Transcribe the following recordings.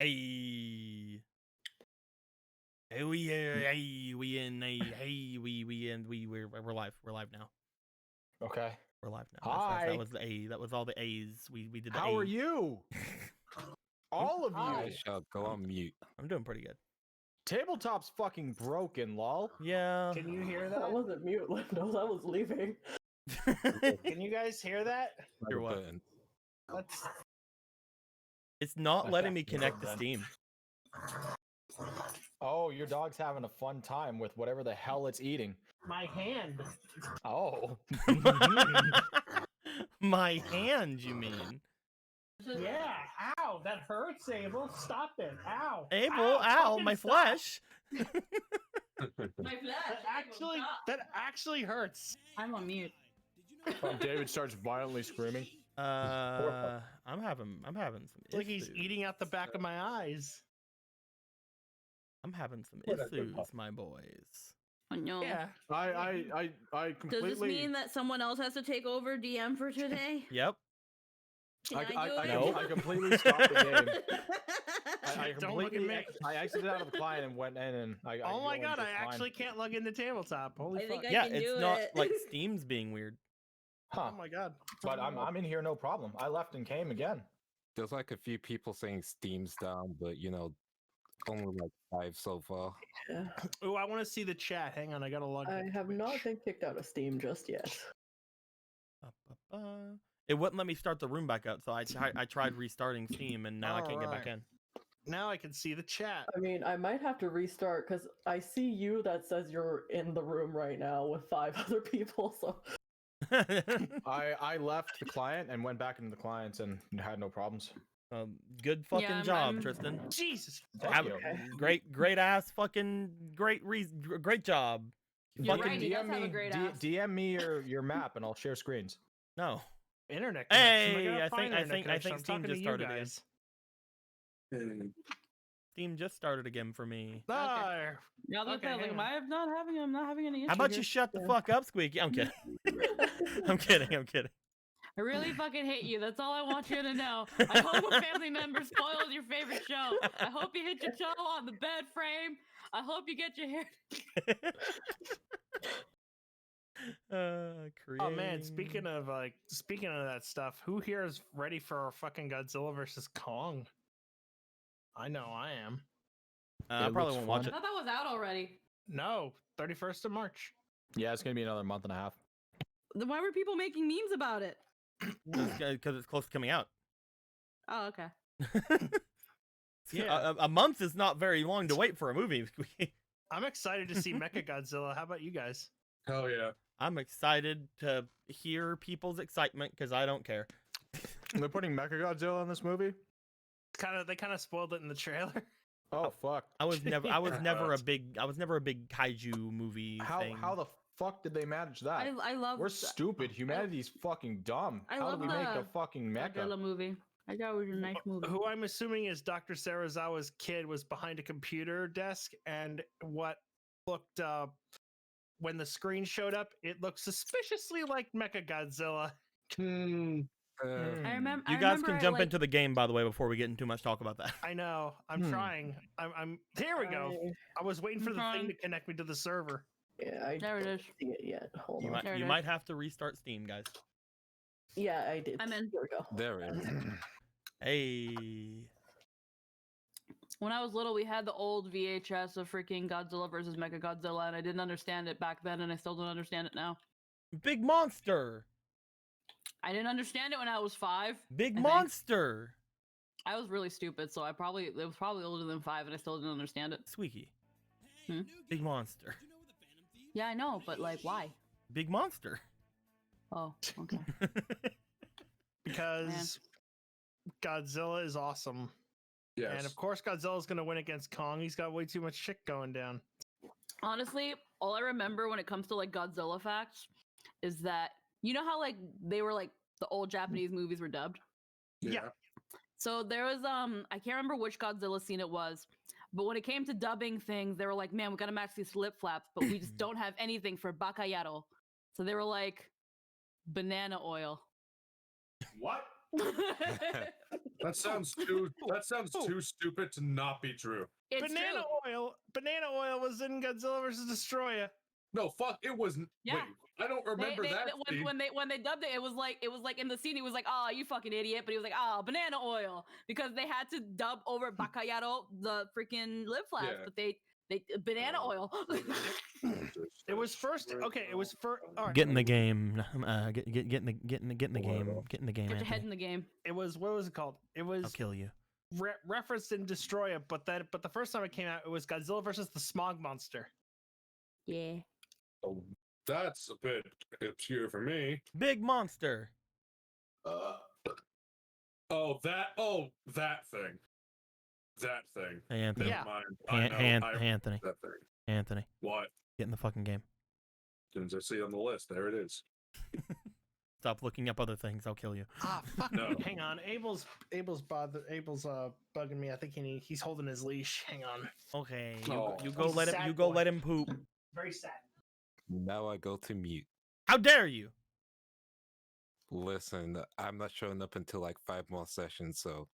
Hey. Hey, we in. We're live. We're live now. Okay. We're live now. Hi. That was the A. That was all the A's. We did the How A. are you? All of you. Shut. Go on mute. I'm doing pretty good. Tabletop's fucking broken, lol. Yeah. Can you hear That that? wasn't mute, Lindo. That was leaving. Can you guys hear that? Hear what? Button. Let's. It's not letting me Okay, connect to then. Steam. Oh, your dog's having a fun time with whatever the hell it's eating. My hand. Oh. My hand, you mean? Yeah. Ow. That hurts, Abel. Stop it. Ow. Abel, ow, fucking my stop. flesh. That actually hurts. I'm on mute. David starts violently screaming. I'm having some It's like he's issues. eating out the back of my eyes. I'm having some What a good issues, pup. my boys. Oh no. Yeah. I Does completely. this mean that someone else has to take over DM for today? Yep. Can I, do it? No. I completely stopped the game. I Don't look at completely. me. I exited out of the client and went in, and I. Oh my joined god! I just fine. actually can't log into tabletop. Holy I think fuck! I Yeah, can it's do not it. like Steam's being weird. Huh. Oh my god! But I'm in here, no problem. I left and came again. There's like a few people saying Steam's down, but you know, only like 5 so far. Yeah. Oh, I want to see the chat. Hang on, I gotta log. I into have not Twitch. been kicked out of Steam just yet. It wouldn't let me start the room back up, so I tried restarting Steam, and now I can't get back Alright. in. Now I can see the chat. I mean, I might have to restart because I see you that says you're in the room right now with 5 other people. So I left the client and went back into the clients and had no problems. Good fucking I'm- job, I'm- Tristan. Jesus. Thank Have- you. Okay. Great ass fucking great job. You're Fucking right, he does have a great ass. DM me your map and I'll share screens. No. Internet. Hey, connection. got a I fine think- I internet think connection. Steam I'm talking just to you started again. guys. Steam just started again for me. There. Now that Okay, like, hang am on. I I'm not having any issues. How about here. you shut the Yeah. fuck up, Squeaky? I'm kidding. I'm kidding. I really fucking hate you. That's all I want you to know. I hope a family member spoils your favorite show. I hope you hit your toe on the bed frame. I hope you get your hair. Oh man, speaking creating- of that stuff, who here is ready for a fucking Godzilla versus Kong? I know I am. I It probably looks won't watch I it thought that was out already. No, 31st of March. Yeah, it's gonna be another month and a half. Then why were people making memes about it? because it's close to coming out. Oh, okay. Yeah. A month is not very long to wait for a movie. Squeaky. I'm excited to see Mecha Godzilla. How about you guys? Hell yeah. I'm excited to hear people's excitement because I don't care. They're putting Mechagodzilla in this movie. They kind of spoiled it in the trailer. Oh fuck! I was never a Yeah. big kaiju movie thing. How the fuck did they manage that? I love We're the stupid. Humanity's fucking dumb. I How love did we make the a fucking Godzilla mecha? movie. I thought it was a nice movie. Who I'm assuming is Dr. Serizawa's kid was behind a computer desk, and what looked when the screen showed up, it looked suspiciously like Mecha Godzilla. I remember. You guys can jump into the game, by the way, before we get into too much talk about that. I know. I'm Hmm. trying. I'm. Here we go. I was waiting for the thing Fine. to connect me to the server. Yeah, I There it don't is. see it yet. Hold You on. might There it is. might have to restart Steam, guys. Yeah, I did. I'm in. Here we go. There it is. Hey, When I was little, we had the old VHS of freaking Godzilla versus Mechagodzilla, and I didn't understand it back then, and I still don't understand it now. big monster, I didn't understand it when I was 5. big think. monster, I was really stupid, so it was probably older than 5, and I still didn't understand it. Squeaky, Hmm? big monster, Yeah, I know, but like, why? big monster. Oh, okay. Because Godzilla is awesome. Yes. And of course, Godzilla's going to win against Kong. He's got way too much shit going down. Honestly, all I remember when it comes to like Godzilla facts is that you know how like they were like the old Japanese movies were dubbed. Yeah. So there was I can't remember which Godzilla scene it was, but when it came to dubbing things, they were like, "Man, we gotta match these flip flaps, but we just don't have anything for Bakayaro." So they were like, "banana oil." What? That sounds too stupid to not be true. It's Banana true. oil was in Godzilla vs. Destroyer. No, fuck, it wasn't. Yeah. Wait, I don't remember that. scene. when they dubbed it, it was like in the scene. He was like, "Oh, you fucking idiot!" But he was like, "Oh, banana oil," because they had to dub over Bacallaro the freaking lip flaps, Yeah. but they banana oil. It was first. Okay, it was first. All right. Get in the game. Get in the game. Get in the game. Get your head Anthony. in the game. It was what was it called? It I'll was kill you. referenced in Destroyer, but the first time it came out, it was Godzilla versus the Smog Monster. Yeah. Oh, that's a bit obscure for me. Big monster. That thing. That thing. Hey, Anthony. Yeah. Never mind. I know. Anthony. That thing. Anthony. What? Get in the fucking game. As soon as I see it on the list, there it is. Stop looking up other things. I'll kill you. Ah, fuck. No. Hang on. Abel's bugging me. I think he's holding his leash. Hang on. Okay. Oh. You go He's a let him. sad You go boy. let him poop. Very sad. Now I go to mute. How dare you? Listen, I'm not showing up until like 5 more sessions, so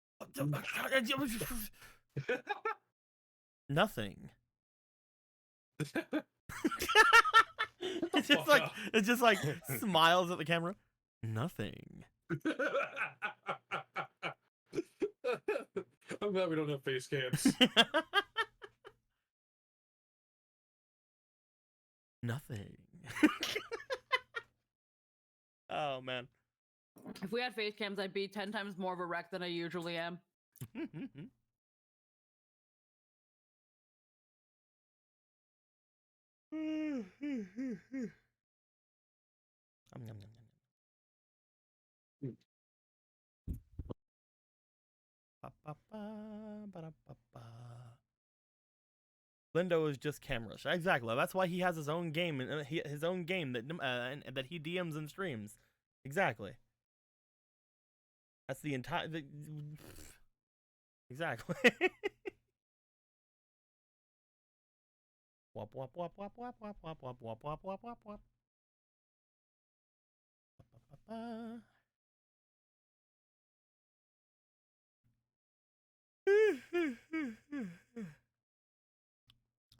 Nothing. It just like smiles at the camera. Nothing. I'm glad we don't have face cams. Nothing. Oh man. If we had face cams, I'd be 10 times more of a wreck than I usually am. Lindo is just camera shy. Exactly. That's why he has his own game and his own game that he DMs and streams. Exactly. That's the entire. Exactly. Wop wop wop wop wop wop wop wop wop wop wop wop wop.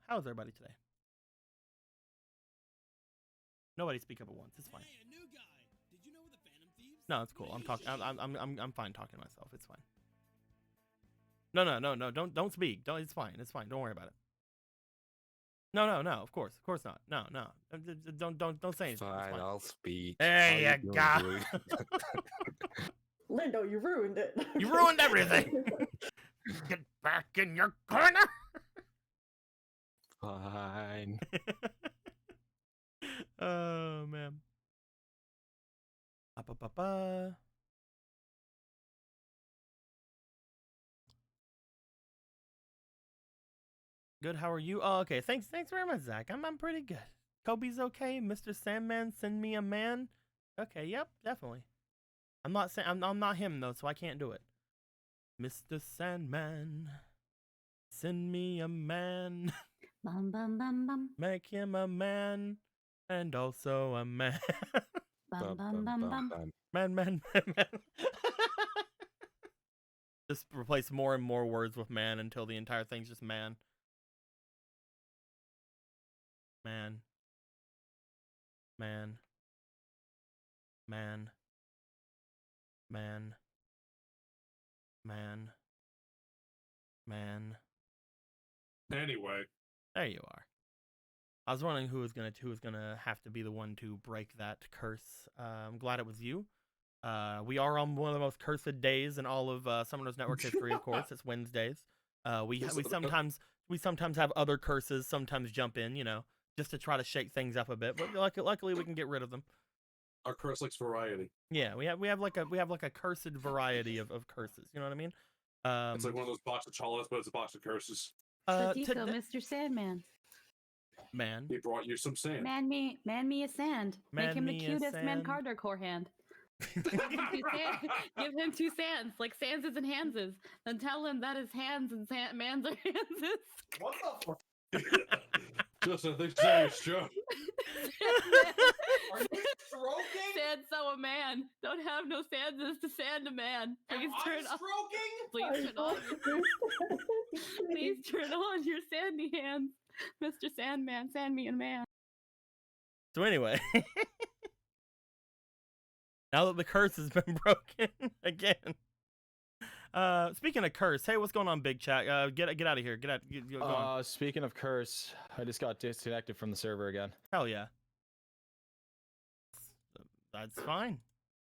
How's everybody today? Nobody speak up at once. It's fine. Hey, a new guy. Did you know where the Phantom Thieves? No, it's cool. I'm talking. I'm fine talking to myself. It's fine. No. Don't speak. Don't. It's fine. It's fine. Don't worry about it. No. Of course not. No. Don't say anything. It's fine, fine. I'll speak. There How you doing, go. Blue? Lindo, you ruined it. You ruined everything. Get back in your corner. Fine. Oh man. Ba-ba-ba-ba. Good. How are you? Oh, okay. Thanks very much, Zach. I'm pretty good. Kobe's okay. Mr. Sandman, send me a man. Okay. Yep. Definitely. I'm not him though, so I can't do it. Mr. Sandman, send me a man. Bum bum bum bum. Make him a man, and also a man. Bum bum bum bum. Man. Just replace more and more words with man until the entire thing's just man. Man. Anyway. There you are. I was wondering who was gonna have to be the one to break that curse. I'm glad it was you. We are on one of the most cursed days in all of Summoners Network history, of course. It's Wednesdays. We sometimes have other curses sometimes jump in, just to try to shake things up a bit. But luckily we can get rid of them. Our curse likes variety. Yeah, we have like a cursed variety of curses. You know what I mean? It's like one of those box of chalice, but it's a box of curses. Sadiko, Mr. Sandman. Man. He brought you some sand. Man me a sand. Make Man him the me a cutest man sand. Carter core hand. Give him 2 sands, like Sanses and Hanses. Then tell him that his hands and mans are Hanses. What the fuck? Justin, I think she's having a stroke. Are you stroking? Sand so a man. Don't have no sands to sand a man. Please turn on. Please turn on. Please turn on your sandy hands, Mr. Sandman. Sand me a man. So anyway, now that the curse has been broken again. Speaking of curse, hey, what's going on, Big Chat? Get out of here. Get go on. Speaking of curse, I just got disconnected from the server again. Hell yeah. That's fine.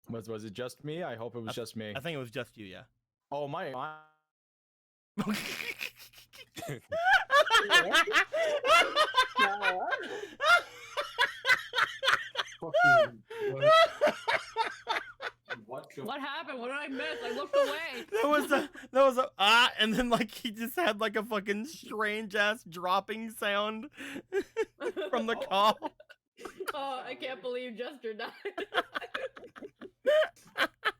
Was it just me? I hope it was just me. I think it was just you, yeah. Oh my. Fucking what? What happened? What did I miss? I looked away. There was a and then like he just had like a fucking strange ass dropping sound from the call. Oh, I can't believe Jester died.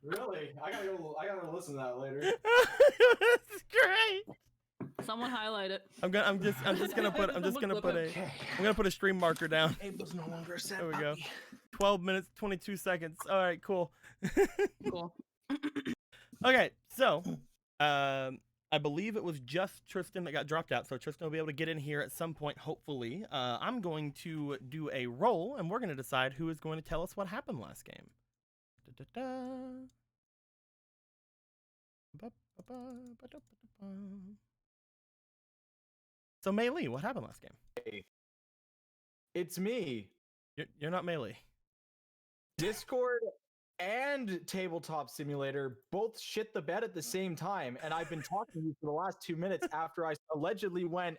Really? I gotta listen to that later. That's great. Someone highlight it. I'm just gonna put a stream marker down. Abel's no longer a sad There we go. puppy. 12 minutes 22 seconds. All right, cool. Cool. Okay, so I believe it was just Tristan that got dropped out, so Tristan will be able to get in here at some point, hopefully. I'm going to do a roll, and we're going to decide who is going to tell us what happened last game. So, Mei Lee, what happened last game? It's me. You're not Mei Lee. Discord and Tabletop Simulator both shit the bed at the same time, and I've been talking to you for the last 2 minutes after I allegedly went,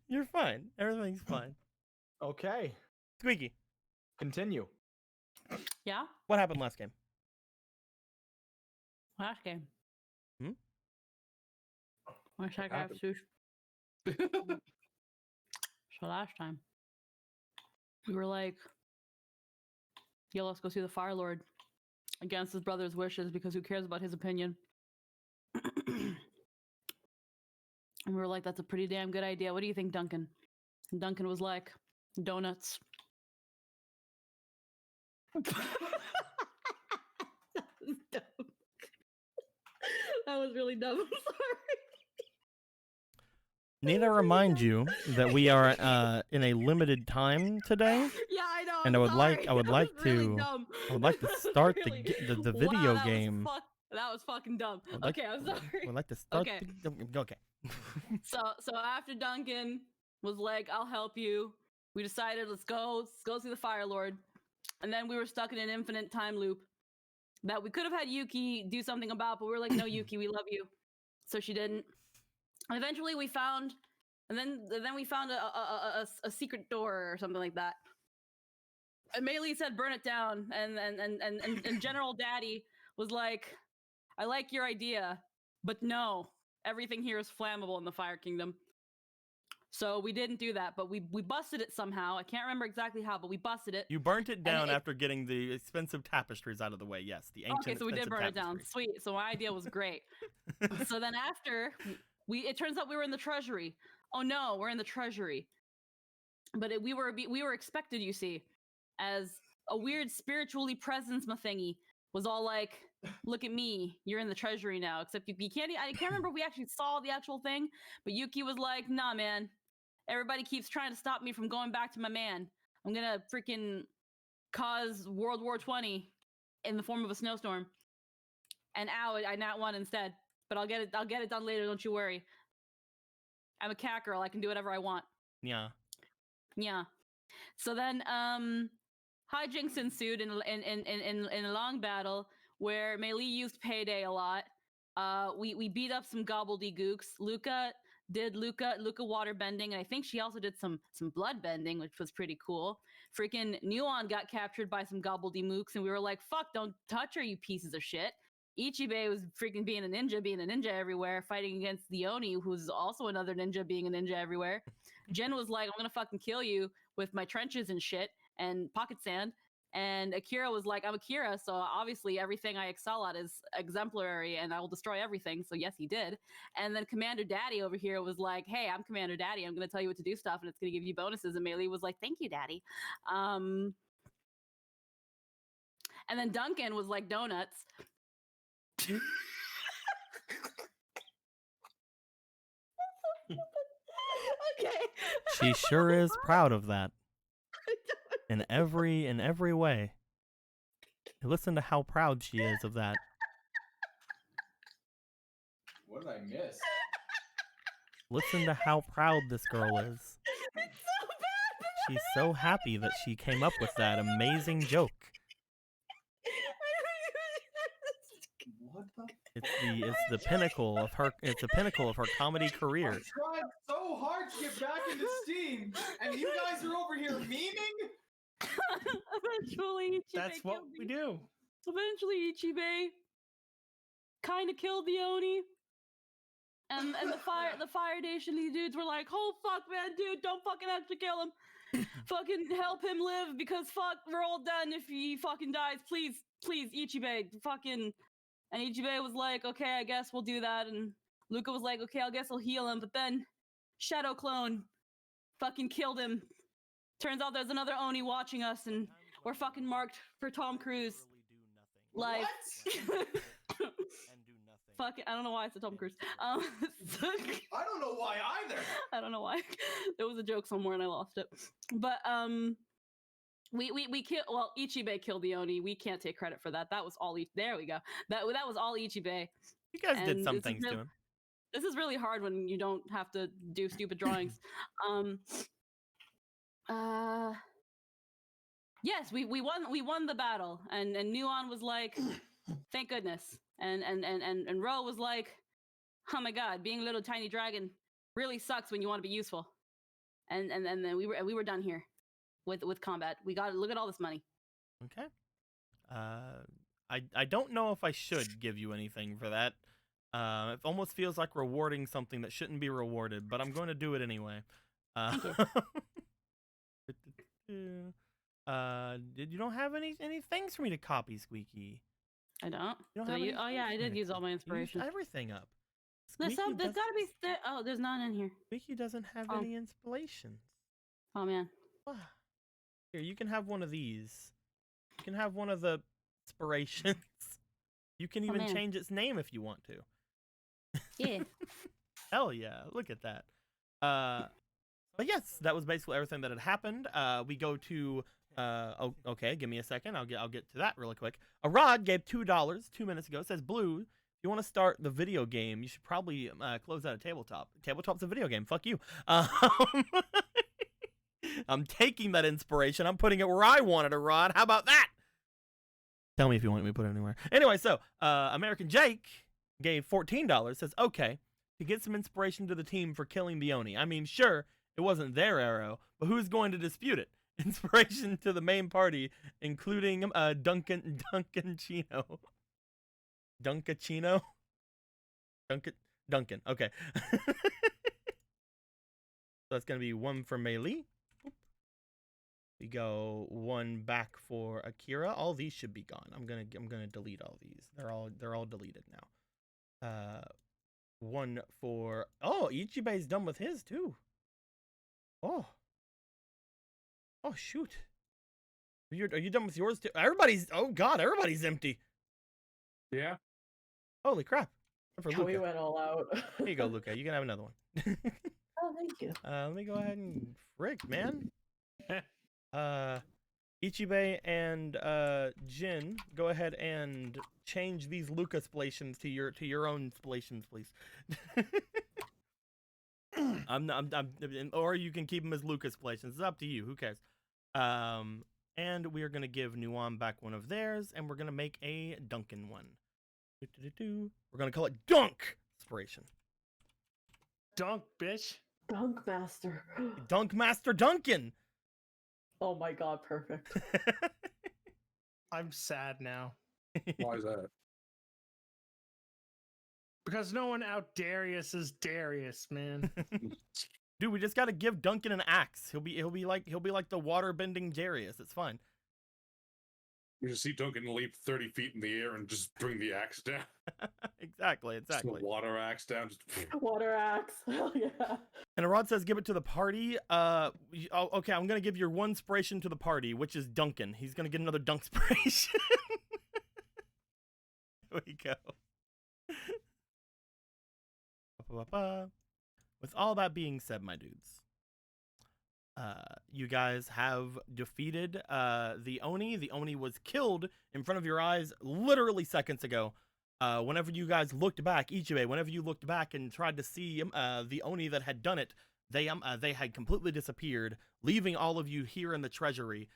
You're fine. Everything's fine. Okay, Squeaky, continue. Yeah? what happened last game? Last game. Hmm? One sec, I have to. So last time, we were like, yo, let's go see the Fire Lord against his brother's wishes because who cares about his opinion? And we were like, that's a pretty damn good idea. What do you think, Duncan? And Duncan was like, donuts. That was dumb. That was really dumb. I'm sorry. Need I remind you that we are in a limited time today, Yeah, I know. and I'm I would like sorry. I would That like was really to dumb. I would like to start Really- the Wow, video that was game. that was fucking dumb. I would like- Okay, I'm sorry. I would like to start. Okay. Okay. So after Duncan was like, "I'll help you," we decided let's go see the Fire Lord, and then we were stuck in an infinite time loop that we could have had Yuki do something about, but we were like, "No, Yuki, we love you," so she didn't. And eventually, we found, and then we found a secret door or something like that. And Mei Lee said, "Burn it down," and General Daddy was like, "I like your idea, but no." Everything here is flammable in the Fire Kingdom. So we didn't do that, but we busted it somehow. I can't remember exactly how, but we busted it. You burnt it down it- after getting the expensive tapestries out of the way. Yes, the ancient. Okay, so we did expensive burn it down. tapestries. Sweet. So my idea was great. So then after it turns out we were in the treasury. Oh no, we're in the treasury. But we were expected, you see, as a weird spiritually presence thingy was all like, look at me, you're in the treasury now. Except you can't. I can't remember if we actually saw the actual thing, but Yuki was like, nah, man. Everybody keeps trying to stop me from going back to my man. I'm gonna freaking cause World War 20 in the form of a snowstorm. And I nat one instead. But I'll get it done later, don't you worry. I'm a cat girl, I can do whatever I want. Yeah. Yeah. So then hijinks ensued in a long battle where Mei Lee used Payday a lot. We beat up some gobbledygooks. Luca did Luca waterbending, and I think she also did some blood bending, which was pretty cool. Freaking Nuon got captured by some gobbledymooks, and we were like, fuck, don't touch her, you pieces of shit. Ichibe was freaking being a ninja everywhere, fighting against the Oni, who's also another ninja being a ninja everywhere. Jen was like, I'm gonna fucking kill you with my trenches and shit and pocket sand. And Akira was like, I'm Akira, so obviously everything I excel at is exemplary and I will destroy everything. So yes, he did. And then Commander Daddy over here was like, hey, I'm Commander Daddy. I'm going to tell you what to do stuff and it's going to give you bonuses. And Melee was like, thank you, Daddy. And then Duncan was like, donuts. Okay. She sure is proud of that in every way. Listen to how proud she is of that. What did I miss? Listen to how proud this girl is. It's so bad. She's so happy that she came up with that amazing joke. What the? It's the pinnacle of her comedy career. I'm trying so hard to get back into Steam, and you guys are over here memeing? Eventually, Ichibei That's what killed we me. do. Eventually, Ichibei kind of killed the Oni. And the Fire Nation dudes were like, oh fuck man, dude, don't fucking actually kill him. Fucking help him live because fuck, we're all done if he fucking dies. Please, Ichibei, fucking. And Ichibei was like, okay, I guess we'll do that. And Luca was like, okay, I guess I'll heal him. But then Shadow Clone fucking killed him. Turns out there's another Oni watching us, and we're fucking marked for Tom Cruise. Like, fuck it, I don't know why I said Tom Cruise. I don't know why either. I don't know why. There was a joke somewhere and I lost it. But we killed. Well, Ichibei killed the Oni. We can't take credit for that. That was all. There we go. That was all Ichibei. You guys did And some this is things to him. This is really hard when you don't have to do stupid drawings. Yes, we won the battle, and Nuon was like, thank goodness, and Ro was like, oh my god, being a little tiny dragon really sucks when you want to be useful, and then we were done here with combat. We got to look at all this money. Okay. I don't know if I should give you anything for that. It almost feels like rewarding something that shouldn't be rewarded, but I'm going to do it anyway. You don't have any things for me to copy, Squeaky? I don't. You don't So have oh yeah, I did use all my You used inspiration. everything up. There's Squeaky gotta be. Oh, there's none in here. Squeaky doesn't have Oh. any inspirations. Oh man. Here, you can have one of these. You can have one of the inspirations. You can even man. change its name if you want to. Yeah. Hell yeah! Look at that. But yes, that was basically everything that had happened. We go to. Okay, give me a second. I'll get to that really quick. Arad gave $2 2 minutes ago. It says, Blue, if you want to start the video game, you should probably close out a tabletop. Tabletop's a video game. Fuck you. I'm taking that inspiration. I'm putting it where I want it, Arad. How about that? Tell me if you want me to put it anywhere. Anyway, so American Jake gave $14. Says, okay, to get some inspiration to the team for killing the Oni. I mean, sure, it wasn't their arrow, but who's going to dispute it? Inspiration to the main party, including Duncan Chino. Duncan. Okay. So that's gonna be one for Melee. We go one back for Akira. All these should be gone. I'm gonna delete all these. They're all deleted now. One for Ichibei's done with his too. Oh shoot. Are you done with yours too? Everybody's empty. Yeah. Holy crap. For We Luca. went all out. Here you go, Luca. You can have another one. Oh, thank you. Let me go ahead and frick, man. Ichibei and Jin, go ahead and change these Luca spalations to your own spalations, please. Or you can keep them as Luca spalations. It's up to you. Who cares? And we are gonna give Nuon back one of theirs, and we're gonna make a Duncan one. We're gonna call it Dunk Inspiration. Dunk, bitch. Dunk Master. Dunk Master Duncan. Oh my god, perfect. I'm sad now Why is that? because no one out Darius Darius, man. Dude, we just gotta give Duncan an axe. He'll be like the water bending Darius. It's fine. You just see Duncan leap 30 feet in the air and just bring the axe down. Exactly. Just the water axe down. Just... Water axe. Hell yeah. And Arad says, "Give it to the party." Okay, I'm gonna give your one inspiration to the party, which is Duncan. He's gonna get another dunk inspiration. There we go. With all that being said, my dudes, you guys have defeated the Oni. The Oni was killed in front of your eyes literally seconds ago. Whenever you guys looked back, Ichibei, whenever you looked back and tried to see the Oni that had done it, they had completely disappeared, leaving all of you here in the treasury.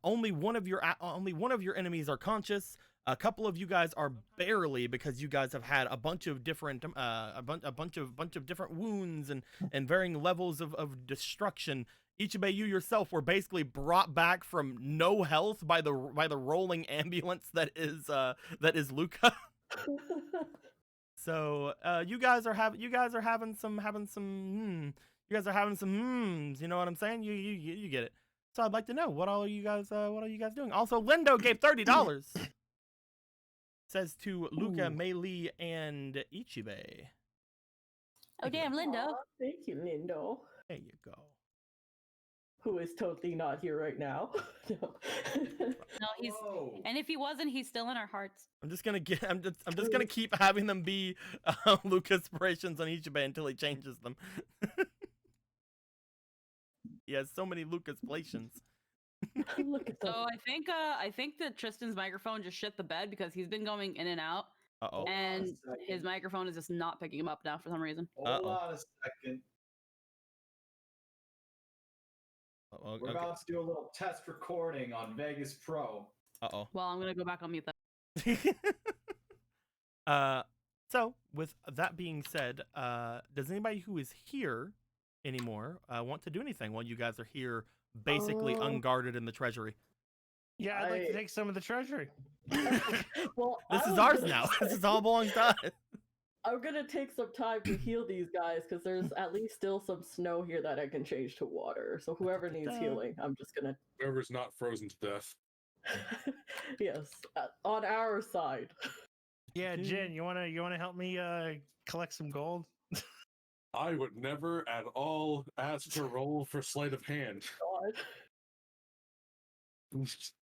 Only one of your enemies are conscious. A couple of you guys are barely, because you guys have had a bunch of different a bunch of different wounds and varying levels of destruction. Ichibei, you yourself were basically brought back from no health by the rolling ambulance that is Luca. So you guys are having some you know what I'm saying? You get it. So I'd like to know what are you guys doing? Also, Lindo gave $30. Says to Luca, Meili, and Ichibei. Oh damn, Lindo. Aw, thank you, Lindo. There you go. Who is totally not here right now. No. No, he's and if he wasn't, he's still in our hearts. I'm just gonna keep having them be Luca inspirations on Ichibei until he changes them. He has so many Luca inspirations. Look at So that. I think that Tristan's microphone just shit the bed because he's been going in and out, Uh-oh. and his microphone is just not picking him up now for some reason. Hold on a second. Uh-oh. We're about to do a little test recording on Vegas Pro. Uh-oh. Well, I'm gonna go back on mute then. So with that being said, does anybody who is here anymore want to do anything while you guys are here basically unguarded in the treasury? Yeah, I'd like to take some of the treasury. Well, This I is was ours gonna now. say- This is all belongs to us. I'm gonna take some time to heal these guys because there's at least still some snow here that I can change to water. So whoever needs healing, I'm just gonna. Whoever's not frozen to death. Yes, on our side. Yeah, Jin, you wanna help me collect some gold? I would never at all ask to roll for sleight of hand. God.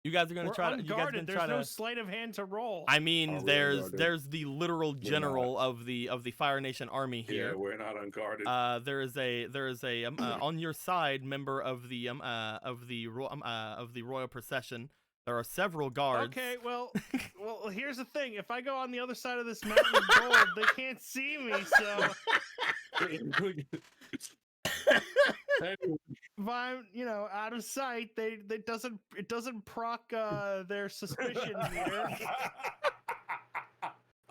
You guys are gonna We're try to. You guys unguarded. gonna try There's no to. sleight of hand to roll. I mean, Are we there's unguarded? the literal general of the Fire Nation army Yeah, here. we're not unguarded. There is a on your side member of the royal procession. There are several guards. Okay, well, here's the thing. If I go on the other side of this mountain of gold, they can't see me. So if I'm, out of sight, it doesn't proc their suspicion meter,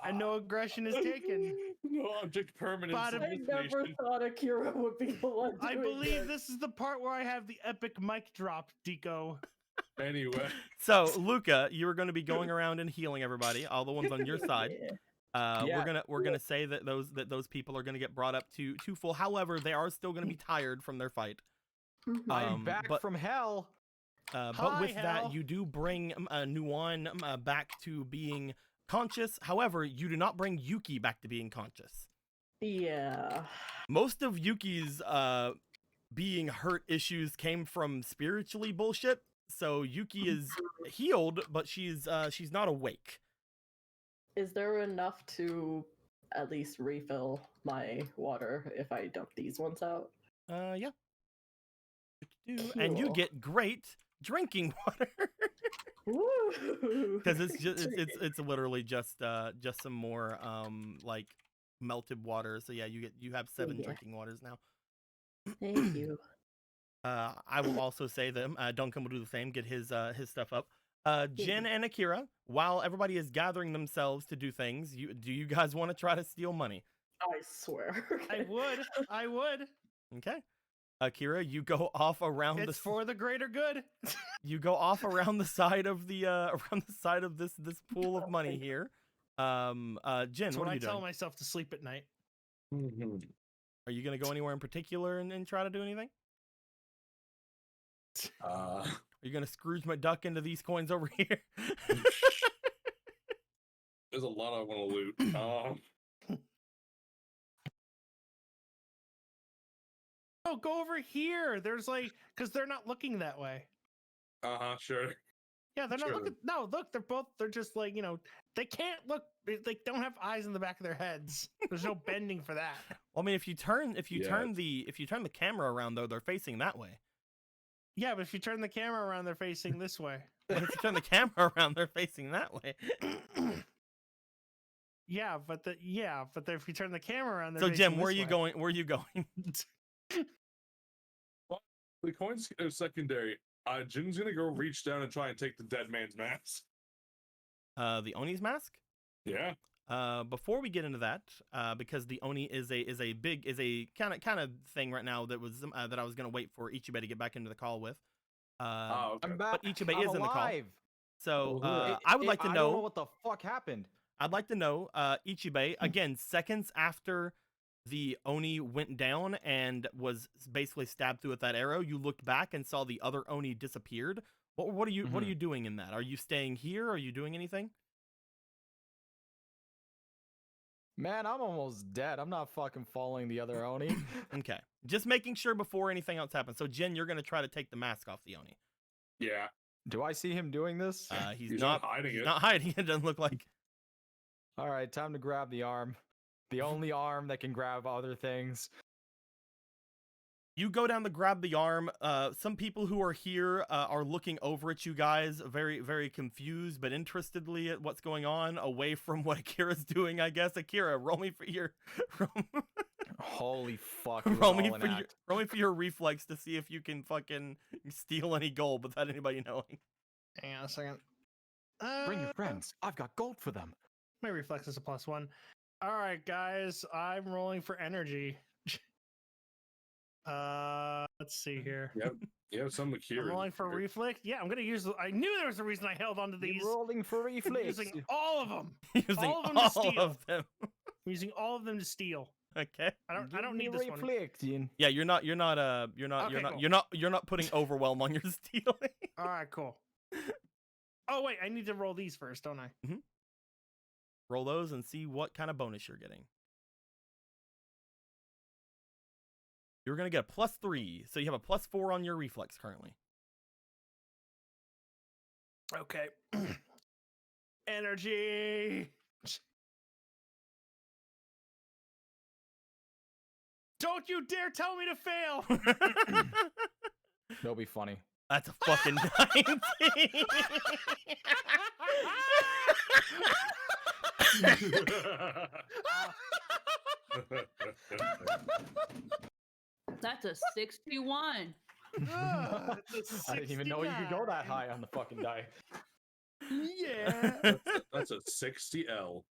and no aggression is taken. No object permanent. But I never thought Akira would be the one. I doing believe this. this is the part where I have the epic mic drop, Deco. Anyway, So Luca, you are going to be going around and healing everybody, all the ones on your side. Yeah. We're gonna say that those people are gonna get brought up to full. However, they are still gonna be tired from their fight. Mhm. I'm back but- from hell. But Hi, with that, Hal. you do bring Nuan back to being conscious. However, you do not bring Yuki back to being conscious. Yeah. Most of Yuki's being hurt issues came from spiritually bullshit. So Yuki is healed, but she's not awake. Is there enough to at least refill my water if I dump these ones out? Yeah. And you Cool. get great drinking water Woo! because it's literally just some more like melted water. So yeah, you have 7 Yeah. drinking waters now. Thank you. I will also say that Duncan will do the same, get his stuff up. Jin and Akira, while everybody is gathering themselves to do things, do you guys want to try to steal money? I swear. I would. Okay. Akira, you go off around It's for the greater good. you go off around the side of this pool of money here. Jin, That's what what are I you tell doing? myself to sleep at night. Are you gonna go anywhere in particular and try to do anything? Are you gonna Scrooge McDuck into these coins over here? There's a lot I want to loot. Oh, go over here. There's like, because they're not looking that way. Sure. Yeah, they're not Sure. looking. No, look, they're just like, they can't look. They don't have eyes in the back of their heads. There's no bending for that. Well, I mean, if you turn Yeah. the camera around though, they're facing that way. Yeah, but if you turn the camera around, they're facing this way. But if you turn the camera around, they're facing that way. Yeah, but if you turn the camera around, they're So, facing Jim, where are this you way. going? Where are you going? The coins are secondary. Jin's gonna go reach down and try and take the dead man's mask. The Oni's mask. Yeah. Before we get into that, because the Oni is a kind of thing right now that was that I was gonna wait for Ichibei to get back into the call with. Oh, okay. I'm back. Ichibei I'm is in the call. alive. So Oh, I would like to I don't know know. what the fuck happened. I'd like to know, Ichibei, again, seconds after the Oni went down and was basically stabbed through with that arrow, you looked back and saw the other Oni disappeared. What are you doing in that? Are you staying here? Are you doing anything? Man, I'm almost dead. I'm not fucking following the other Oni. Okay. Just making sure before anything else happens. So, Jin, you're going to try to take the mask off the Oni. Yeah. Do I see him doing this? He's He's not not hiding he's it. not hiding it. Doesn't look like. All right, time to grab the arm. The only arm that can grab other things. You go down to grab the arm. Some people who are here are looking over at you guys, very, very confused, but interestedly at what's going on, away from what Akira's doing, I guess. Akira, roll me for your Holy fuck. It was roll me all an for your act. roll me for your reflex to see if you can fucking steal any gold without anybody knowing. Hang on a second. Bring your friends. I've got gold for them. My reflex is a +1. All right, guys, I'm rolling for energy. Let's see here. You have some I'm Akira. rolling for reflex. Yeah, I'm gonna use. I knew there was a reason I held onto these. You're rolling for I'm reflex. using all of them. Using All of them to all steal. of them. I'm using all of them to steal. Okay. I don't Give need me this one. reflecting. Yeah, you're not Okay, you're not putting overwhelm on your stealing. All right, cool. Oh wait, I need to roll these first, don't I? Roll those and see what kind of bonus you're getting. You're gonna get a +3, so you have a +4 on your reflex currently. Okay. Energy. Don't you dare tell me to fail. That'll be funny. That's a fucking 19. That's a 61. Ah, I it's a didn't even know you could go that 69. high on the fucking die. Yeah. That's a 60L.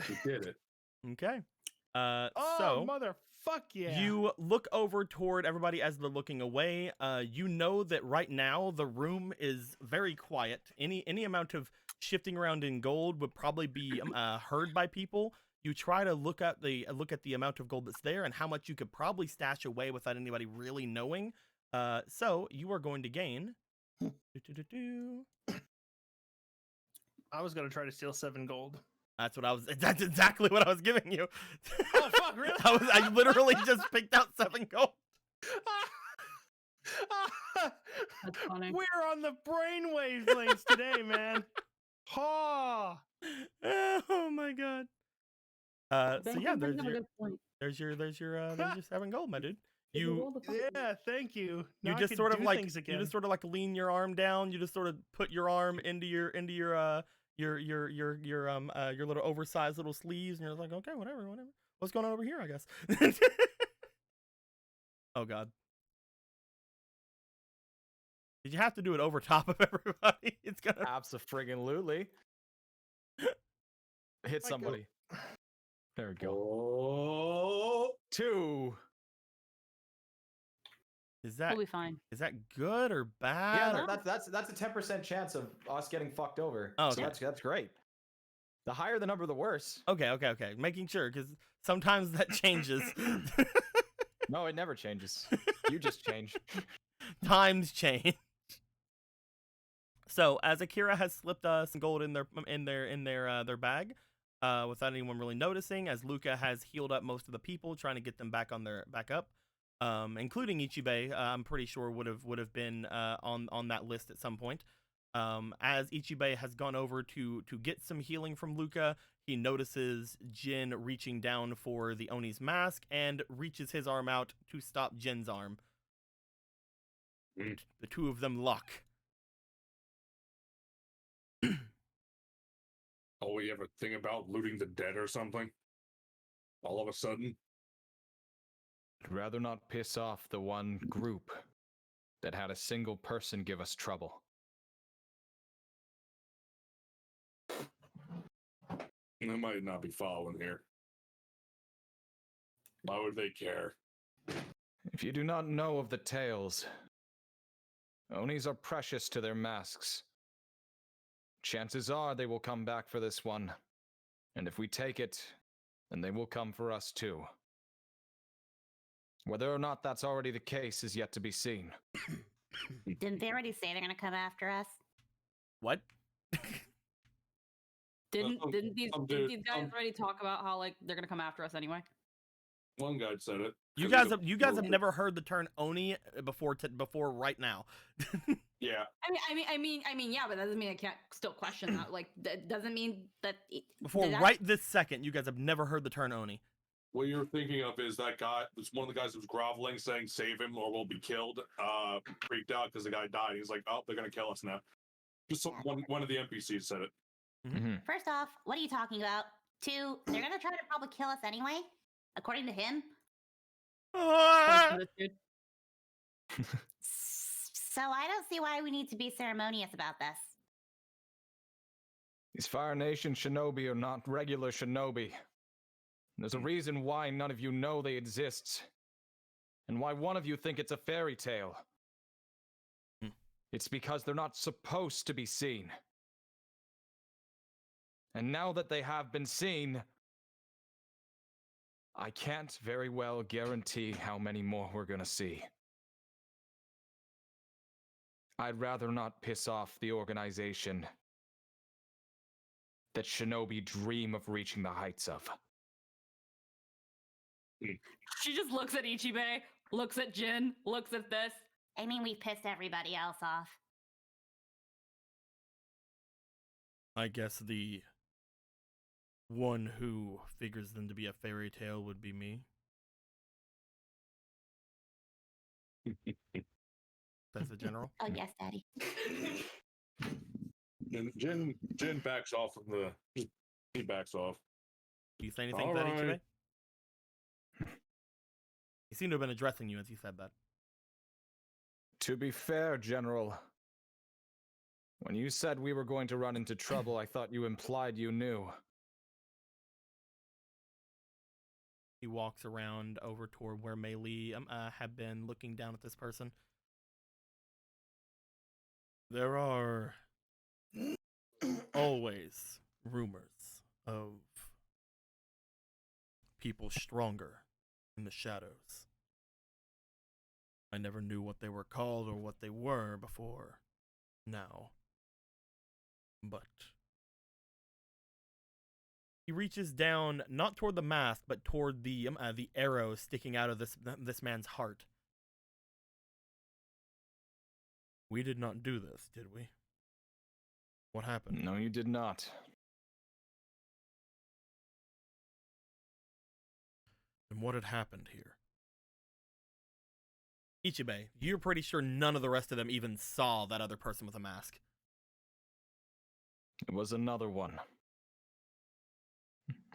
You did it. Okay. Oh, So motherfuck yeah. you look over toward everybody as they're looking away. You know that right now the room is very quiet. Any amount of shifting around in gold would probably be heard by people. You try to look at the amount of gold that's there and how much you could probably stash away without anybody really knowing. So you are going to gain. I was gonna try to steal 7 gold. That's exactly what I was giving you. Oh fuck, really? I literally just picked out 7 gold. That's funny. We're on the brain wavelengths today, man. Ha! Oh my god. So yeah, Benjamin have a good point. there's your 7 gold, my dude. Did You roll the fucking- Yeah, thank you. you Now I just can sort of do like things again. you just sort of like lean your arm down. You just sort of put your arm into your little oversized little sleeves, and you're like, okay, whatever. What's going on over here? I guess. Oh god. Did you have to do it over top of everybody? It's gonna. Abso-friggin-lutely. Hit Michael. somebody. There we go. Oh. 2. Is that We'll be fine. good or bad? Yeah, that's a 10% chance of us getting fucked over. Oh, So okay. that's great. The higher the number, the worse. Okay. Making sure, because sometimes that changes. No, it never changes. You just change. Times change. So as Akira has slipped some gold in their bag, without anyone really noticing, as Luca has healed up most of the people, trying to get them back up, including Ichibei, I'm pretty sure would have been on that list at some point. As Ichibei has gone over to get some healing from Luca, he notices Jin reaching down for the Oni's mask and reaches his arm out to stop Jin's arm. Mm. The two of them lock. Oh, we ever think about looting the dead or something? All of a sudden? I'd rather not piss off the one group that had a single person give us trouble. They might not be following here. Why would they care? If you do not know of the tales, Onis are precious to their masks. Chances are they will come back for this one, and if we take it, then they will come for us too. Whether or not that's already the case is yet to be seen. Didn't they already say they're gonna come after us? What? Didn't these dude, guys already talk about how like they're gonna come after us anyway? One guy said it. You guys have never heard the term Oni before right now. Yeah. I mean, yeah, but that doesn't mean I can't still question that. Like, that doesn't mean that Before right this second, you guys have never heard the term Oni. What you're thinking of is that guy, was one of the guys who was groveling, saying, "Save him or we'll be killed." Freaked out because the guy died. He's like, "Oh, they're gonna kill us now." Just one of the NPCs said it. Mm-hmm. First off, what are you talking about? 2, they're gonna try to probably kill us anyway, according to him. So I don't see why we need to be ceremonious about this. These Fire Nation shinobi are not regular shinobi. There's a reason why none of you know they exist, and why one of you think it's a fairy tale. It's because they're not supposed to be seen. And now that they have been seen, I can't very well guarantee how many more we're gonna see. I'd rather not piss off the organization that shinobi dream of reaching the heights of. She just looks at Ichibei, looks at Jin, looks at this. I mean, we've pissed everybody else off. I guess the one who figures them to be a fairy tale would be me. That's the general. Oh, yes, Daddy. Jin backs off from the. He backs off. Do you say anything All to that, right. Ichibei? He seemed to have been addressing you as he said that. To be fair, General, when you said we were going to run into trouble, I thought you implied you knew. He walks around over toward where Mei Li had been looking down at this person. There are always rumors of people stronger in the shadows. I never knew what they were called or what they were before now. But he reaches down, not toward the mask, but toward the arrow sticking out of this man's heart. We did not do this, did we? What happened? No, you did not. And what had happened here? Ichibei, you're pretty sure none of the rest of them even saw that other person with a mask. It was another one.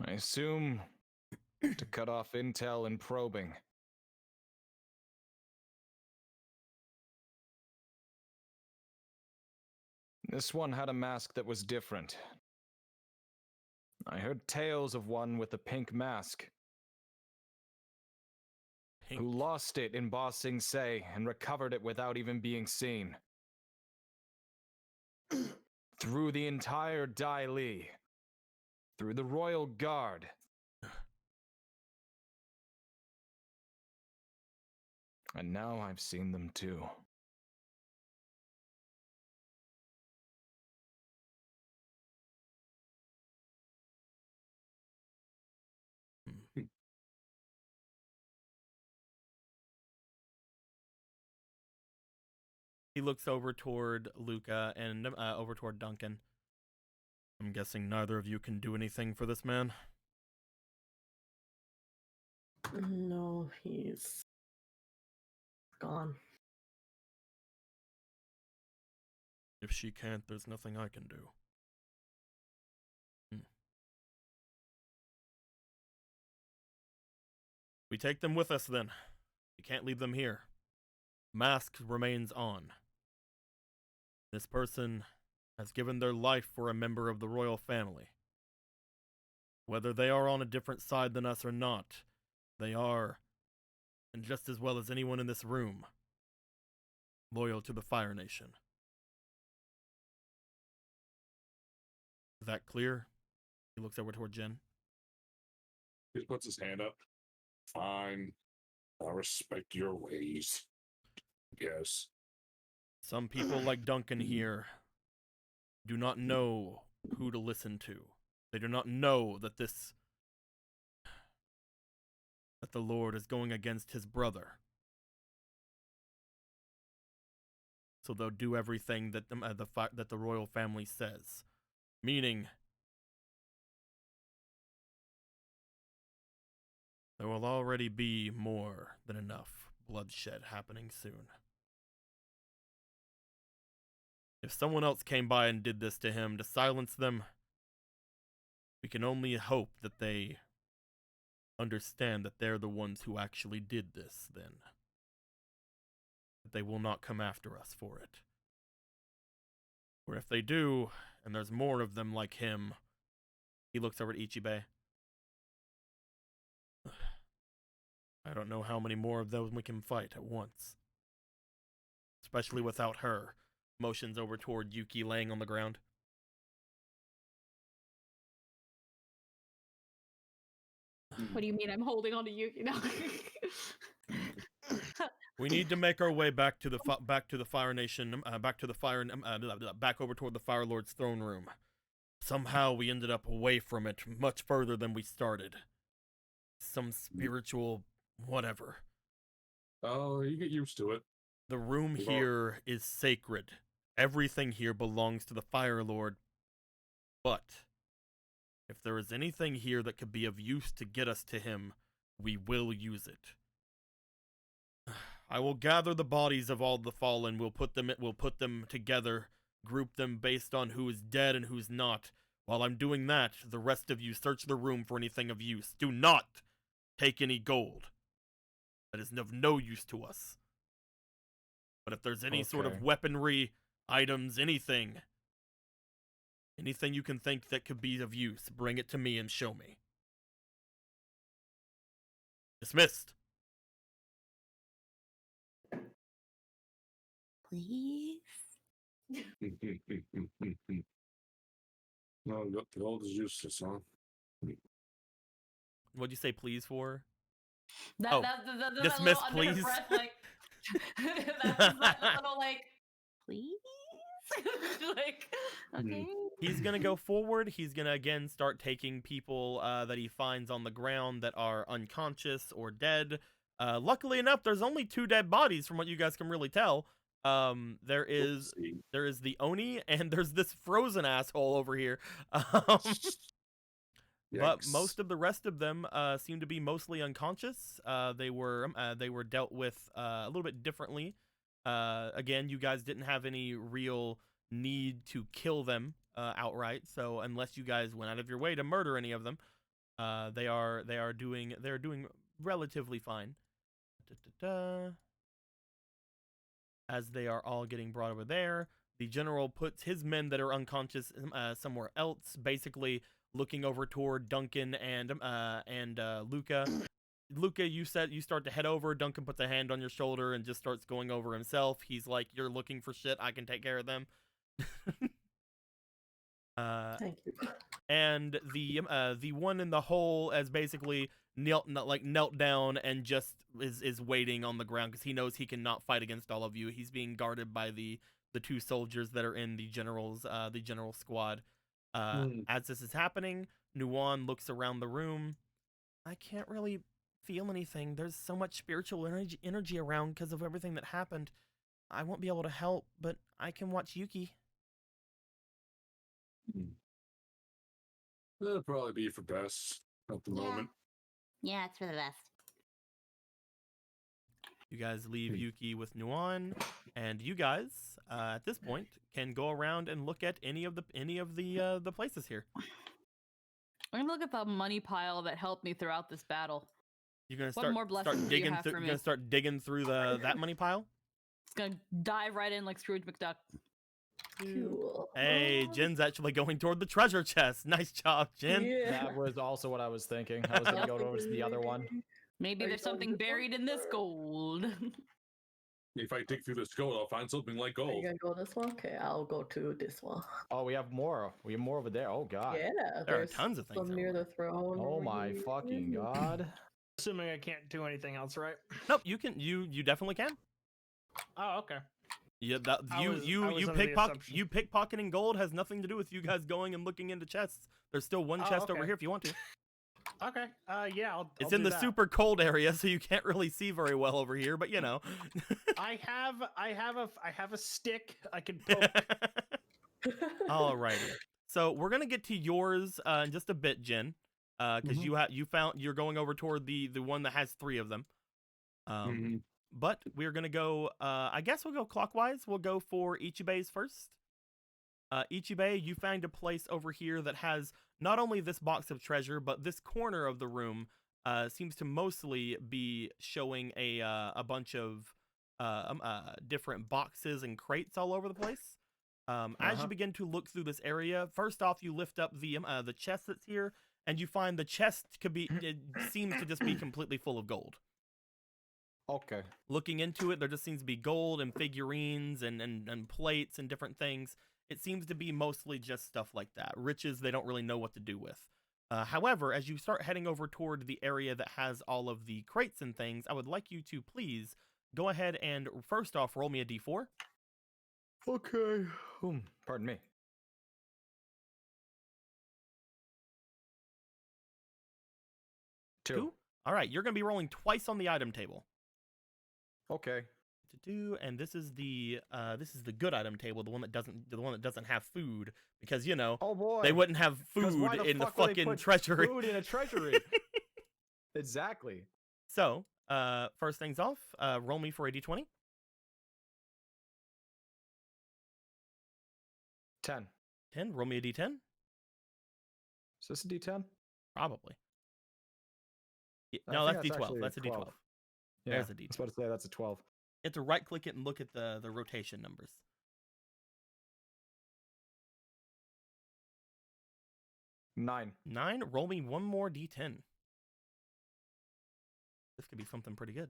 I assume to cut off intel and probing. This one had a mask that was different. I heard tales of one with a pink mask Pink. who lost it in Ba Sing Se and recovered it without even being seen. Through the entire Dai Li. Through the Royal Guard. And now I've seen them too. He looks over toward Luca and over toward Duncan. I'm guessing neither of you can do anything for this man? No, he's gone. If she can't, there's nothing I can do. We take them with us then. We can't leave them here. Mask remains on. This person has given their life for a member of the royal family. Whether they are on a different side than us or not, they are, and just as well as anyone in this room, loyal to the Fire Nation. Is that clear? He looks over toward Jen. He puts his hand up. Fine. I respect your ways. Yes. Some people like Duncan here do not know who to listen to. They do not know that that the Lord is going against his brother. So they'll do everything that the royal family says. Meaning, there will already be more than enough bloodshed happening soon. If someone else came by and did this to him to silence them, we can only hope that they understand that they're the ones who actually did this then. That they will not come after us for it. Or if they do, and there's more of them like him, he looks over at Ichibe. I don't know how many more of those we can fight at once. Especially without her. Motions over toward Yuki laying on the ground. What do you mean? I'm holding on to Yuki now. We need to make our way back to the Fire Nation, back over toward the Fire Lord's throne room. Somehow we ended up away from it, much further than we started. Some spiritual whatever. Oh, you get used to it. The room here is sacred. Everything here belongs to the Fire Lord. But if there is anything here that could be of use to get us to him, we will use it. I will gather the bodies of all the fallen. We'll put them together, group them based on who is dead and who's not. While I'm doing that, the rest of you search the room for anything of use. Do not take any gold. That is of no use to us. But if there's any sort of weaponry, items, anything you can think that could be of use, bring it to me and show me. Dismissed. Please? No, the gold is useless, huh? What'd you say please for? That dismiss, little under her please. breath, like, that little, like, Please? like, okay. He's gonna go forward. He's gonna again start taking people that he finds on the ground that are unconscious or dead. Luckily enough, there's only 2 dead bodies from what you guys can really tell. There is the Oni and there's this frozen asshole over here. But most of the rest of them seem to be mostly unconscious. They were dealt with a little bit differently. Again, you guys didn't have any real need to kill them outright. So unless you guys went out of your way to murder any of them, they are doing relatively fine. As they are all getting brought over there, the general puts his men that are unconscious somewhere else, basically looking over toward Duncan and Luca. Luca, you start to head over. Duncan puts a hand on your shoulder and just starts going over himself. He's like, "You're looking for shit. I can take care of them." Thank you. And the one in the hole has basically knelt down and just is waiting on the ground because he knows he cannot fight against all of you. He's being guarded by the 2 soldiers that are in the general squad. As this is happening, Nuwan looks around the room. I can't really feel anything. There's so much spiritual energy around because of everything that happened. I won't be able to help, but I can watch Yuki. That'll probably be for best at the moment. Yeah, it's for the best. You guys leave Yuki with Nuan, and you guys, at this point, can go around and look at any of the places here. I'm gonna look at the money pile that helped me throughout this battle. You're gonna What more blessings do you digging have through. for You're me? gonna start digging through that money pile. It's gonna dive right in like Scrooge McDuck. Cool. Hey, Jin's actually going toward the treasure chest. Nice job, Jin. Yeah. That was also what I was thinking. I was gonna go over to the other one. Maybe Are you there's going something this way buried in this or- gold. If I dig through this gold, I'll find something like Are you gold. gonna go this one? Okay, I'll go to this one. Oh, we have more. We have more over there. Oh god. Yeah, There are there's tons of things some near everywhere. the throne. Oh over my here. fucking god. Assuming I can't do anything else, right? Nope, you can. You definitely can. Oh, okay. Yeah, that I you was you under the assumption. pickpocketing gold has nothing to do with you guys going and looking into chests. There's still one Oh, chest over okay. here if you want to. Okay. Yeah, I'll It's I'll in do the that. super cold area, so you can't really see very well over here. But you know. I have a stick I can poke. Alrighty. So we're gonna get to yours in just a bit, Jin, because you're going over toward the one that has 3 of them. Mhm. But we're gonna go. I guess we'll go clockwise. We'll go for Ichibe's first. Ichibe, you find a place over here that has not only this box of treasure, but this corner of the room seems to mostly be showing a bunch of different boxes and crates all over the place. As you begin to look through this area, first off, you lift up the chest that's here, and you find the chest it seems to just be completely full of gold. Okay. Looking into it, there just seems to be gold and figurines and plates and different things. It seems to be mostly just stuff like that. Riches they don't really know what to do with. However, as you start heading over toward the area that has all of the crates and things, I would like you to please go ahead and first off roll me a d4. Okay. Pardon me. 2. All right, you're going to be rolling twice on the item table. Okay. And this is the good item table, the one that doesn't have food, because you know Oh boy. they wouldn't have 'Cause food why in the fuck would they fucking put treasury. Food in a treasury. Exactly. So, first things off, roll me for a d20. 10. 10. Roll me a d10. Is this a D10? Probably. Yeah, I no, think that's that's d12. actually a That's a d12. 12. Yeah. There's a I D12. was about to say that's a 12. You have to right click it and look at the rotation numbers. 9. 9. Roll me one more d10. This could be something pretty good.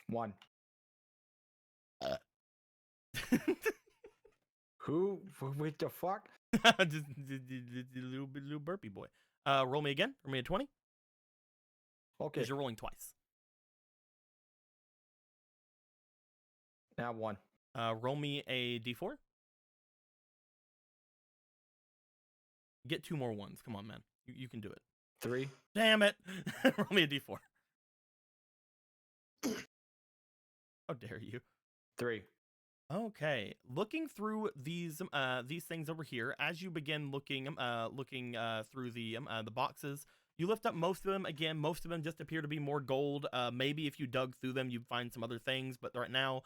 1. Who? What the fuck? just little burpee boy. Roll me again. Roll me a 20. Okay. Because you're rolling twice. Now 1. Roll me a d4. Get 2 more ones. Come on, man. You can do it. 3. Damn it. Roll me a d4. How dare you? 3. Okay, looking through these things over here, as you begin looking through the boxes, you lift up most of them. Again, most of them just appear to be more gold. Maybe if you dug through them, you'd find some other things, but right now,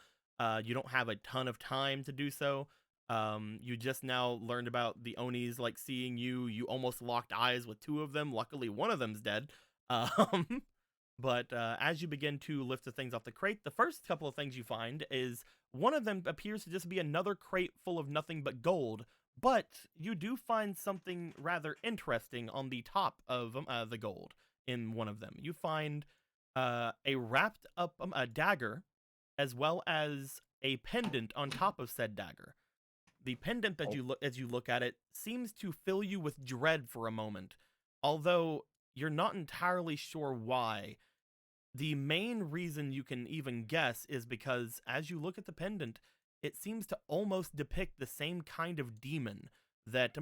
you don't have a ton of time to do so. You just now learned about the Onis, like seeing you. You almost locked eyes with 2 of them. Luckily, one of them's dead. But as you begin to lift the things off the crate, the first couple of things you find is one of them appears to just be another crate full of nothing but gold, but you do find something rather interesting on the top of the gold in one of them. You find a wrapped up a dagger, as well as a pendant on top of said dagger. The pendant that as you look at it seems to fill you with dread for a moment, although you're not entirely sure why. The main reason you can even guess is because as you look at the pendant, it seems to almost depict the same kind of demon that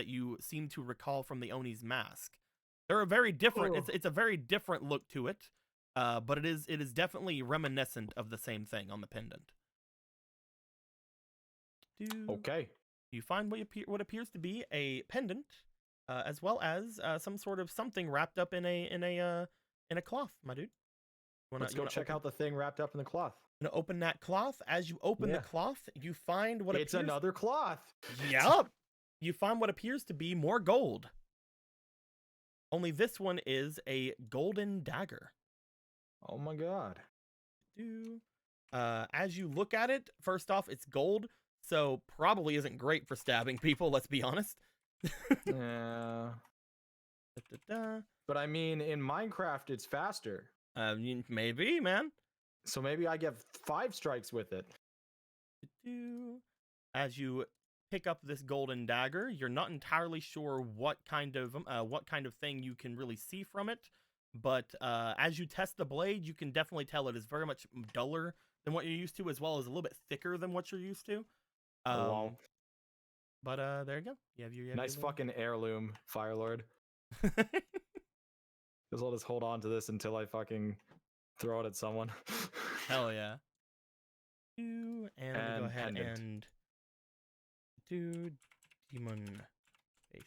you seem to recall from the Oni's mask. They're a very different. It's a very different look to it. but it is definitely reminiscent of the same thing on the pendant. Okay. You find what appears to be a pendant, as well as some sort of something wrapped up in a cloth, my dude. Let's go check out the thing wrapped up in the cloth. Gonna open that cloth. As you open the cloth, you find what it's appears... another cloth. Yup. You find what appears to be more gold. Only this one is a golden dagger. Oh my god. As you look at it, first off, it's gold, so probably isn't great for stabbing people, let's be honest. Yeah. But I mean, in Minecraft, it's faster. Maybe, man. So maybe I get 5 strikes with it. As you pick up this golden dagger, you're not entirely sure what kind of thing you can really see from it, but as you test the blade, you can definitely tell it is very much duller than what you're used to, as well as a little bit thicker than what you're used to. But there you go. You have your nice fucking heirloom, Firelord. Because I'll just hold on to this until I fucking throw it at someone. Hell yeah. And we'll go ahead pendant. and do demon face.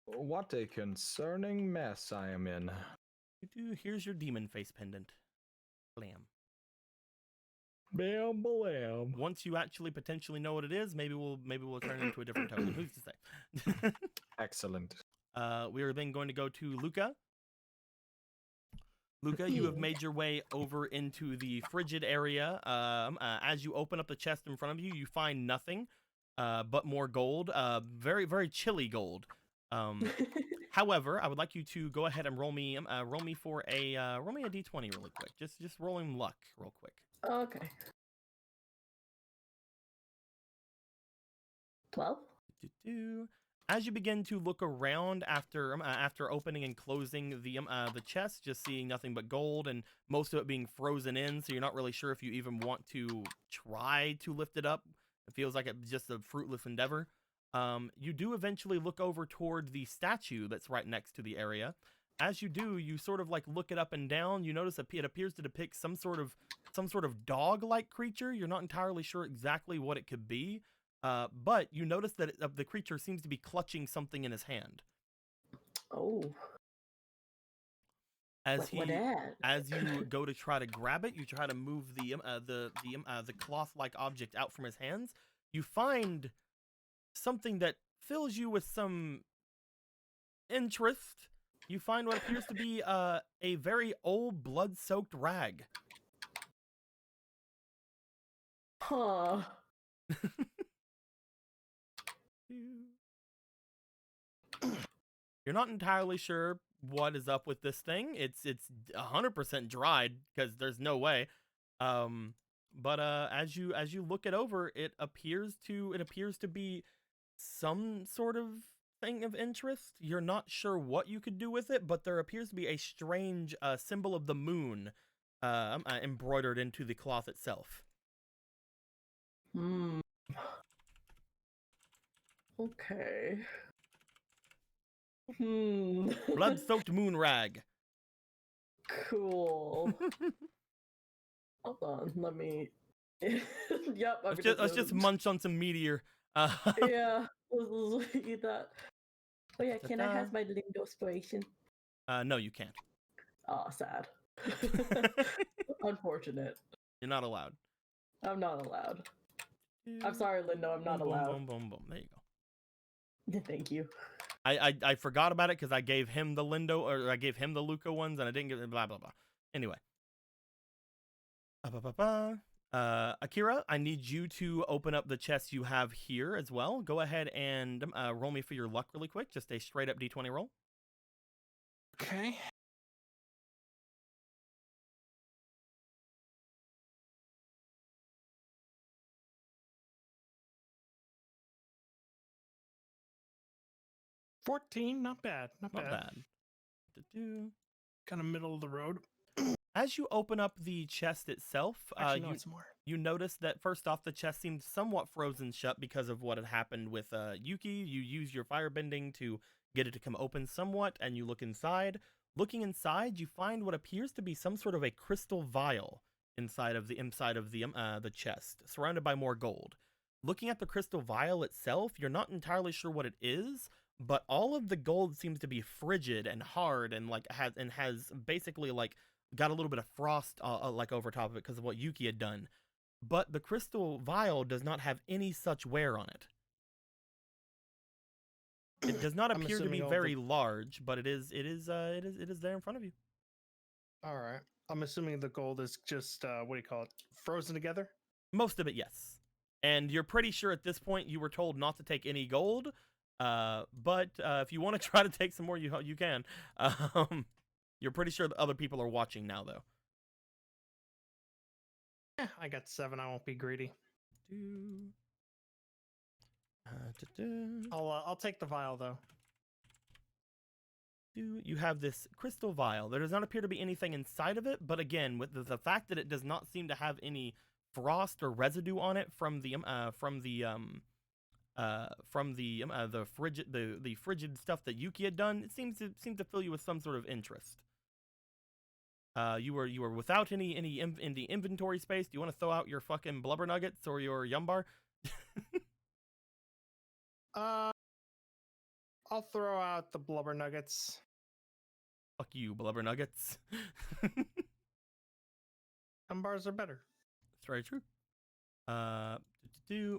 What a concerning mess I am in. Here's your demon face pendant. Blam. Bam, blam. Once you actually potentially know what it is, maybe we'll turn it into a different token. Who's to say? Excellent. We are then going to go to Luca. Luca, you have made your way over into the frigid area. As you open up the chest in front of you, you find nothing but more gold. Very, very chilly gold. However, I would like you to go ahead and roll me for a d20 really quick. Just rolling luck real quick. Okay. 12. As you begin to look around after opening and closing the chest, just seeing nothing but gold and most of it being frozen in, so you're not really sure if you even want to try to lift it up. It feels like it's just a fruitless endeavor. You do eventually look over toward the statue that's right next to the area. As you do, you sort of like look it up and down. You notice it appears to depict some sort of dog-like creature. You're not entirely sure exactly what it could be. But you notice that the creature seems to be clutching something in his hand. Oh. As you go to try to grab it, you try to move the cloth-like object out from his hands. You find something that fills you with some interest. You find what appears to be a very old, blood-soaked rag. Huh. You're not entirely sure what is up with this thing. It's 100% dried because there's no way. But as you look it over, it appears to be some sort of thing of interest. You're not sure what you could do with it, but there appears to be a strange symbol of the moon embroidered into the cloth itself. Okay. Blood-soaked moon rag. Cool. Hold on, let me. Yep. Let's just munch on some meteor. Yeah, let's eat that. Oh yeah, can I have my Lindo inspiration? No, you can't. Oh, sad. Unfortunate. You're not allowed. I'm not allowed. I'm sorry, Lindo. I'm not allowed. Boom, boom, boom. There you go. Thank you. I forgot about it because I gave him the Lindo, or I gave him the Luca ones, and I didn't get blah blah blah. Anyway. Akira, I need you to open up the chest you have here as well. Go ahead and roll me for your luck really quick. Just a straight up d20 roll. Okay. Not bad. Not bad. Kind of middle of the road. As you open up the chest itself, Actually, no, it's more. you notice that first off, the chest seems somewhat frozen shut because of what had happened with Yuki. You use your firebending to get it to come open somewhat, and you look inside. Looking inside, you find what appears to be some sort of a crystal vial inside of the chest, surrounded by more gold. Looking at the crystal vial itself, you're not entirely sure what it is, but all of the gold seems to be frigid and hard and has basically like got a little bit of frost like over top of it because of what Yuki had done. But the crystal vial does not have any such wear on it. It does not I'm appear to be assuming all very the- large, but it is there in front of you. All right. I'm assuming the gold is just what do you call it? Frozen together. Most of it, yes. And you're pretty sure at this point you were told not to take any gold. But if you want to try to take some more, you can. You're pretty sure that other people are watching now, though. I got 7. I won't be greedy. I'll take the vial though. You have this crystal vial. There does not appear to be anything inside of it, but again, with the fact that it does not seem to have any frost or residue on it from the frigid stuff that Yuki had done, it seems to fill you with some sort of interest. You were without any in the inventory space. Do you want to throw out your fucking blubber nuggets or your yumbar? I'll throw out the blubber nuggets. Fuck you, blubber nuggets. Bars are better. That's very true.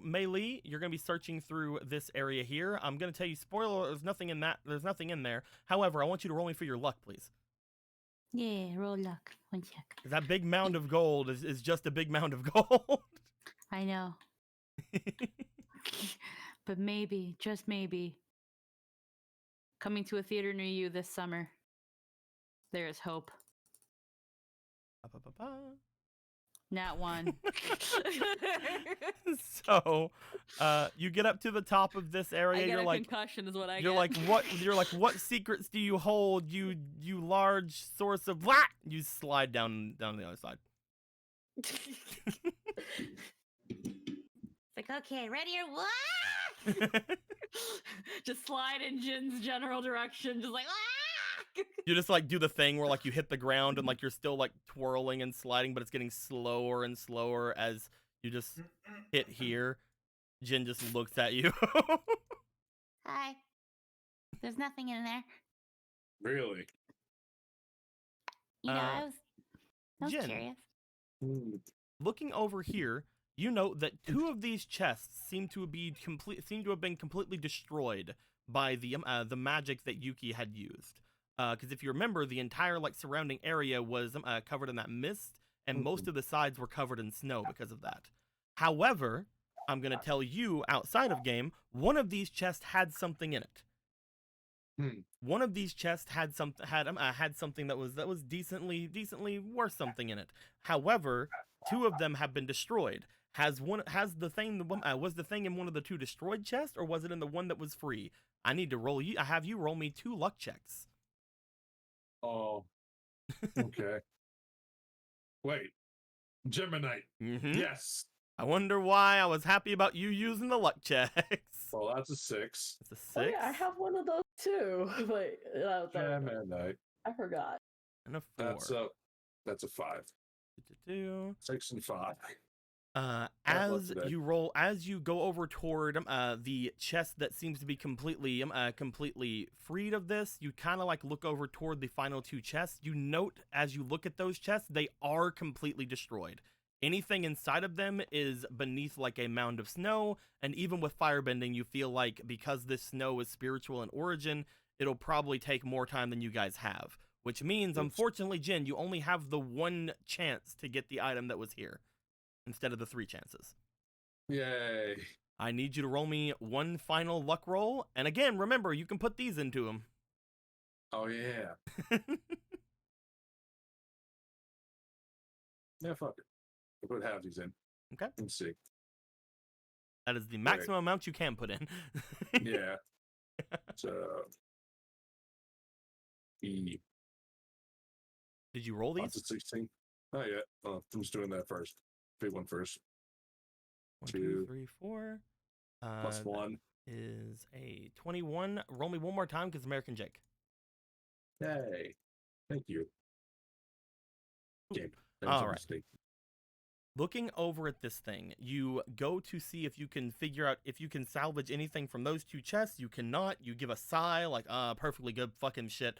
Melee, you're gonna be searching through this area here. I'm gonna tell you, spoiler, there's nothing in there. However, I want you to roll me for your luck, please. Yeah, roll luck. 1 sec. That big mound of gold is just a big mound of gold. I know. But maybe, just maybe, coming to a theater near you this summer, there is hope. Not one. So, you get up to the top of this area. I get You're a like, concussion is what I you're get. like, what? You're like, what secrets do you hold? You large source of blah! You slide down the other side. It's like, okay, ready or what? Just slide in Jin's general direction, just like You just like do the thing where like you hit the ground and like you're still like twirling and sliding, but it's getting slower and slower as you just hit here. Jin just looks at you. Hi. There's nothing in there. Really? You know, I was Jin, curious. looking over here, you note that 2 of these chests seem to have been completely destroyed by the magic that Yuki had used. Because if you remember, the entire like surrounding area was covered in that mist, and most of the sides were covered in snow because of that. However, I'm gonna tell you outside of game, one of these chests had something in it. One of these chests had something that was decently worth something in it. However, 2 of them have been destroyed. Was the thing in one of the 2 destroyed chests, or was it in the one that was free? I need to roll you. I have you roll me 2 luck checks. Oh. Okay. Wait. Gemini. Yes. I wonder why I was happy about you using the luck checks. Well, that's a 6. It's a 6. Oh, yeah, I have one of those too. Wait, Gemini. I forgot. And a 4. That's a 5. 6 and 5. As you go over toward the chest that seems to be completely freed of this, you kind of like look over toward the final 2 chests. You note as you look at those chests, they are completely destroyed. Anything inside of them is beneath like a mound of snow, and even with firebending, you feel like because this snow is spiritual in origin, it'll probably take more time than you guys have. Which means, unfortunately, Jin, you only have the 1 chance to get the item that was here, instead of the 3 chances. Yay. I need you to roll me 1 final luck roll, and again, remember, you can put these into them. Oh, yeah. Yeah, fuck it. I'll put half these in. Okay. Let's see. That is the maximum amount you can put in. Yeah. So. E. Did you roll these? That's a 16. Not yet. Oh, I'm just doing that first. Big one first. 1, 2, 3, 4. Plus 1. Is a 21. Roll me 1 more time because American Jake. Yay. Thank you. Damn, that was All a right. mistake. Looking over at this thing, you go to see if you can figure out if you can salvage anything from those two chests. You cannot. You give a sigh, like, perfectly good fucking shit.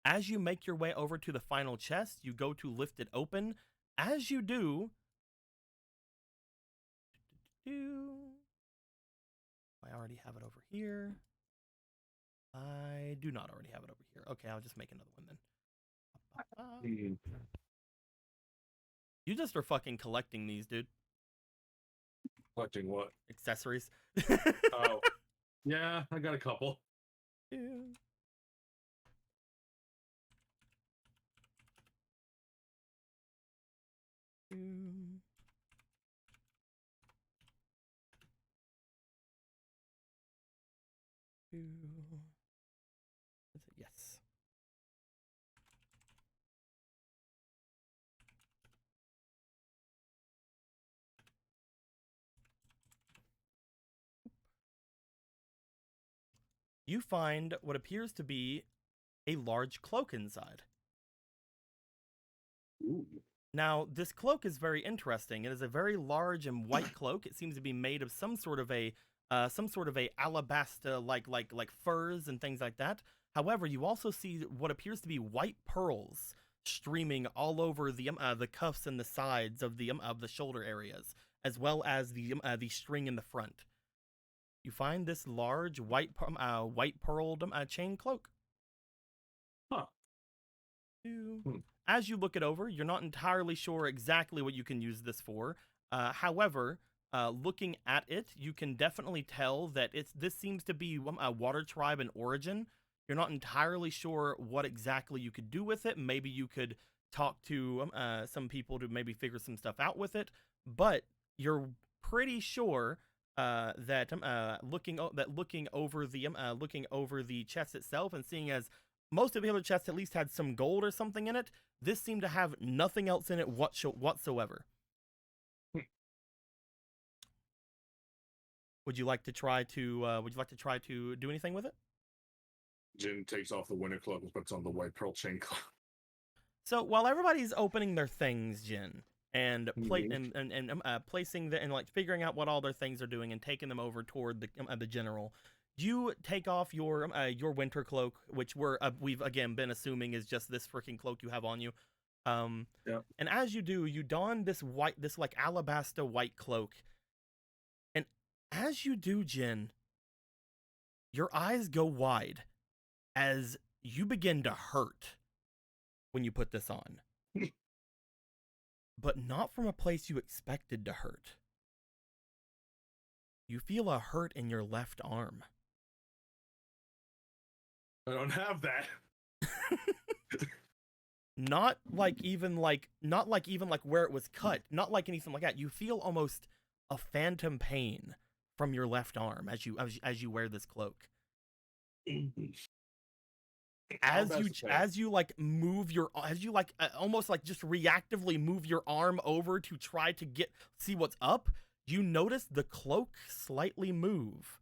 As you make your way over to the final chest, you go to lift it open. As you do, I already have it over here. I do not already have it over here. Okay, I'll just make another one then. You just are fucking collecting these, dude. Collecting what? Accessories. Oh, yeah, I got a couple. Yeah. Yes. You find what appears to be a large cloak inside. Ooh. Now, this cloak is very interesting. It is a very large and white cloak. It seems to be made of some sort of a alabaster like furs and things like that. However, you also see what appears to be white pearls streaming all over the cuffs and the sides of the shoulder areas, as well as the string in the front. You find this large white pearled chain cloak. Huh. As you look it over, you're not entirely sure exactly what you can use this for. However, looking at it, you can definitely tell that this seems to be a water tribe in origin. You're not entirely sure what exactly you could do with it. Maybe you could talk to some people to maybe figure some stuff out with it. But you're pretty sure that looking over the chest itself and seeing as most of the other chests at least had some gold or something in it, this seemed to have nothing else in it whatsoever. Would you like to try to do anything with it? Jin takes off the winter cloak and puts on the white pearl chain cloak. So while everybody's opening their things, Jin, and placing the and like figuring out what all their things are doing and taking them over toward the general, you take off your winter cloak, which we've again been assuming is just this freaking cloak you have on you. Yep. And as you do, you don this like alabaster white cloak. And as you do, Jin, your eyes go wide as you begin to hurt when you put this on. But not from a place you expected to hurt. You feel a hurt in your left arm. I don't have that. Not even like where it was cut. Not like anything like that. You feel almost a phantom pain from your left arm as you wear this cloak. As you almost like just reactively move your arm over to try to see what's up, you notice the cloak slightly move.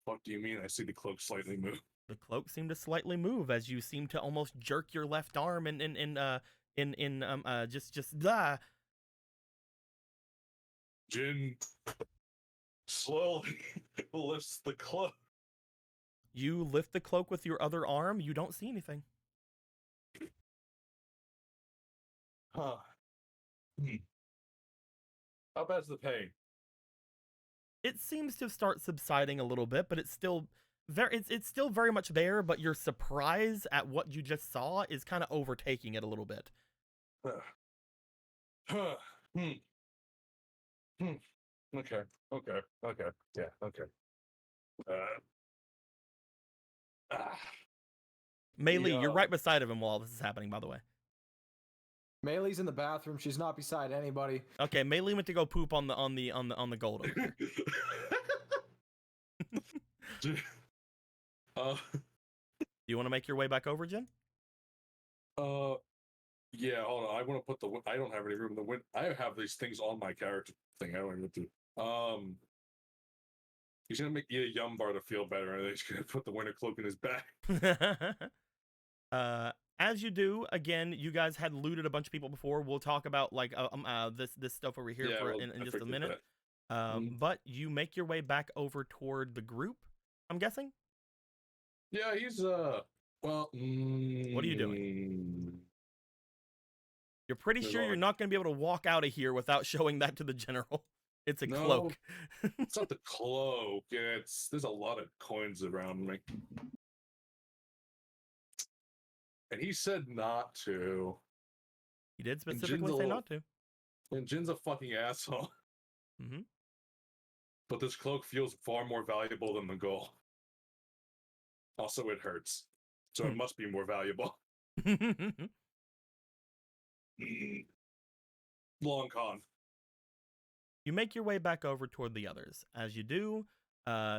What do you mean? I see the cloak slightly move. The cloak seemed to slightly move as you seem to almost jerk your left arm Jin slowly lifts the cloak. You lift the cloak with your other arm. You don't see anything. Huh. How bad's the pain? It seems to start subsiding a little bit, but it's still very much there, but your surprise at what you just saw is kind of overtaking it a little bit. Okay. Yeah, okay. Melee, you're Yo. right beside of him while this is happening, by the way. Melee's in the bathroom. She's not beside anybody. Okay, Melee went to go poop on the gold over here. Do you want to make your way back over, Jin? Yeah, hold on. I want to put I don't have any room in the wind. I have these things on my character thing. I don't even do. He's gonna make Ida Yumbar to feel better, and then he's gonna put the winter cloak in his back. As you do, again, you guys had looted a bunch of people before. We'll talk about like this stuff over here Yeah, for well, in I just a forget minute. that. But you make your way back over toward the group, I'm guessing. Yeah, he's well. What are you doing? You're pretty There's sure all you're the- not going to be able to walk out of here without showing that to the general. It's a No. cloak. It's not the cloak. There's a lot of coins around me. And he said not to. He did And Jin's specifically a say little- not to. And Jin's a fucking asshole. Mm-hmm. But this cloak feels far more valuable than the gold. Also, it hurts. So it must be more valuable. Long con. You make your way back over toward the others. As you do,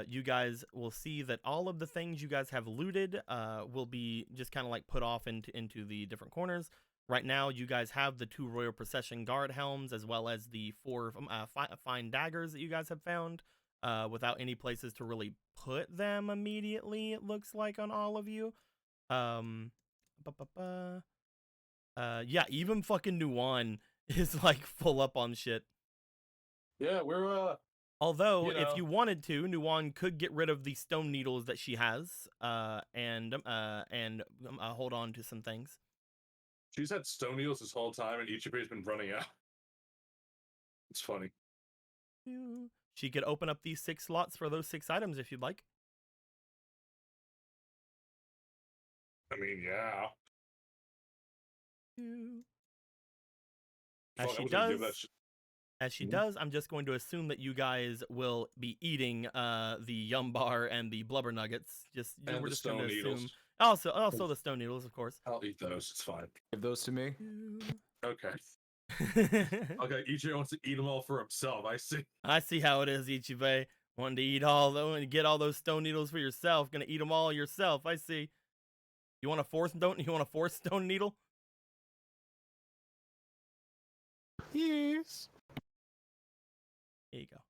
you guys will see that all of the things you guys have looted will be just kind of like put off into the different corners. Right now, you guys have the 2 Royal Procession guard helms, as well as the 4 fine daggers that you guys have found, without any places to really put them immediately, it looks like, on all of you. Yeah, even fucking Nuwan is like full up on shit. Yeah, we're Although, you if know. you wanted to, Nuwan could get rid of the stone needles that she has, and hold on to some things. She's had stone needles this whole time, and Ichibe's been running out. It's funny. She could open up these 6 slots for those 6 items if you'd like. I mean, yeah. As Fuck, I she was gonna give does, that shit- As she Mhm. does, I'm just going to assume that you guys will be eating the Yumbar and the blubber nuggets. And We're the just going to stone assume. needles. Also the stone needles, of course. I'll eat those. It's fine. Give those to me. Okay. Okay, Ichiro wants to eat them all for himself. I see. I see how it is, Ichibe. Wanting to eat all those and get all those stone needles for yourself. Gonna eat them all yourself. I see. You want a fourth stone needle? Yes. Here you go.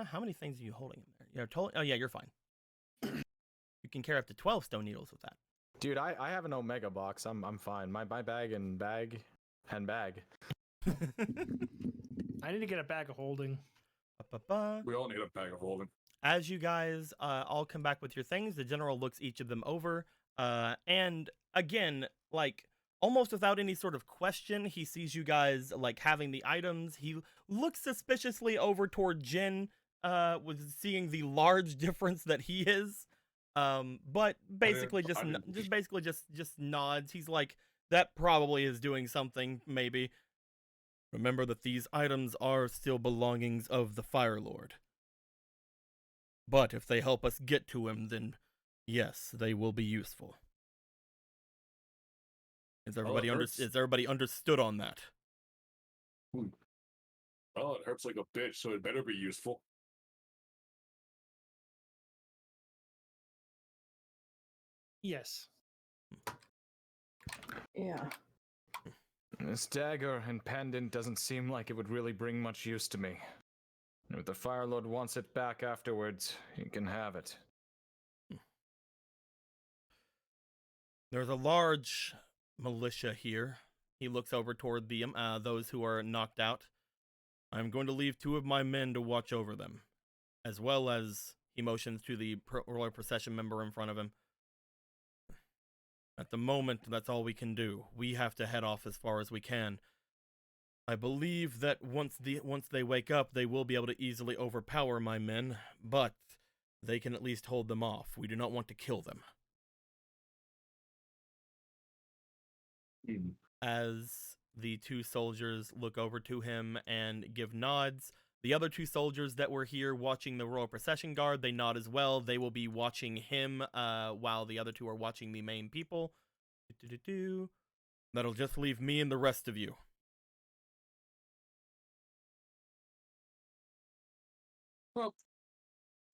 How many things are you holding in there? You're oh yeah, you're fine. You can carry up to 12 stone needles with that. Dude, I have an Omega box. I'm fine. My bag. I need to get a bag of holding. We all need a bag of holding. As you guys all come back with your things, the general looks each of them over. And again, like almost without any sort of question, he sees you guys like having the items. He looks suspiciously over toward Jin, with seeing the large difference that he is. But basically just nods. He's like, that probably is doing something, maybe. Remember that these items are still belongings of the Fire Lord. But if they help us get to him, then yes, they will be useful. Is everybody is everybody understood on that? Well, it hurts like a bitch, so it better be useful. Yes. Yeah. This dagger and pendant doesn't seem like it would really bring much use to me. And if the Fire Lord wants it back afterwards, he can have it. There's a large militia here. He looks over toward the those who are knocked out. I'm going to leave 2 of my men to watch over them, as well as he motions to the royal procession member in front of him. At the moment, that's all we can do. We have to head off as far as we can. I believe that once they wake up, they will be able to easily overpower my men, but they can at least hold them off. We do not want to kill them. As the 2 soldiers look over to him and give nods, the other 2 soldiers that were here watching the royal procession guard, they nod as well. They will be watching him while the other 2 are watching the main people. That'll just leave me and the rest of you. Well,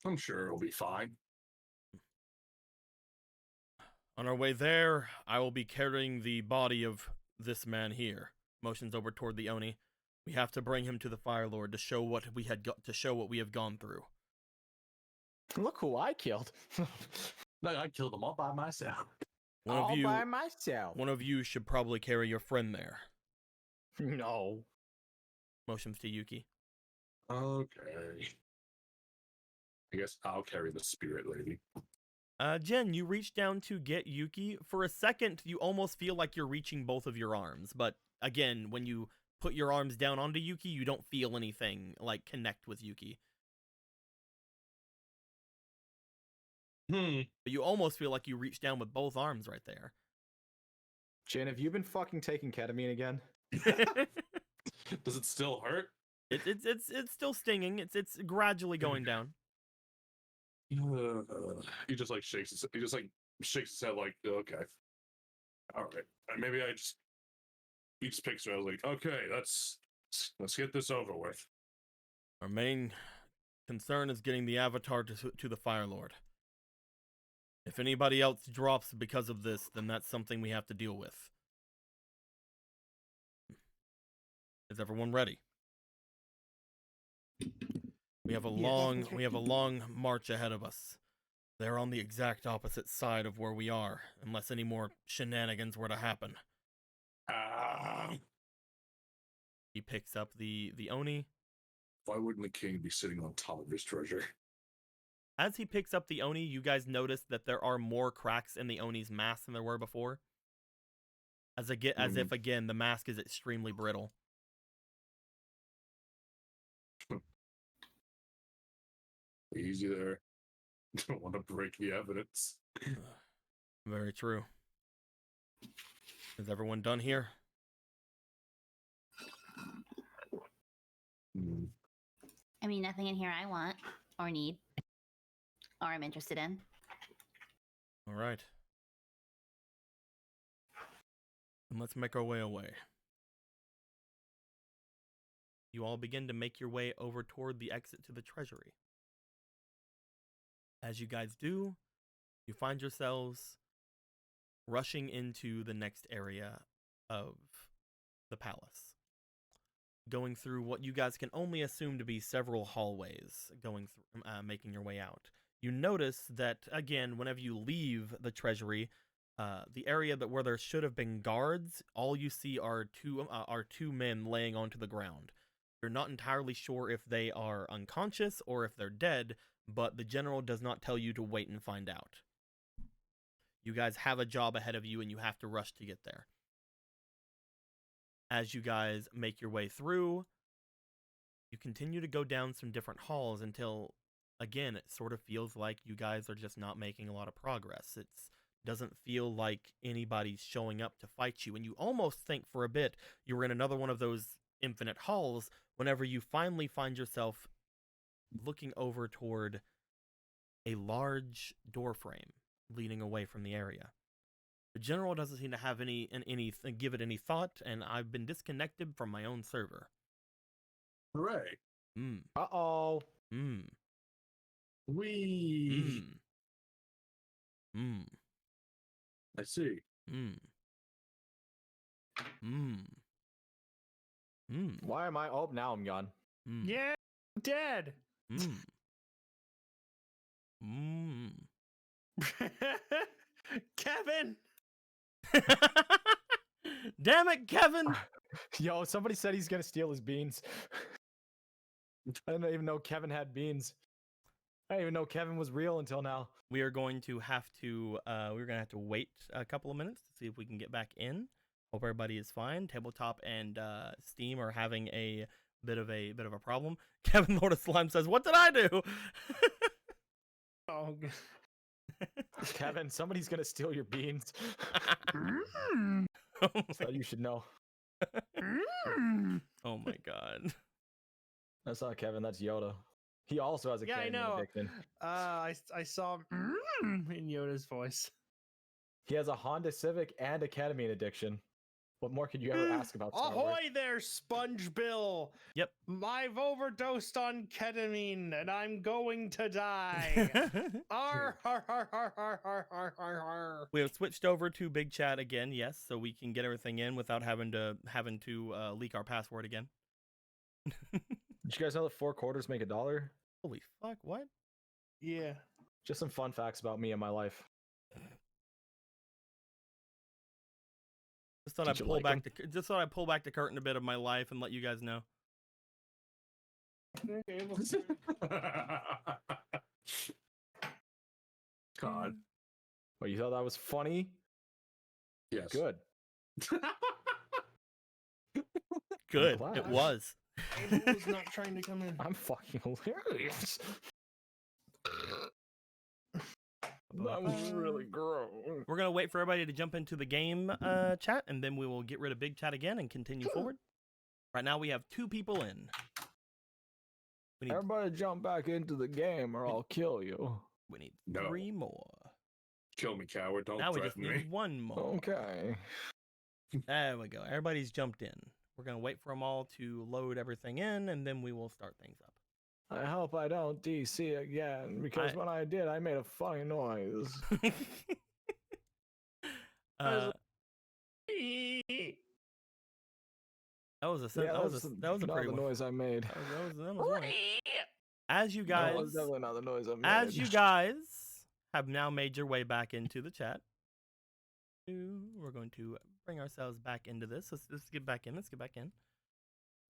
I'm sure it'll be fine. On our way there, I will be carrying the body of this man here. Motions over toward the Oni. We have to bring him to the Fire Lord to show what we have gone through. Look who I killed. Like, I killed them all by myself. All by myself. One of you should probably carry your friend there. No. Motions to Yuki. Okay. I guess I'll carry the spirit lady. Jen, you reach down to get Yuki. For a second, you almost feel like you're reaching both of your arms. But again, when you put your arms down onto Yuki, you don't feel anything like connect with Yuki. But you almost feel like you reach down with both arms right there. Jen, have you been fucking taking ketamine again? Does it still hurt? It's still stinging. It's gradually going down. He just like shakes his. He just like shakes his head like, okay, all right. Maybe he just picks her. I was like, okay, let's get this over with. Our main concern is getting the Avatar to the Fire Lord. If anybody else drops because of this, then that's something we have to deal with. Is everyone ready? We have a long march ahead of us. They're on the exact opposite side of where we are, unless any more shenanigans were to happen. He picks up the Oni. Why wouldn't the king be sitting on top of his treasure? As he picks up the Oni, you guys notice that there are more cracks in the Oni's mask than there were before. As if again the mask is extremely brittle. Easy there. Don't want to break the evidence. Very true. Is everyone done here? I mean, nothing in here I want or need or I'm interested in. All right. And let's make our way away. You all begin to make your way over toward the exit to the treasury. As you guys do, you find yourselves rushing into the next area of the palace. Going through what you guys can only assume to be several hallways, making your way out. You notice that, again, whenever you leave the treasury, the area where there should have been guards, all you see are two men laying onto the ground. You're not entirely sure if they are unconscious or if they're dead, but the general does not tell you to wait and find out. You guys have a job ahead of you and you have to rush to get there. As you guys make your way through, you continue to go down some different halls until, again, it sort of feels like you guys are just not making a lot of progress. It doesn't feel like anybody's showing up to fight you, and you almost think for a bit you were in another one of those infinite halls whenever you finally find yourself looking over toward a large door frame leading away from the area. The general doesn't seem to have give it any thought, and I've been disconnected from my own server. Hooray! Uh-oh. Wee. I see. Why am I? Oh, now I'm gone. Yeah, I'm dead. Kevin. Damn it, Kevin! Yo, somebody said he's gonna steal his beans. I didn't even know Kevin had beans. I didn't even know Kevin was real until now. We are going to have to wait a couple of minutes to see if we can get back in. Hope everybody is fine. Tabletop and Steam are having a bit of a problem. Kevin Lord of Slime says, "What did I do?" Oh, Kevin, somebody's gonna steal your beans. So you should know. Oh my god. That's not Kevin, that's Yoda. He also has a yeah, I ketamine know. addiction. I saw in Yoda's voice. He has a Honda Civic and a ketamine addiction. What more could you ever ask about Star Wars? Ahoy there, Sponge Bill! Yep. I've overdosed on ketamine and I'm going to die. Arr, har, har, har, har, har, har, har, har. We have switched over to Big Chat again, yes, so we can get everything in without having to leak our password again. Did you guys know that 4 quarters make $1? Holy fuck! What? Yeah. Just some fun facts about me and my life. Just thought Did I'd you pull like back the curtain a bit of my life and let you guys know. God. Oh, you thought that was funny? Yes. Good. Good. glad. It was. Abel was not trying to come in. I'm fucking hilarious. That was really gross. We're gonna wait for everybody to jump into the game chat, and then we will get rid of big chat again and continue forward. Right now, we have 2 people in. We need Everybody jump back into the game or I'll kill you. we need No. 3 more. Kill me, coward. Don't Now we just threaten need me. 1 more. Okay. There we go. Everybody's jumped in. We're gonna wait for them all to load everything in, and then we will start things up. I hope I don't DC again, because when I did, I made a funny noise. That was a Yeah, that was a not pretty the one. noise I made. That was one. As you guys, That was definitely not the noise I made. as you guys have now made your way back into the chat, we're going to bring ourselves back into this. Let's get back in. Let's get back in.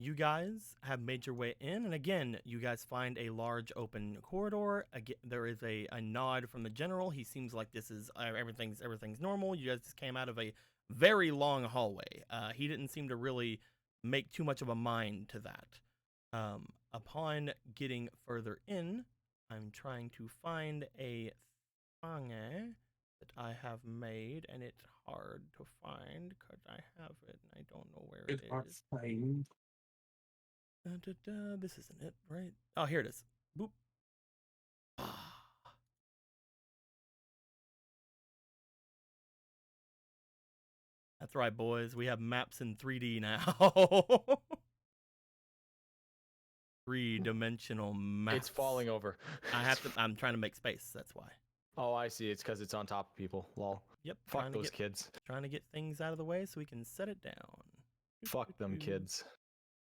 You guys have made your way in, and again, you guys find a large open corridor. Again, there is a nod from the general. He seems like this is everything's normal. You guys just came out of a very long hallway. He didn't seem to really make too much of a mind to that. Upon getting further in, I'm trying to find a thing that I have made, and it's hard to find because I have it and I don't know where it is. This isn't it, right? Oh, here it is. Boop. That's right, boys. We have maps in 3D now. 3-dimensional maps. It's falling over. I'm trying to make space. That's why. Oh, I see. It's because it's on top of people. Lol. Yep. Fuck those kids. Trying to get things out of the way so we can set it down. Fuck them kids.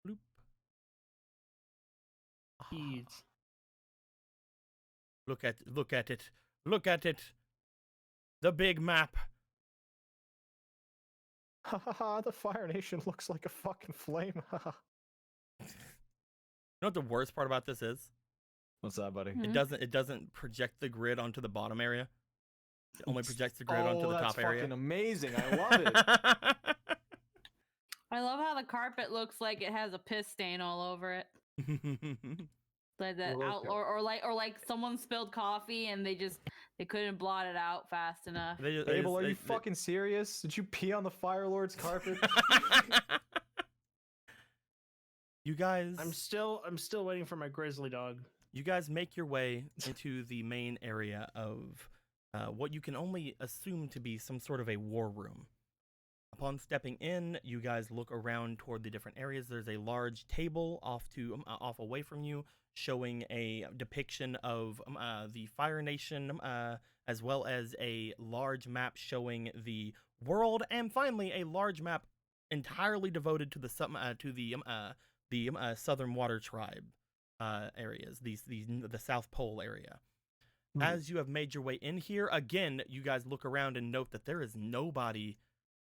Bloop. Kids. Look at it. Look at it. The big map. Ha ha ha, the Fire Nation looks like a fucking flame. You know what the worst part about this is? What's that, buddy? It doesn't project the grid onto the bottom area. It only projects the grid onto the that's top area. fucking amazing. I love it. I love how the carpet looks like it has a piss stain all over it. Like that or like someone spilled coffee and they couldn't blot it out fast enough. Abel, are you fucking serious? Did you pee on the Fire Lord's carpet? You guys, I'm still waiting for my grizzly dog. You guys make your way into the main area of what you can only assume to be some sort of a war room. Upon stepping in, you guys look around toward the different areas. There's a large table off away from you, showing a depiction of the Fire Nation, as well as a large map showing the world, and finally a large map entirely devoted to the Southern Water Tribe areas, the South Pole area. As you have made your way in here, again, you guys look around and note that there is nobody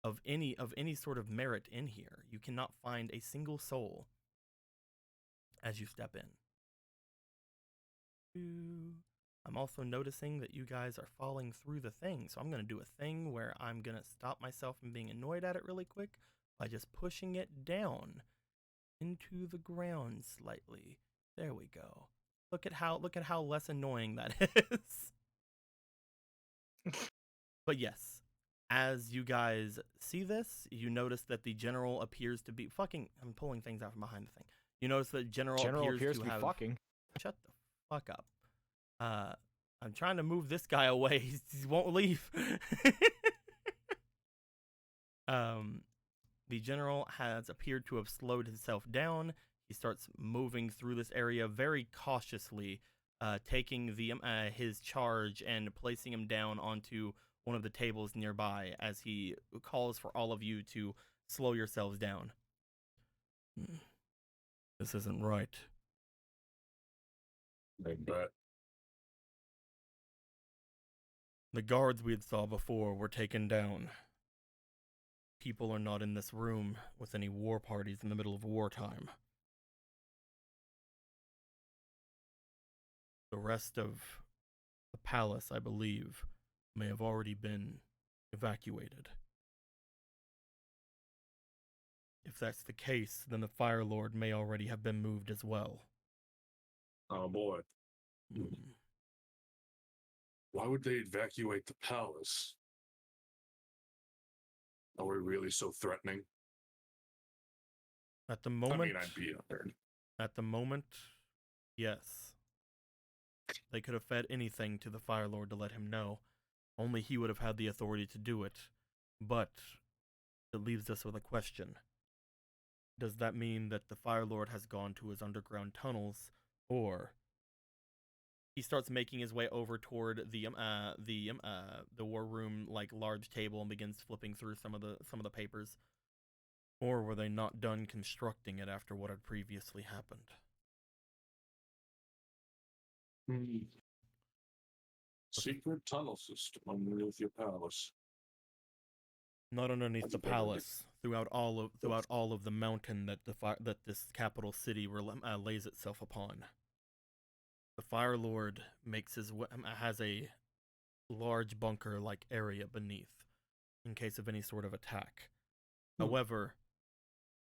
of any sort of merit in here. You cannot find a single soul as you step in. I'm also noticing that you guys are falling through the thing, so I'm going to do a thing where I'm going to stop myself from being annoyed at it really quick by just pushing it down into the ground slightly. There we go. Look at how less annoying that is. But yes, as you guys see this, you notice that the general appears to be I'm pulling things out from behind the thing. You notice that general appears to be have fucking. Shut the fuck up. I'm trying to move this guy away. He won't leave. The general has appeared to have slowed himself down. He starts moving through this area very cautiously, taking his charge and placing him down onto one of the tables nearby as he calls for all of you to slow yourselves down. This isn't right. I bet. The guards we had saw before were taken down. People are not in this room with any war parties in the middle of wartime. The rest of the palace, I believe, may have already been evacuated. If that's the case, then the Fire Lord may already have been moved as well. Oh boy. Why would they evacuate the palace? Are we really so threatening? At the moment, I mean, I'd be up there. At the moment, yes. They could have fed anything to the Fire Lord to let him know. Only he would have had the authority to do it. But it leaves us with a question. Does that mean that the Fire Lord has gone to his underground tunnels, or he starts making his way over toward the war room large table and begins flipping through some of the papers, or were they not done constructing it after what had previously happened? Secret tunnel system underneath your palace. Not underneath That's the a big idea. palace, throughout all of the mountain that that this capital city lays itself upon. The Fire Lord has a large bunker-like area beneath, in case of any sort of attack. However,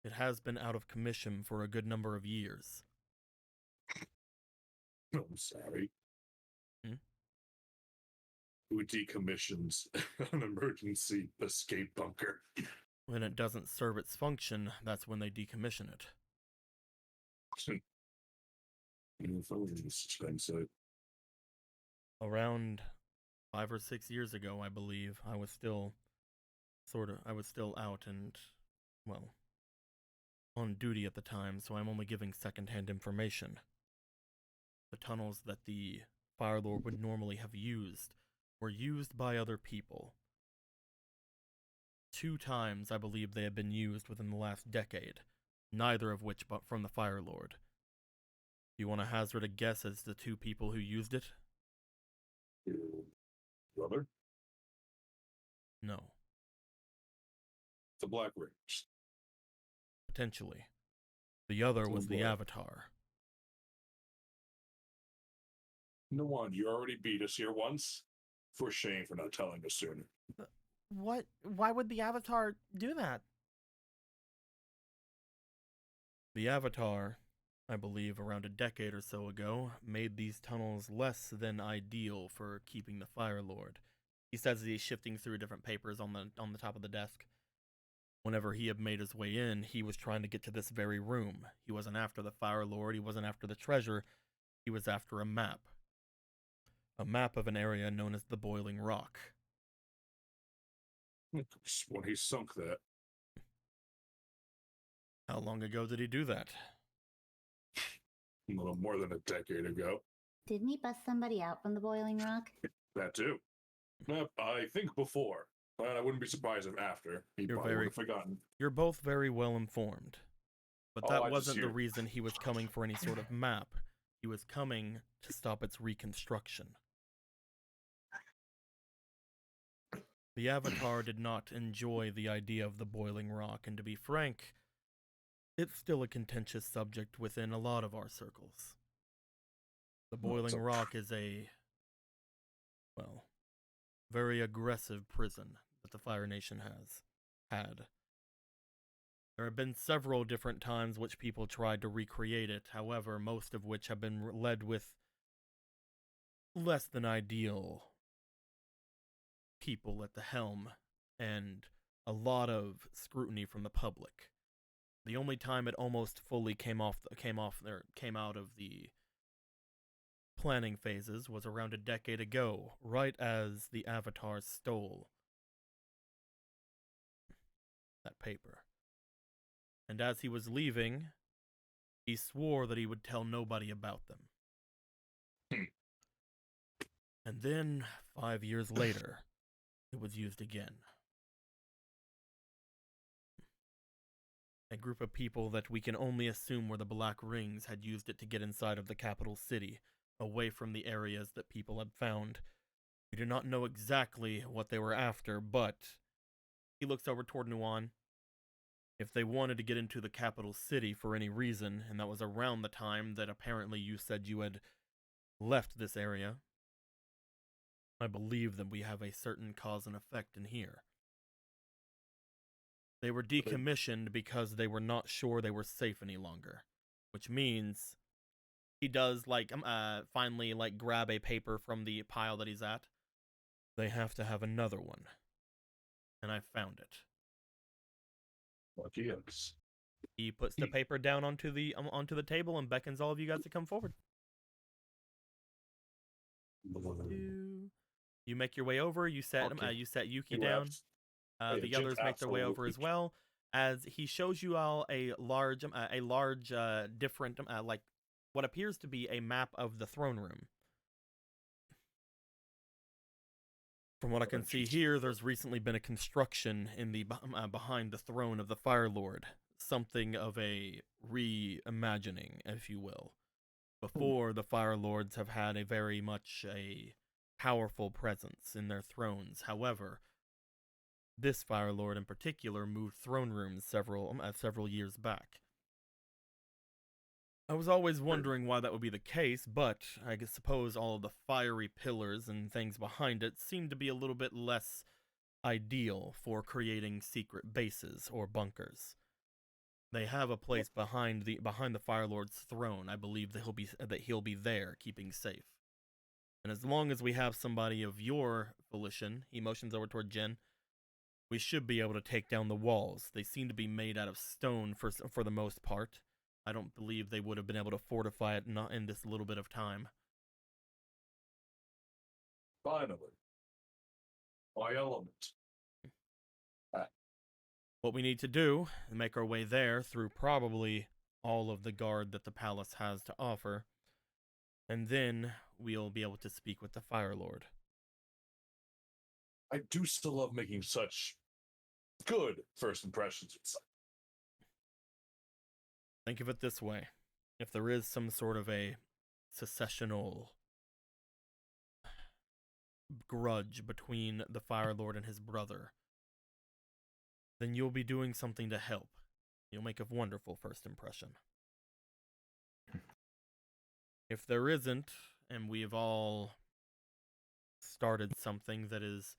it has been out of commission for a good number of years. I'm sorry. Who decommissions an emergency escape bunker? When it doesn't serve its function, that's when they decommission it. Expensive. Around 5 or 6 years ago, I believe, I was still out and, well, on duty at the time, so I'm only giving secondhand information. The tunnels that the Fire Lord would normally have used were used by other people. 2 times, I believe, they have been used within the last decade, neither of which but from the Fire Lord. Do you want to hazard a guess as to 2 people who used it? Your brother? No. The Black Rangers. Potentially. The other was the boy. Avatar. No one, you already beat us here once. For shame for not telling us sooner. What? Why would the Avatar do that? The Avatar, I believe around a decade or so ago, made these tunnels less than ideal for keeping the Fire Lord. He says he's shifting through different papers on the top of the desk. Whenever he had made his way in, he was trying to get to this very room. He wasn't after the Fire Lord, he wasn't after the treasure, he was after a map. A map of an area known as the Boiling Rock. When he sunk that. How long ago did he do that? A little more than a decade ago. Didn't he bust somebody out from the Boiling Rock? That too. I think before. But I wouldn't be surprised if after. He probably would have forgotten. You're both very well informed. But Oh, that I just wasn't the hear- reason he was coming for any sort of map. He was coming to stop its reconstruction. The Avatar did not enjoy the idea of the Boiling Rock, and to be frank, it's still a contentious subject within a lot of our circles. The Boiling Rock is a, well, very aggressive prison that the Fire Nation has had. There have been several different times which people tried to recreate it, however, most of which have been led with less than ideal people at the helm and a lot of scrutiny from the public. The only time it almost fully came out of the planning phases was around a decade ago, right as the Avatar stole that paper. And as he was leaving, he swore that he would tell nobody about them. And then, 5 years later, it was used again. A group of people that we can only assume were the Black Rings had used it to get inside of the capital city, away from the areas that people had found. We do not know exactly what they were after, but he looks over toward Nuan. If they wanted to get into the capital city for any reason, and that was around the time that apparently you said you had left this area, I believe that we have a certain cause and effect in here. They were decommissioned because they were not sure they were safe any longer, which means he does finally grab a paper from the pile that he's at. They have to have another one, and I found it. Lucky us. He puts the paper down onto the table and beckons all of you guys to come forward. You make your way over. You set Yuki down. The others make their way over as well. As he shows you all a large, different, what appears to be a map of the throne room. From what I can see here, there's recently been a construction in the behind the throne of the Fire Lord, something of a reimagining, if you will. Before, the Fire Lords have had a very much a powerful presence in their thrones. However, this Fire Lord in particular moved throne rooms several years back. I was always wondering why that would be the case, but I suppose all of the fiery pillars and things behind it seem to be a little bit less ideal for creating secret bases or bunkers. They have a place behind the Fire Lord's throne. I believe that he'll be there, keeping safe. And as long as we have somebody of your volition, he motions over toward Jen, we should be able to take down the walls. They seem to be made out of stone for the most part. I don't believe they would have been able to fortify it not in this little bit of time. Finally. My element. What we need to do is make our way there through probably all of the guard that the palace has to offer, and then we'll be able to speak with the Fire Lord. I do still love making such good first impressions. Think of it this way. If there is some sort of a secessional grudge between the Fire Lord and his brother, then you'll be doing something to help. You'll make a wonderful first impression. If there isn't, and we've all started something that is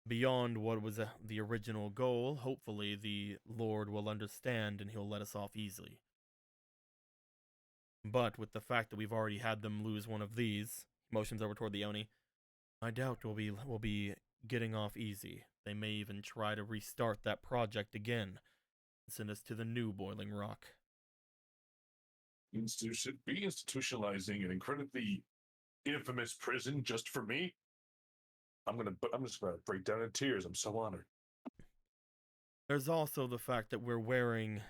beyond what was the original goal, hopefully the Lord will understand and he'll let us off easily. But with the fact that we've already had them lose one of these, motions over toward the Oni, I doubt we'll be getting off easy. They may even try to restart that project again and send us to the new Boiling Rock. Be institutionalizing an incredibly infamous prison just for me? I'm just gonna break down in tears. I'm so honored. There's also the fact that we're wearing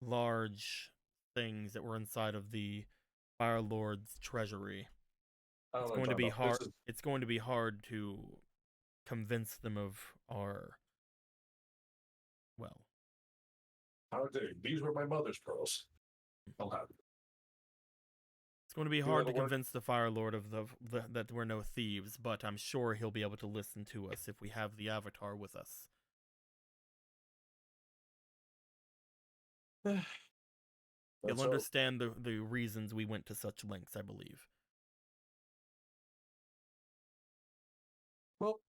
large things that were inside of the Fire Lord's treasury. It's going to be hard. It's going to be hard to convince them of our. Well, how dare you? These were my mother's pearls. I'll have it. It's going to be hard to convince the Fire Lord of that we're no thieves, but I'm sure he'll be able to listen to us if we have the Avatar with us. He'll understand the reasons we went to such lengths, I believe. Well,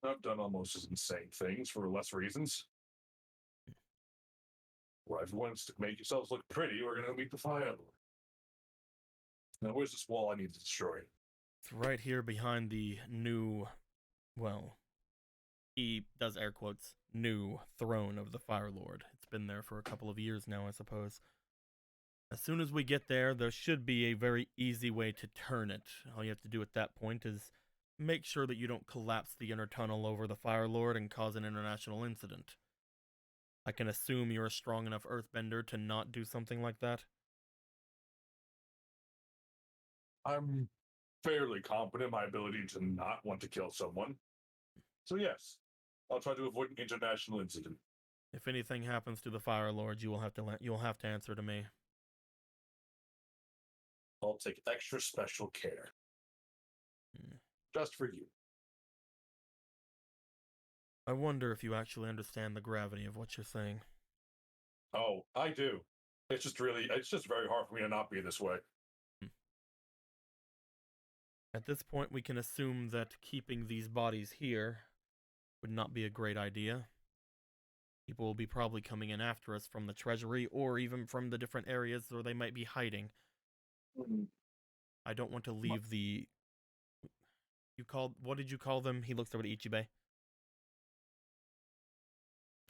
I've done almost as insane things for less reasons. Well, if you want to make yourselves look pretty, we're going to meet the Fire Lord. Now, where's this wall I need to destroy? It's right here behind the new, well, he does air quotes, new throne of the Fire Lord. It's been there for a couple of years now, I suppose. As soon as we get there, there should be a very easy way to turn it. All you have to do at that point is make sure that you don't collapse the inner tunnel over the Fire Lord and cause an international incident. I can assume you're a strong enough earthbender to not do something like that? I'm fairly confident in my ability to not want to kill someone. So yes, I'll try to avoid an international incident. If anything happens to the Fire Lord, you'll have to answer to me. I'll take extra special care. Just for you. I wonder if you actually understand the gravity of what you're saying. Oh, I do. It's just very hard for me to not be this way. At this point, we can assume that keeping these bodies here would not be a great idea. People will be probably coming in after us from the treasury or even from the different areas where they might be hiding. I don't want to leave the... What did you call them? He looks over to Ichibe.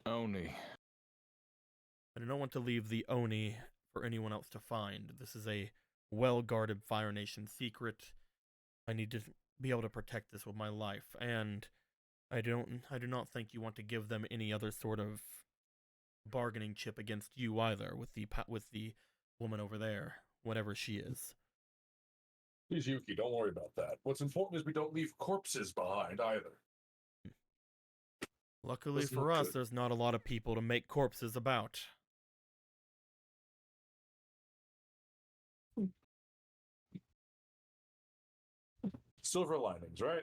Oni. I do not want to leave the Oni for anyone else to find. This is a well-guarded Fire Nation secret. I need to be able to protect this with my life, and I do not think you want to give them any other sort of bargaining chip against you either with the woman over there, whatever she is. Please, Yuki, don't worry about that. What's important is we don't leave corpses behind either. Luckily Doesn't for look us, good. there's not a lot of people to make corpses about. Silver linings, right?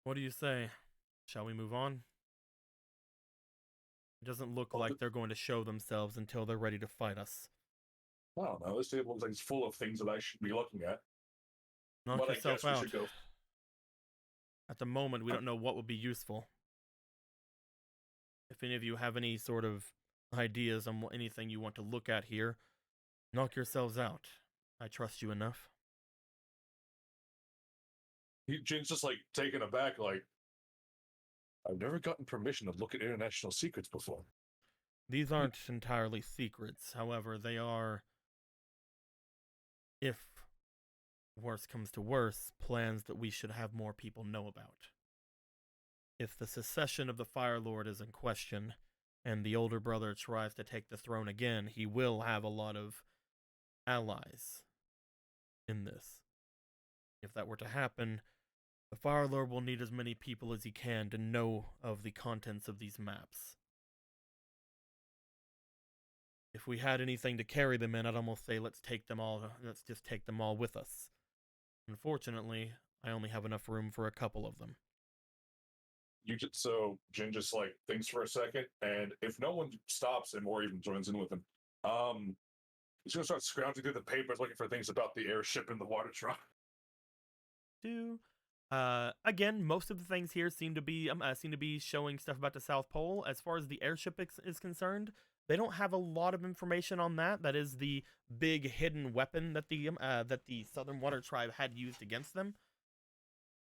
What do you say? Shall we move on? It doesn't look like they're going to show themselves until they're ready to fight us. I don't know. This table looks like it's full of things that I should be looking at. Knock But I yourself guess we out. should go. At the moment, we don't know what would be useful. If any of you have any sort of ideas on anything you want to look at here, knock yourselves out. I trust you enough. Jin's just like taken aback, like, I've never gotten permission to look at international secrets before. These aren't entirely secrets. However, they are, if worse comes to worse, plans that we should have more people know about. If the secession of the Fire Lord is in question, and the older brother tries to take the throne again, he will have a lot of allies in this. If that were to happen, the Fire Lord will need as many people as he can to know of the contents of these maps. If we had anything to carry them in, I'd almost say let's just take them all with us. Unfortunately, I only have enough room for a couple of them. So Jin just like thinks for a second, and if no one stops him or even joins in with him, he's gonna start scrounging through the papers looking for things about the airship and the water truck. Again, most of the things here seem to be showing stuff about the South Pole. As far as the airship is concerned, they don't have a lot of information on that. That is the big hidden weapon that the Southern Water Tribe had used against them.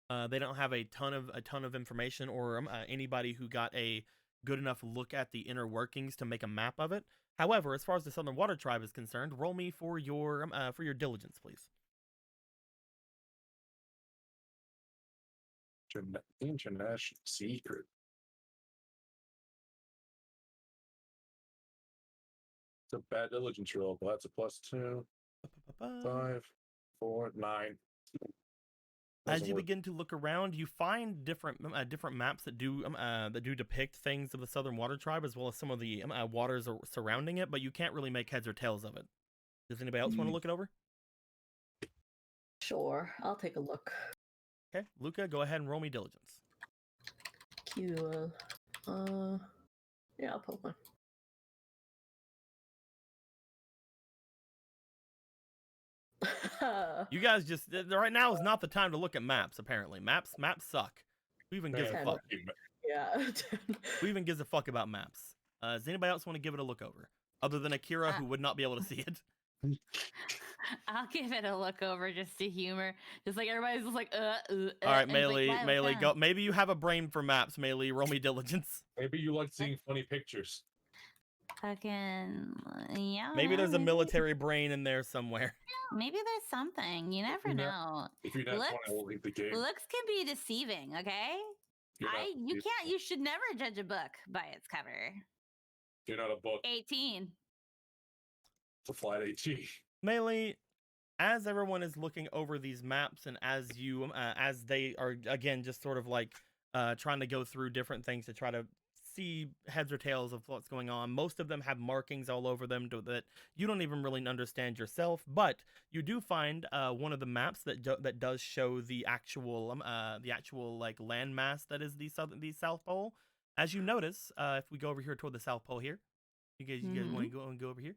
They don't have a ton of information or anybody who got a good enough look at the inner workings to make a map of it. However, as far as the Southern Water Tribe is concerned, roll me for your diligence, please. International secret. It's a bad diligence roll, but that's a +2. 5, 4, 9. As you begin to look around, you find different maps that do depict things of the Southern Water Tribe, as well as some of the waters surrounding it, but you can't really make heads or tails of it. Does anybody else want to look it over? Sure, I'll take a look. Okay, Luca, go ahead and roll me diligence. Cute. Yeah, I'll put one. You guys just right now is not the time to look at maps. Apparently, maps suck. Who even gives a fuck? Yeah. Who even gives a fuck about maps? Does anybody else want to give it a look over, other than Akira, who would not be able to see it? I'll give it a look over just to humor. Just like everybody's just like, All right, Melee, go. Maybe you have a brain for maps, Melee. Roll me diligence. Maybe you like seeing funny pictures. Fucking yeah. Maybe there's a military brain in there somewhere. Maybe there's something. You never know. If you're not 20, I will leave the game. Looks can be deceiving. Okay. You should never judge a book by its cover. You're not a book. 18. It's a flat 18. Melee, as everyone is looking over these maps and as they are again just sort of like trying to go through different things to try to see heads or tails of what's going on. Most of them have markings all over them that you don't even really understand yourself, but you do find one of the maps that does show the actual like landmass that is the South Pole. As you notice, if we go over here toward the South Pole here, you guys want to go over here?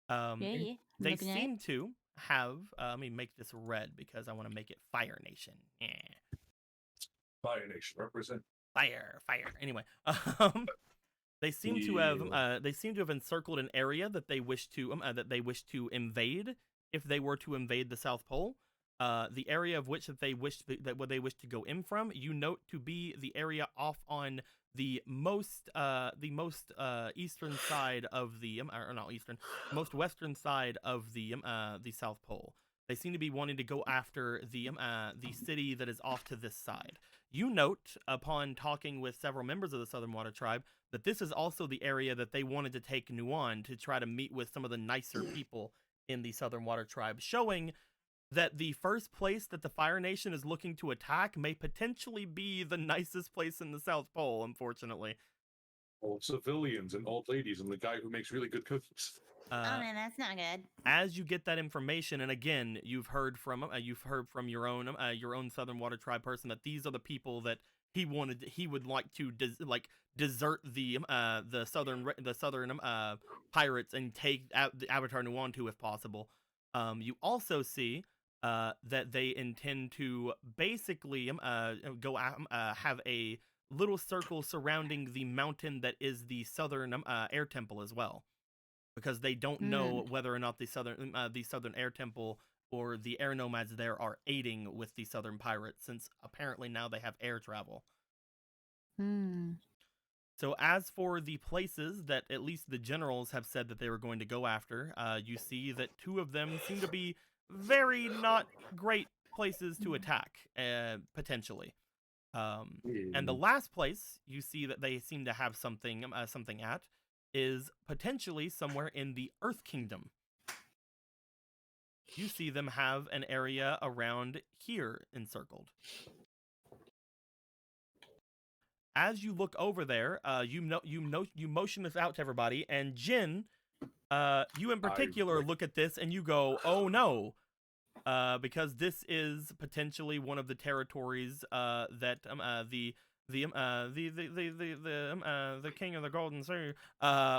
Yeah. They Looking at it. seem to have. Let me make this red because I want to make it Fire Nation. Yeah. Fire Nation represent. Fire. Anyway, they seem to have encircled an area that they wish to invade if they were to invade the South Pole. The area of which they wish to go in from, you note to be the area off on the most eastern side of the or not eastern, most western side of the South Pole. They seem to be wanting to go after the city that is off to this side. You note, upon talking with several members of the Southern Water Tribe, that this is also the area that they wanted to take Nuon to try to meet with some of the nicer people in the Southern Water Tribe, showing that the first place that the Fire Nation is looking to attack may potentially be the nicest place in the South Pole, unfortunately. Old civilians and old ladies and the guy who makes really good cookies. Oh man, that's not good. As you get that information, and again, you've heard from your own Southern Water Tribe person that these are the people that he would like to desert the southern pirates and take the Avatar Nuantu if possible. You also see that they intend to basically have a little circle surrounding the mountain that is the Southern Air Temple as well, because they don't know whether or not the Southern Air Temple or the air nomads there are aiding with the Southern pirates, since apparently now they have air travel. So as for the places that at least the generals have said that they were going to go after, you see that two of them seem to be very not great places to attack, potentially. And the last place you see that they seem to have something at is potentially somewhere in the Earth Kingdom. You see them have an area around here encircled. As you look over there, you motion this out to everybody, and Jin, you in particular look at this and you go, "Oh no," because this is potentially one of the territories that the King of the Golden Sea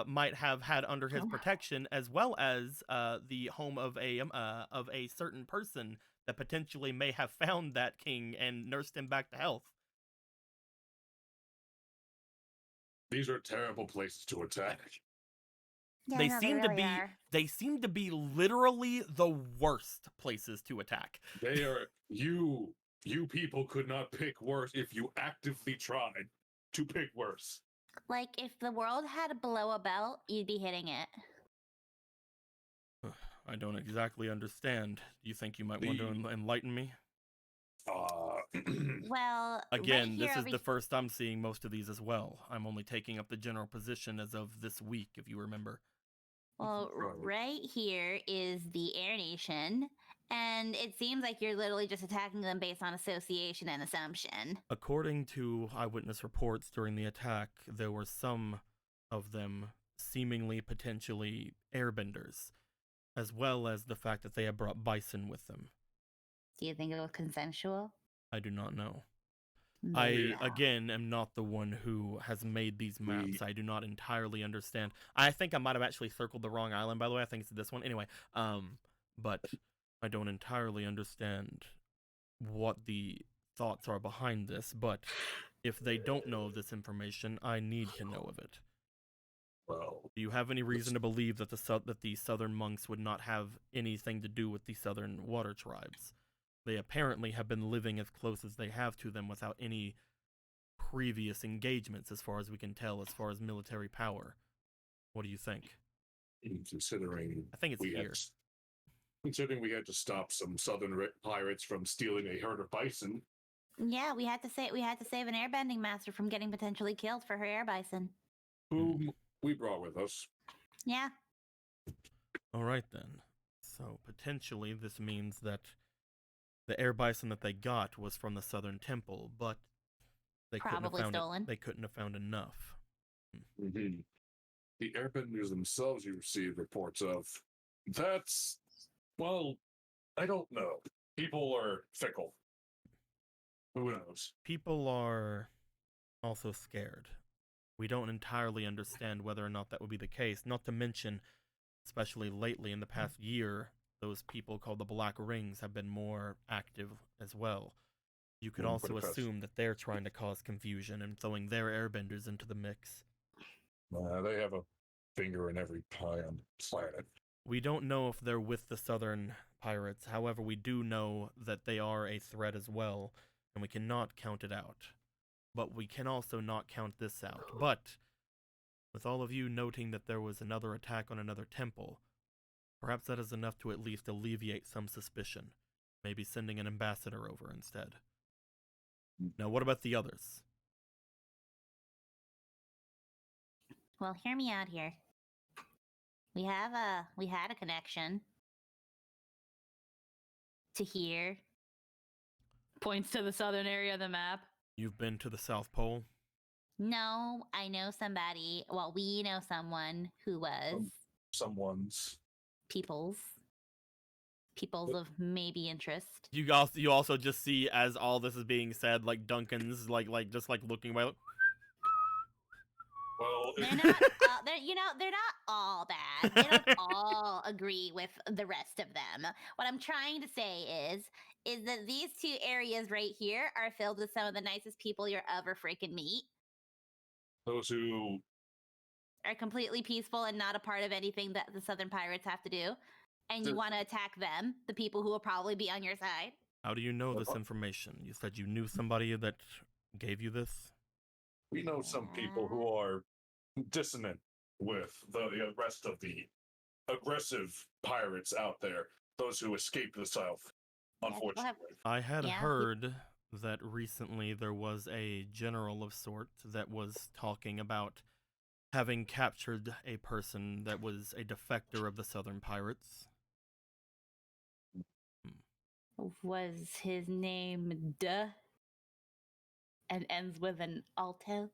might have had under his protection, as well as the home of a certain person that potentially may have found that king and nursed him back to health. These are terrible places to attack. Yeah, They no, seem really are. they seem to be literally the worst places to attack. They are you people could not pick worse if you actively tried to pick worse. Like if the world had a below a belt, you'd be hitting it. I don't exactly understand. Do you think you might want to enlighten me? Well, Again, right this here is the first I'm seeing most of these as well. I'm only taking up the general position as of this week, if you remember. Well, right here is the Air Nation, and it seems like you're literally just attacking them based on association and assumption. According to eyewitness reports during the attack, there were some of them seemingly potentially airbenders, as well as the fact that they had brought bison with them. Do you think it was consensual? I do not know. Maybe. I, again, am not the one who has made these maps. I do not entirely understand. I think I might have actually circled the wrong island, by the way. I think it's this one. Anyway, but I don't entirely understand what the thoughts are behind this. But if they don't know of this information, I need to know of it. Well, do you have any reason to believe that the Southern monks would not have anything to do with the Southern Water Tribes? They apparently have been living as close as they have to them without any previous engagements, as far as we can tell, as far as military power. What do you think? Considering I think it's here. Considering we had to stop some Southern pirates from stealing a herd of bison. Yeah, we had to save an airbending master from getting potentially killed for her air bison. Whom we brought with us. Yeah. All right then. So potentially this means that the air bison that they got was from the Southern Temple, but Probably stolen. They couldn't have found enough. Mhm. The airbenders themselves you received reports of. That's, well, I don't know. People are fickle. Who knows? People are also scared. We don't entirely understand whether or not that would be the case. Not to mention, especially lately in the past year, those people called the Black Rings have been more active as well. You could also assume that they're trying to cause confusion and throwing their airbenders into the mix. They have a finger in every pie on the planet. We don't know if they're with the Southern Pirates. However, we do know that they are a threat as well, and we cannot count it out. But we can also not count this out. But with all of you noting that there was another attack on another temple, perhaps that is enough to at least alleviate some suspicion. Maybe sending an ambassador over instead. Now, what about the others? Well, hear me out here. We had a connection to here. Points to the southern area of the map. You've been to the South Pole? No, I know somebody. Well, we know someone who was Someone's. peoples of maybe interest. You also just see, as all this is being said, like Duncan's like just like looking away. Well, They're not. They're not all bad. They don't all agree with the rest of them. What I'm trying to say is that these two areas right here are filled with some of the nicest people you'll ever freaking meet. those who Are completely peaceful and not a part of anything that the Southern Pirates have to do. And you want to attack them, the people who will probably be on your side. How do you know this information? You said you knew somebody that gave you this? we know some people who are dissonant with the rest of the aggressive pirates out there. Those who escaped the South, unfortunately. I had Yeah. heard that recently there was a general of sorts that was talking about having captured a person that was a defector of the Southern Pirates. Was his name Duh? And ends with an alto?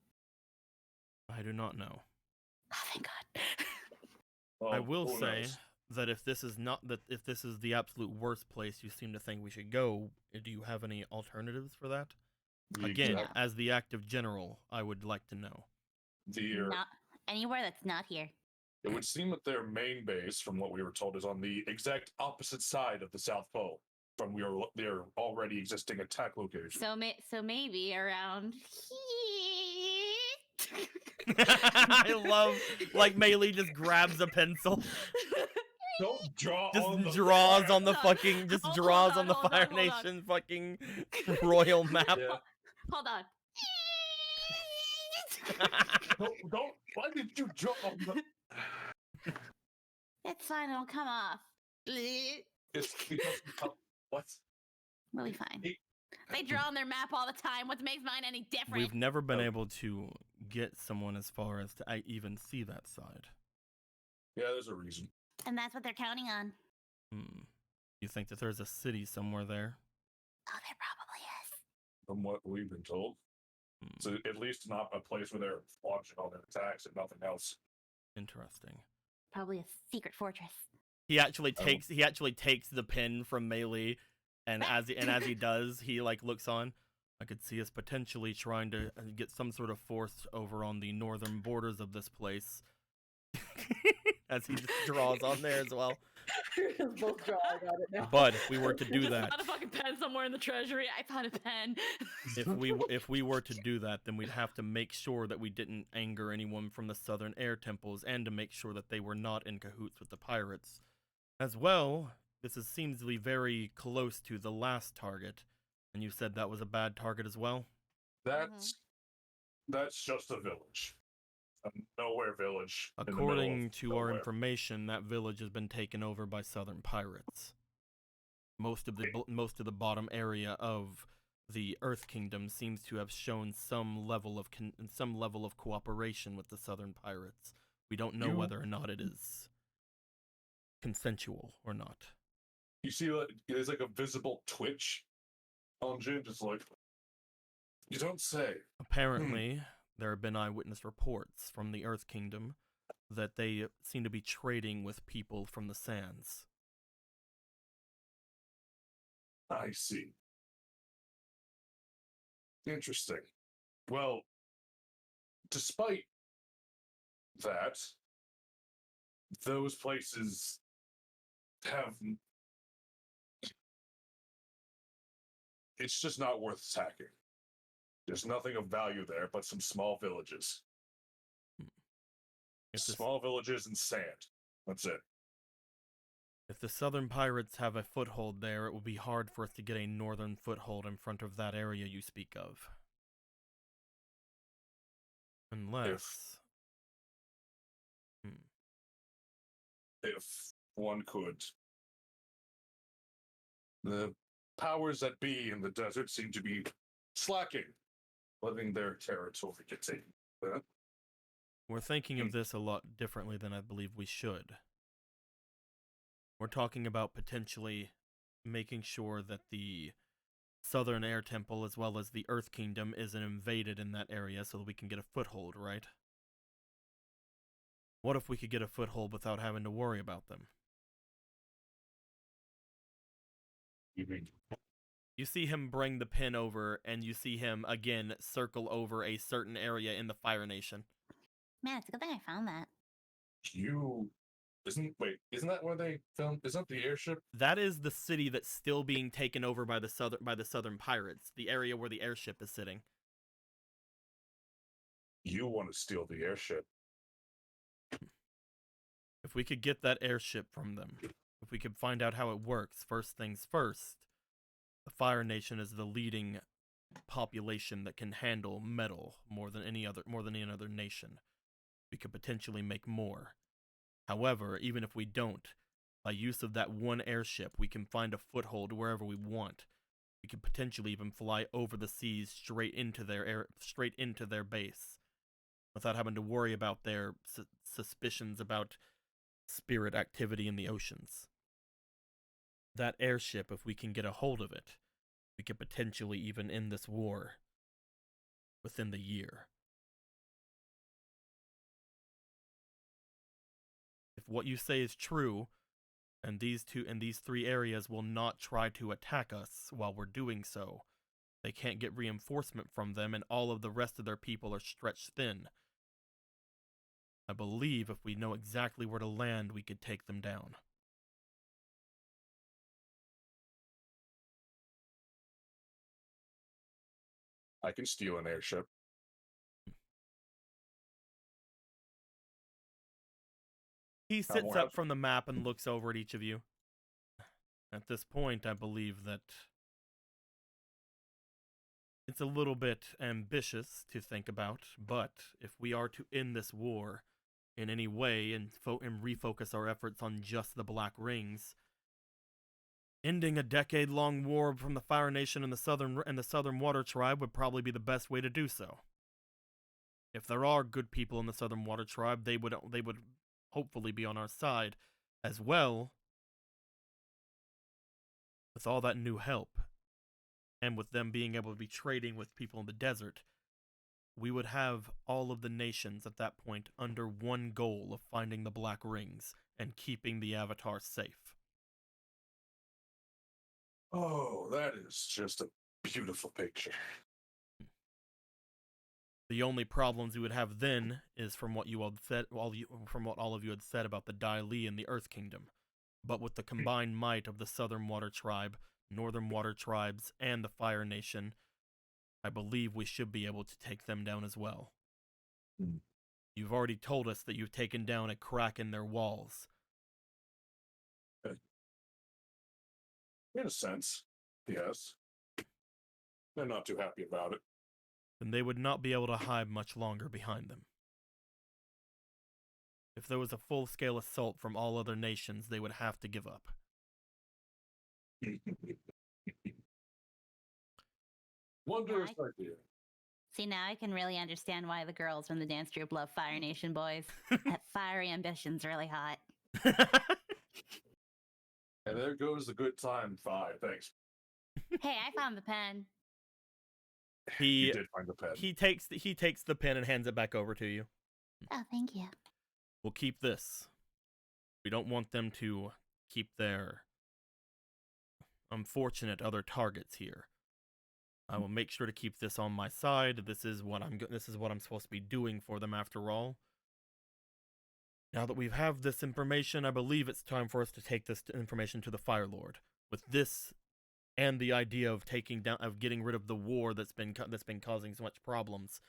I do not know. Oh, thank God. Well, I will who say knows? that if this is if this is the absolute worst place you seem to think we should go, do you have any alternatives for that? Again, Exact- as the active general, I would like to know. Not anywhere that's not here. It would seem that their main base, from what we were told, is on the exact opposite side of the South Pole from their already existing attack location. So maybe around I love, like, Melee just grabs a pencil, Don't draw just on the draws fire. on the fucking, just draws on the hold on, Fire hold on. Nation fucking royal map. Yeah. Hold on. Don't. Why did you draw on the? it's fine, it'll come off. It's because what? We'll be fine. They draw on their map all the time. What makes mine any different? We've never been able to get someone as far as to even see that side. Yeah, there's a reason. And that's what they're counting on. You think that there's a city somewhere there? Oh, there probably is. From what we've been told, so at least not a place where they're launching all their attacks and nothing else. Interesting. Probably a secret fortress. He actually takes the pin from Melee, and as he does, he like looks on. I could see us potentially trying to get some sort of force over on the northern borders of this place. As he just draws on there as well. Both drawing on it now. But if we were to do Just that, found a fucking pen somewhere in the treasury. I found a pen. if we were to do that, then we'd have to make sure that we didn't anger anyone from the southern air temples, and to make sure that they were not in cahoots with the pirates. As well, seems to be very close to the last target, and you said that was a bad target as well? That's just a village, a nowhere village. in the middle According of to our nowhere. information, that village has been taken over by southern pirates. Most of the bottom area of the Earth Kingdom seems to have shown some level of cooperation with the southern pirates. We don't know whether or not it is consensual or not. You see, there's like a visible twitch on Jin, just like You don't say. Apparently, there have been eyewitness reports from the Earth Kingdom that they seem to be trading with people from the sands. I see. Interesting. Well, despite that, those places have. It's just not worth attacking. There's nothing of value there but some small villages. Small villages and sand. That's it. If the southern pirates have a foothold there, it would be hard for us to get a northern foothold in front of that area you speak of. Unless... If one could. The powers that be in the desert seem to be slacking, letting their territory get taken. We're thinking of this a lot differently than I believe we should. We're talking about potentially making sure that the Southern Air Temple as well as the Earth Kingdom isn't invaded in that area so that we can get a foothold, right? What if we could get a foothold without having to worry about them? You mean? You see him bring the pin over, and you see him, again, circle over a certain area in the Fire Nation. Man, it's a good thing I found that. Isn't that where they filmed? Isn't that the airship? That is the city that's still being taken over by the southern pirates, the area where the airship is sitting. You want to steal the airship. If we could get that airship from them, if we could find out how it works, first things first, the Fire Nation is the leading population that can handle metal more than any other nation. We could potentially make more. However, even if we don't, by use of that one airship, we can find a foothold wherever we want. We could potentially even fly over the seas straight into their base, without having to worry about their suspicions about spirit activity in the oceans. That airship, if we can get a hold of it, we could potentially even end this war within the year. If what you say is true, and these three areas will not try to attack us while we're doing so, they can't get reinforcement from them, and all of the rest of their people are stretched thin. I believe if we know exactly where to land, we could take them down. I can steal an airship. He sits up from the map and looks over at each of you. At this point, I believe that it's a little bit ambitious to think about, but if we are to end this war in any way and refocus our efforts on just the Black Rings, ending a decade-long war from the Fire Nation and the Southern Water Tribe would probably be the best way to do so. If there are good people in the Southern Water Tribe, they would hopefully be on our side as well. With all that new help, and with them being able to be trading with people in the desert, we would have all of the nations at that point under one goal of finding the Black Rings and keeping the Avatar safe. Oh, that is just a beautiful picture. The only problems we would have then is from what you all said, from what all of you had said about the Dai Li and the Earth Kingdom. But with the combined might of the Southern Water Tribe, Northern Water Tribes, and the Fire Nation, I believe we should be able to take them down as well. You've already told us that you've taken down a crack in their walls. In a sense, yes. They're not too happy about it. Then they would not be able to hide much longer behind them. If there was a full-scale assault from all other nations, they would have to give up. Wondrous idea. See, now I can really understand why the girls from the dance group love Fire Nation boys. That fiery ambition's really hot. And there goes the good time 5. Thanks. Hey, I found the pen. You did find the pen. He takes the pen and hands it back over to you. Oh, thank you. We'll keep this. We don't want them to keep their unfortunate other targets here. I will make sure to keep this on my side. This is what I'm supposed to be doing for them after all. Now that we have this information, I believe it's time for us to take this information to the Fire Lord. With this and the idea of getting rid of the war that's been causing so much problems,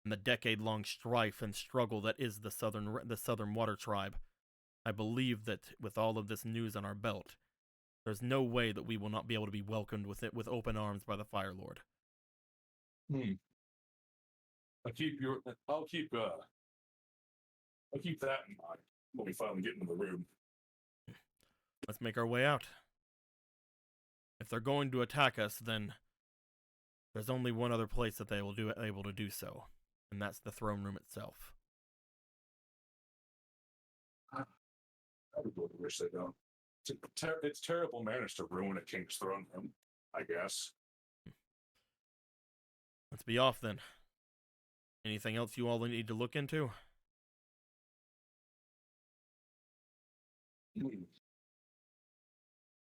and the decade-long strife and struggle that is the Southern Water Tribe, I believe that with all of this news on our belt, there's no way that we will not be able to be welcomed with open arms by the Fire Lord. I'll keep that in mind when we finally get into the room. Let's make our way out. If they're going to attack us, then there's only one other place that they will able to do so, and that's the throne room itself. I would really wish they don't. It's terrible manners to ruin a king's throne room, I guess. Let's be off then. Anything else you all need to look into?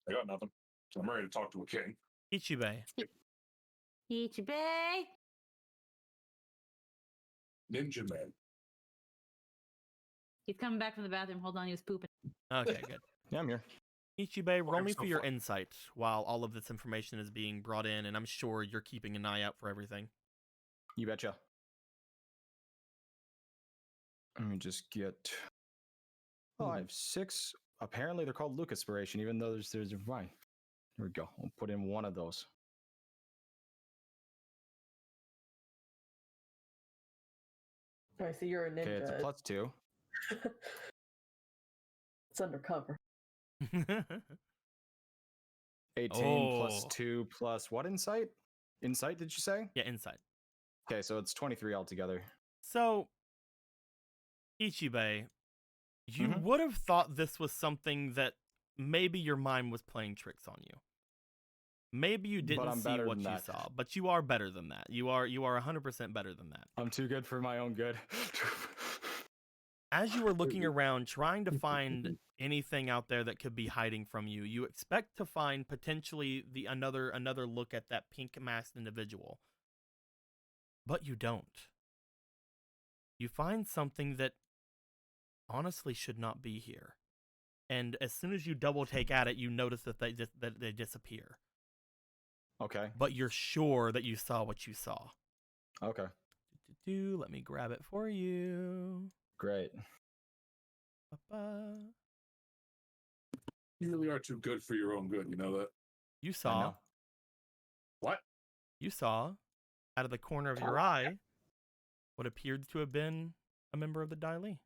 I got nothing. I'm ready to talk to a king. Ichibei. Ichibei. Ninja Man. He's coming back from the bathroom. Hold on, he was pooping. Okay, good. Yeah, I'm here. Ichibei, roll I'm me so for your far. insight while all of this information is being brought in, and I'm sure you're keeping an eye out for everything. You betcha. Let me just get. Oh, I have 6. Apparently, they're called Luke Inspiration, even though there's a why. There we go. I'll put in one of those. I see you're a ninja. Okay, it's a +2. It's undercover. 18 plus Oh. 2 plus what insight? Insight, did you say? Yeah, insight. Okay, so it's 23 altogether. So, Ichibei, you Mhm. would have thought this was something that maybe your mind was playing tricks on you. Maybe you didn't I'm see better what than you that. saw, but you are better than that. You are 100% better than that. I'm too good for my own good. As you were looking around trying to find anything out there that could be hiding from you, you expect to find potentially another look at that pink masked individual. But you don't. You find something that honestly should not be here. And as soon as you double take at it, you notice that they disappear. Okay. But you're sure that you saw what you saw. Okay. Let me grab it for you. Great. Ba-ba. You really are too good for your own good, you know that? You I saw. know. What? You saw, out of the corner of your eye, what appeared to have been a member of the Dai Li.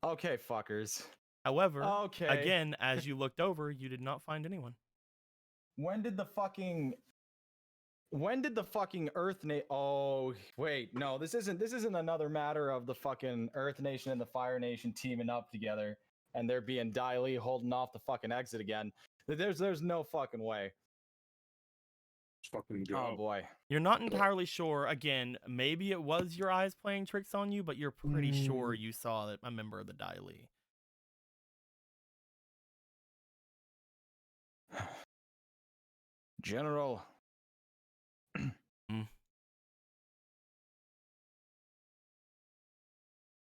Okay, fuckers. However, Okay. again, as you looked over, you did not find anyone. When did the fucking Earth Nation? Oh, wait, no, this isn't another matter of the fucking Earth Nation and the Fire Nation teaming up together and there being Dai Li holding off the fucking exit again. There's no fucking way. Just fucking go. Oh boy. You're not entirely sure. Again, maybe it was your eyes playing tricks on you, but you're pretty sure you saw a member of the Dai Li. General.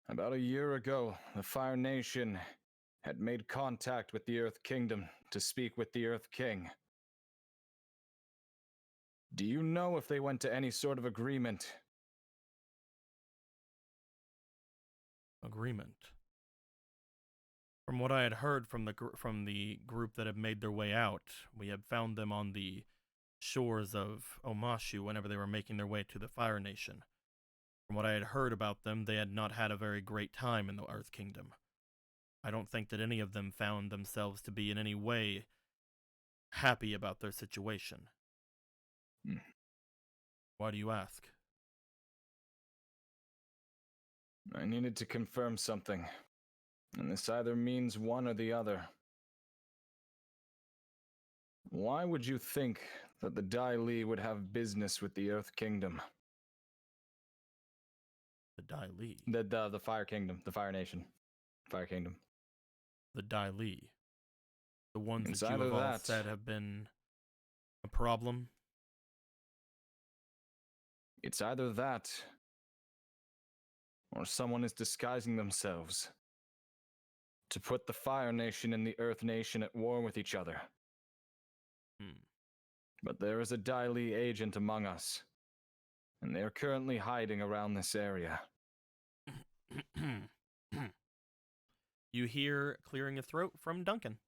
About a year ago, the Fire Nation had made contact with the Earth Kingdom to speak with the Earth King. Do you know if they went to any sort of agreement? Agreement. From what I had heard from the group that had made their way out, we had found them on the shores of Omashu whenever they were making their way to the Fire Nation. From what I had heard about them, they had not had a very great time in the Earth Kingdom. I don't think that any of them found themselves to be in any way happy about their situation. Why do you ask? I needed to confirm something, and this either means one or the other. Why would you think that the Dai Li would have business with the Earth Kingdom. The Dai Li. The Fire Kingdom, the Fire Nation. Fire Kingdom. The Dai Li. The ones It's that you either have all that- said have been a problem. It's either that, or someone is disguising themselves to put the Fire Nation and the Earth Nation at war with each other. But there is a Dai Li agent among us, and they are currently hiding around this area. You hear clearing a throat from Duncan.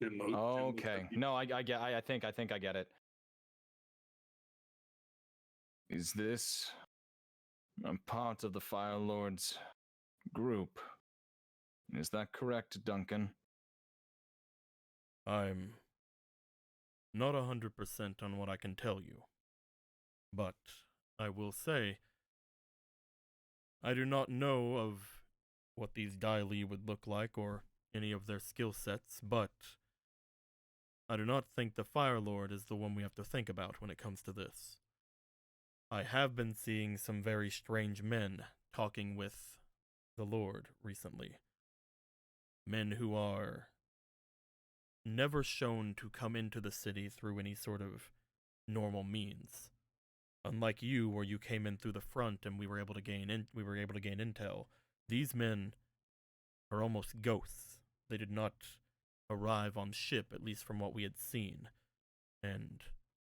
Okay. No, I think I get it. Is this a part of the Fire Lord's group? Is that correct, Duncan? I'm not 100% on what I can tell you, but I will say I do not know of what these Dai Li would look like or any of their skill sets, but I do not think the Fire Lord is the one we have to think about when it comes to this. I have been seeing some very strange men talking with the Lord recently. Men who are never shown to come into the city through any sort of normal means. Unlike you, where you came in through the front and we were able to gain intel, these men are almost ghosts. They did not arrive on ship, at least from what we had seen, and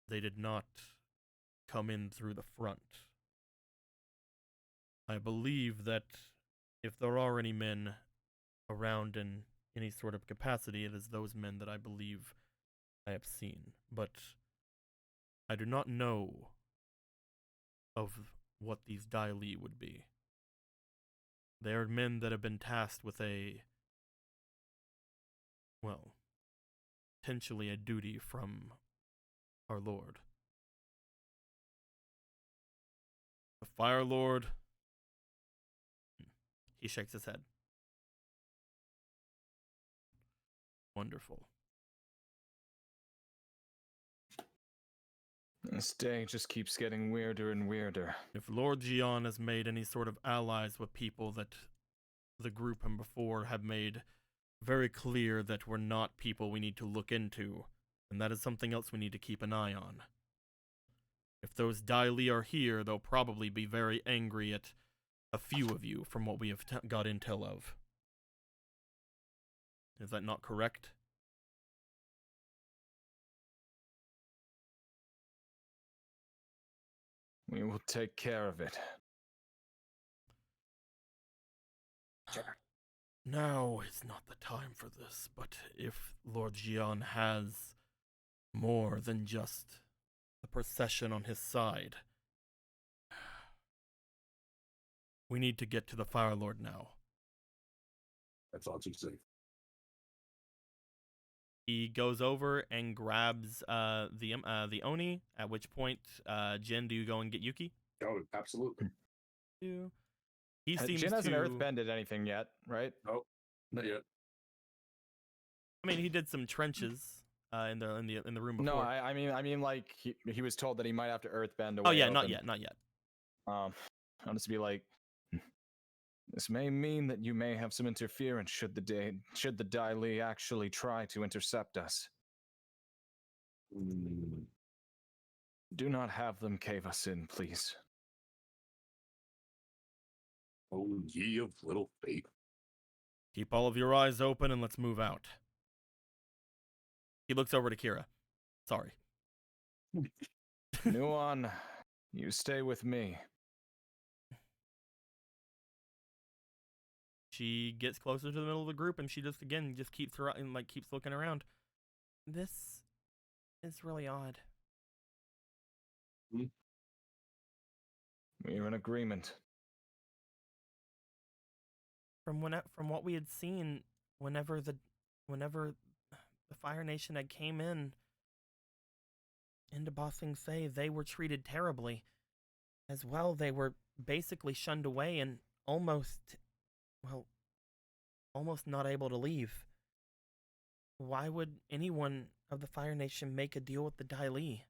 they did not come in through the front. I believe that if there are any men around in any sort of capacity, it is those men that I believe I have seen, but I do not know of what these Dai Li would be. They are men that have been tasked with potentially a duty from our Lord. The Fire Lord. He shakes his head. Wonderful. This day just keeps getting weirder and weirder. If Lord Gian has made any sort of allies with people that the group and before have made very clear that we're not people we need to look into, then that is something else we need to keep an eye on. If those Dai Li are here, they'll probably be very angry at a few of you from what we have got intel of. Is that not correct? We will take care of it. Now is not the time for this, but if Lord Gian has more than just the procession on his side, we need to get to the Fire Lord now. I thought you'd say. He goes over and grabs the Oni, at which point, Jin, do you go and get Yuki? Oh, absolutely. He seems Jin hasn't to earthbended anything yet, right? Nope, not yet. I mean, he did some trenches in the room before. No, I mean, like he was told that he might have to earthbend. Oh yeah, not yet. I'll just be like, this may mean that you may have some interference should the Dai Li actually try to intercept us. Do not have them cave us in, please. Oh, ye of little faith. Keep all of your eyes open and let's move out. He looks over to Kira. Sorry. Nuon, you stay with me. She gets closer to the middle of the group and she just keeps looking around. This is really odd. We're in agreement. From what we had seen, whenever the Fire Nation had came into Ba Sing Se, they were treated terribly. As well, they were basically shunned away and almost, almost not able to leave. Why would anyone of the Fire Nation make a deal with the Dai Li?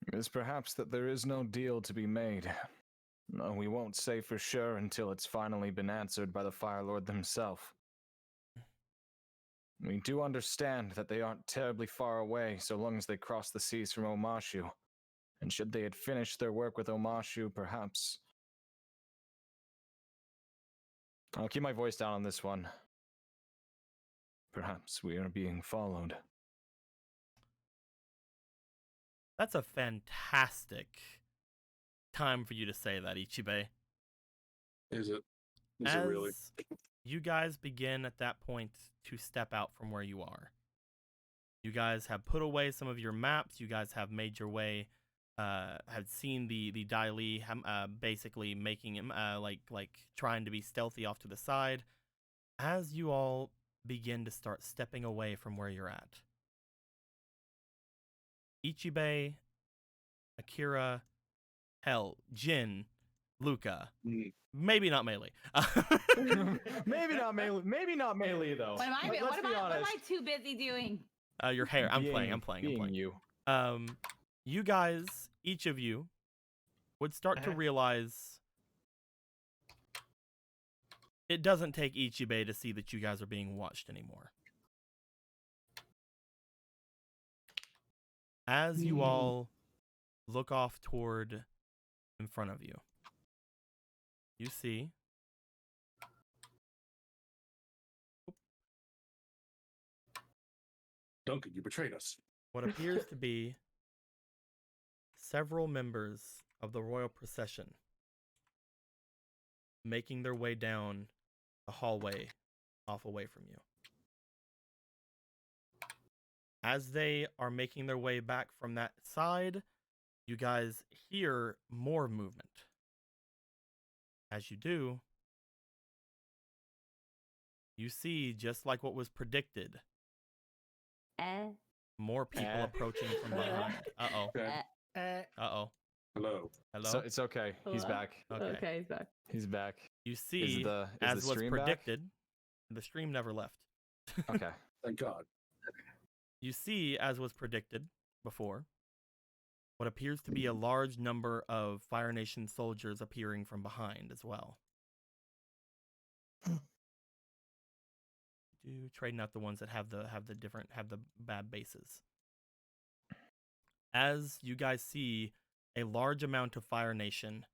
It is perhaps that there is no deal to be made. No, we won't say for sure until it's finally been answered by the Fire Lord themselves. We do understand that they aren't terribly far away so long as they cross the seas from Omashu. And should they had finished their work with Omashu, perhaps... I'll keep my voice down on this one. Perhaps we are being followed. That's a fantastic time for you to say that, Ichibe. Is it? Is it really? You guys begin at that point to step out from where you are. You guys have put away some of your maps. You guys have made your way, have seen the Dai Li basically making him like trying to be stealthy off to the side. As you all begin to start stepping away from where you're at, Ichibe, Akira, hell, Jin, Luca, maybe not Melee. Maybe not Melee. Maybe not Melee though. What am I? Let's What be am honest. I too busy doing? Your hair. I'm playing. You. You guys, each of you, would start to realize it doesn't take Ichibe to see that you guys are being watched anymore. As you all look off toward in front of you, you see Duncan, you betrayed us. what appears to be several members of the royal procession making their way down the hallway off away from you. As they are making their way back from that side, you guys hear more movement. As you do, you see, just like what was predicted, more people approaching from behind. Uh-oh. Uh-oh. Hello. Hello? So it's okay. He's Hello? back. Okay, he's back. He's back. You see, the as was stream back? predicted, the stream never left. Okay. Thank God. You see, as was predicted before, what appears to be a large number of Fire Nation soldiers appearing from behind as well. Trading out the ones that have the bad bases. As you guys see a large amount of Fire Nation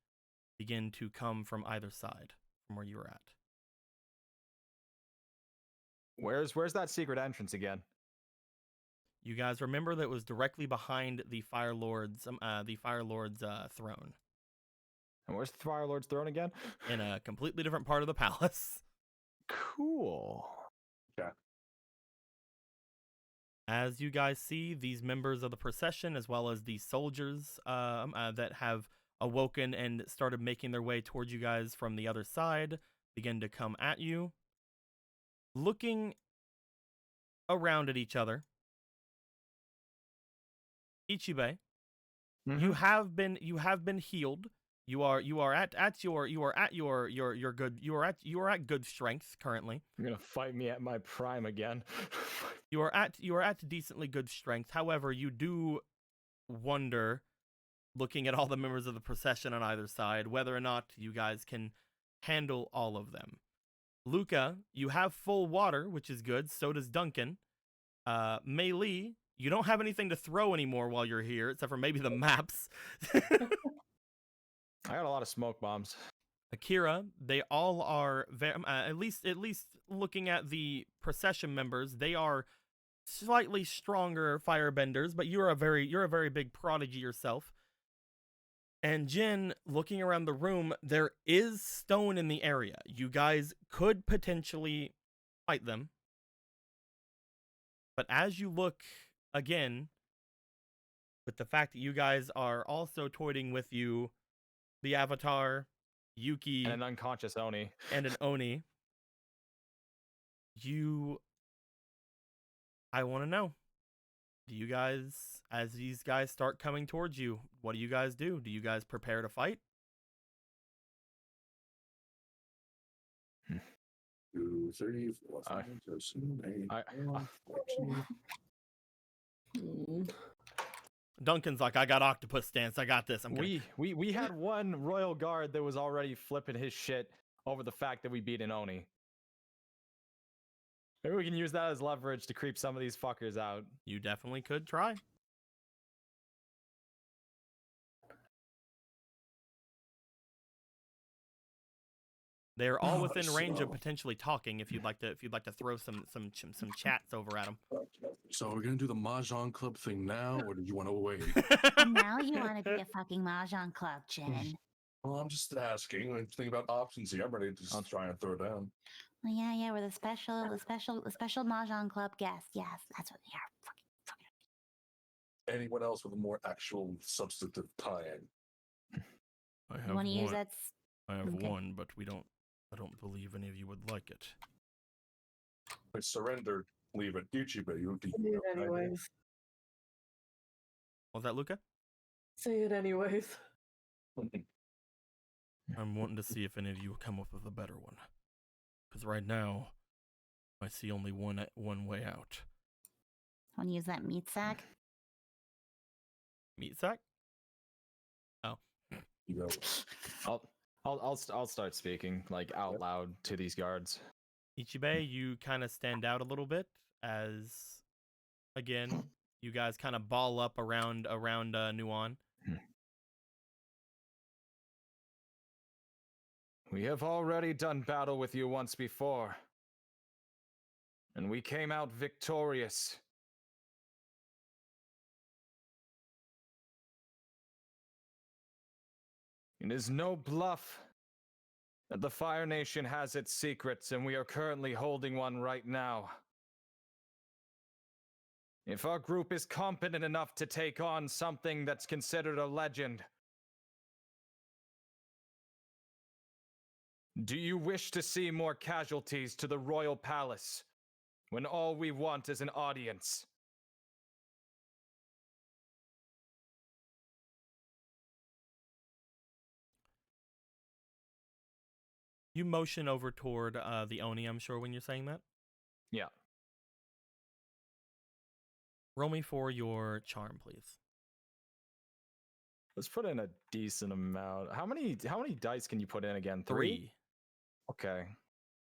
begin to come from either side from where you were at. Where's that secret entrance again? You guys remember that it was directly behind the Fire Lord's throne. And where's the Fire Lord's throne again? In a completely different part of the palace. Cool. Yeah. As you guys see, these members of the procession, as well as the soldiers that have awoken and started making their way towards you guys from the other side, begin to come at you. Looking around at each other, Ichibe, you have been healed. You are at good strength currently. You're gonna fight me at my prime again. You are at decently good strength. However, you do wonder, looking at all the members of the procession on either side, whether or not you guys can handle all of them. Luca, you have full water, which is good. So does Duncan. Mei Li, you don't have anything to throw anymore while you're here, except for maybe the maps. I got a lot of smoke bombs. Akira, they all are at least looking at the procession members, they are slightly stronger firebenders, but you're a very big prodigy yourself. And Jin, looking around the room, there is stone in the area. You guys could potentially fight them. But as you look again, with the fact that you guys are also toying with you, the Avatar, Yuki, and an unconscious Oni. And an Oni. I want to know. Do you guys, as these guys start coming towards you, what do you guys do? Do you guys prepare to fight? 2, 3, 4, 5, 6, 7, 8, 9, 14. Duncan's like, I got octopus stance. I got this. I'm kidding. We had one royal guard that was already flipping his shit over the fact that we beat an Oni. Maybe we can use that as leverage to creep some of these fuckers out. You definitely could try. They're all within range of potentially talking. If you'd like to throw some chats over at them. So we're gonna do the Mahjong Club thing now, or did you want to wait? Now you want to be a fucking Mahjong Club, Jin. Well, I'm just asking. I'm thinking about options here. I'm ready to just try and throw down. Well, yeah, we're the special Mahjong Club guest. Yes, that's what we are. Anyone else with a more actual substantive tie-in? I You want to use that? I have Okay. one, but I don't believe any of you would like it. I surrender. Leave it. Ichibe, you can. Say it anyways. Was that Luca? Say it anyways. I'm wanting to see if any of you will come up with a better one. Because right now, I see only one way out. Want to use that meat sack? Meat sack? Oh. You know. I'll start speaking like out loud to these guards. Ichibe, you kind of stand out a little bit as, again, you guys kind of ball up around Nuon. We have already done battle with you once before, and we came out victorious. It is no bluff that the Fire Nation has its secrets, and we are currently holding one right now. If our group is competent enough to take on something that's considered a legend, do you wish to see more casualties to the Royal Palace when all we want is an audience? You motion over toward the Oni, I'm sure, when you're saying that. Yeah. Roll me for your charm, please. Let's put in a decent amount. How many dice can you put in again? 3. Okay.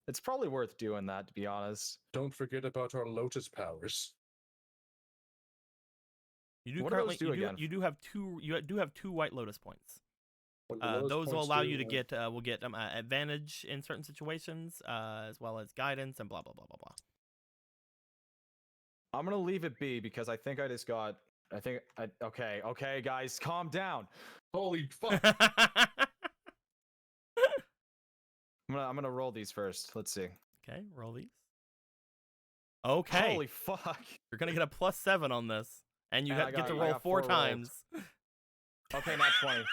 It's probably worth doing that, to be honest. Don't forget about our Lotus powers. You do What do currently those do again? you do have two White Lotus points. What do Lotus Those will points allow do? you to get advantage in certain situations, as well as guidance and blah blah blah blah blah. I'm gonna leave it be because I think I just got. Okay, guys, calm down. Holy fuck! I'm gonna roll these first. Let's see. Okay, roll these. Okay. Holy fuck! You're gonna get a +7 on this, and you And I get to got- I roll got 4 4 rolls. times. Okay, not 20.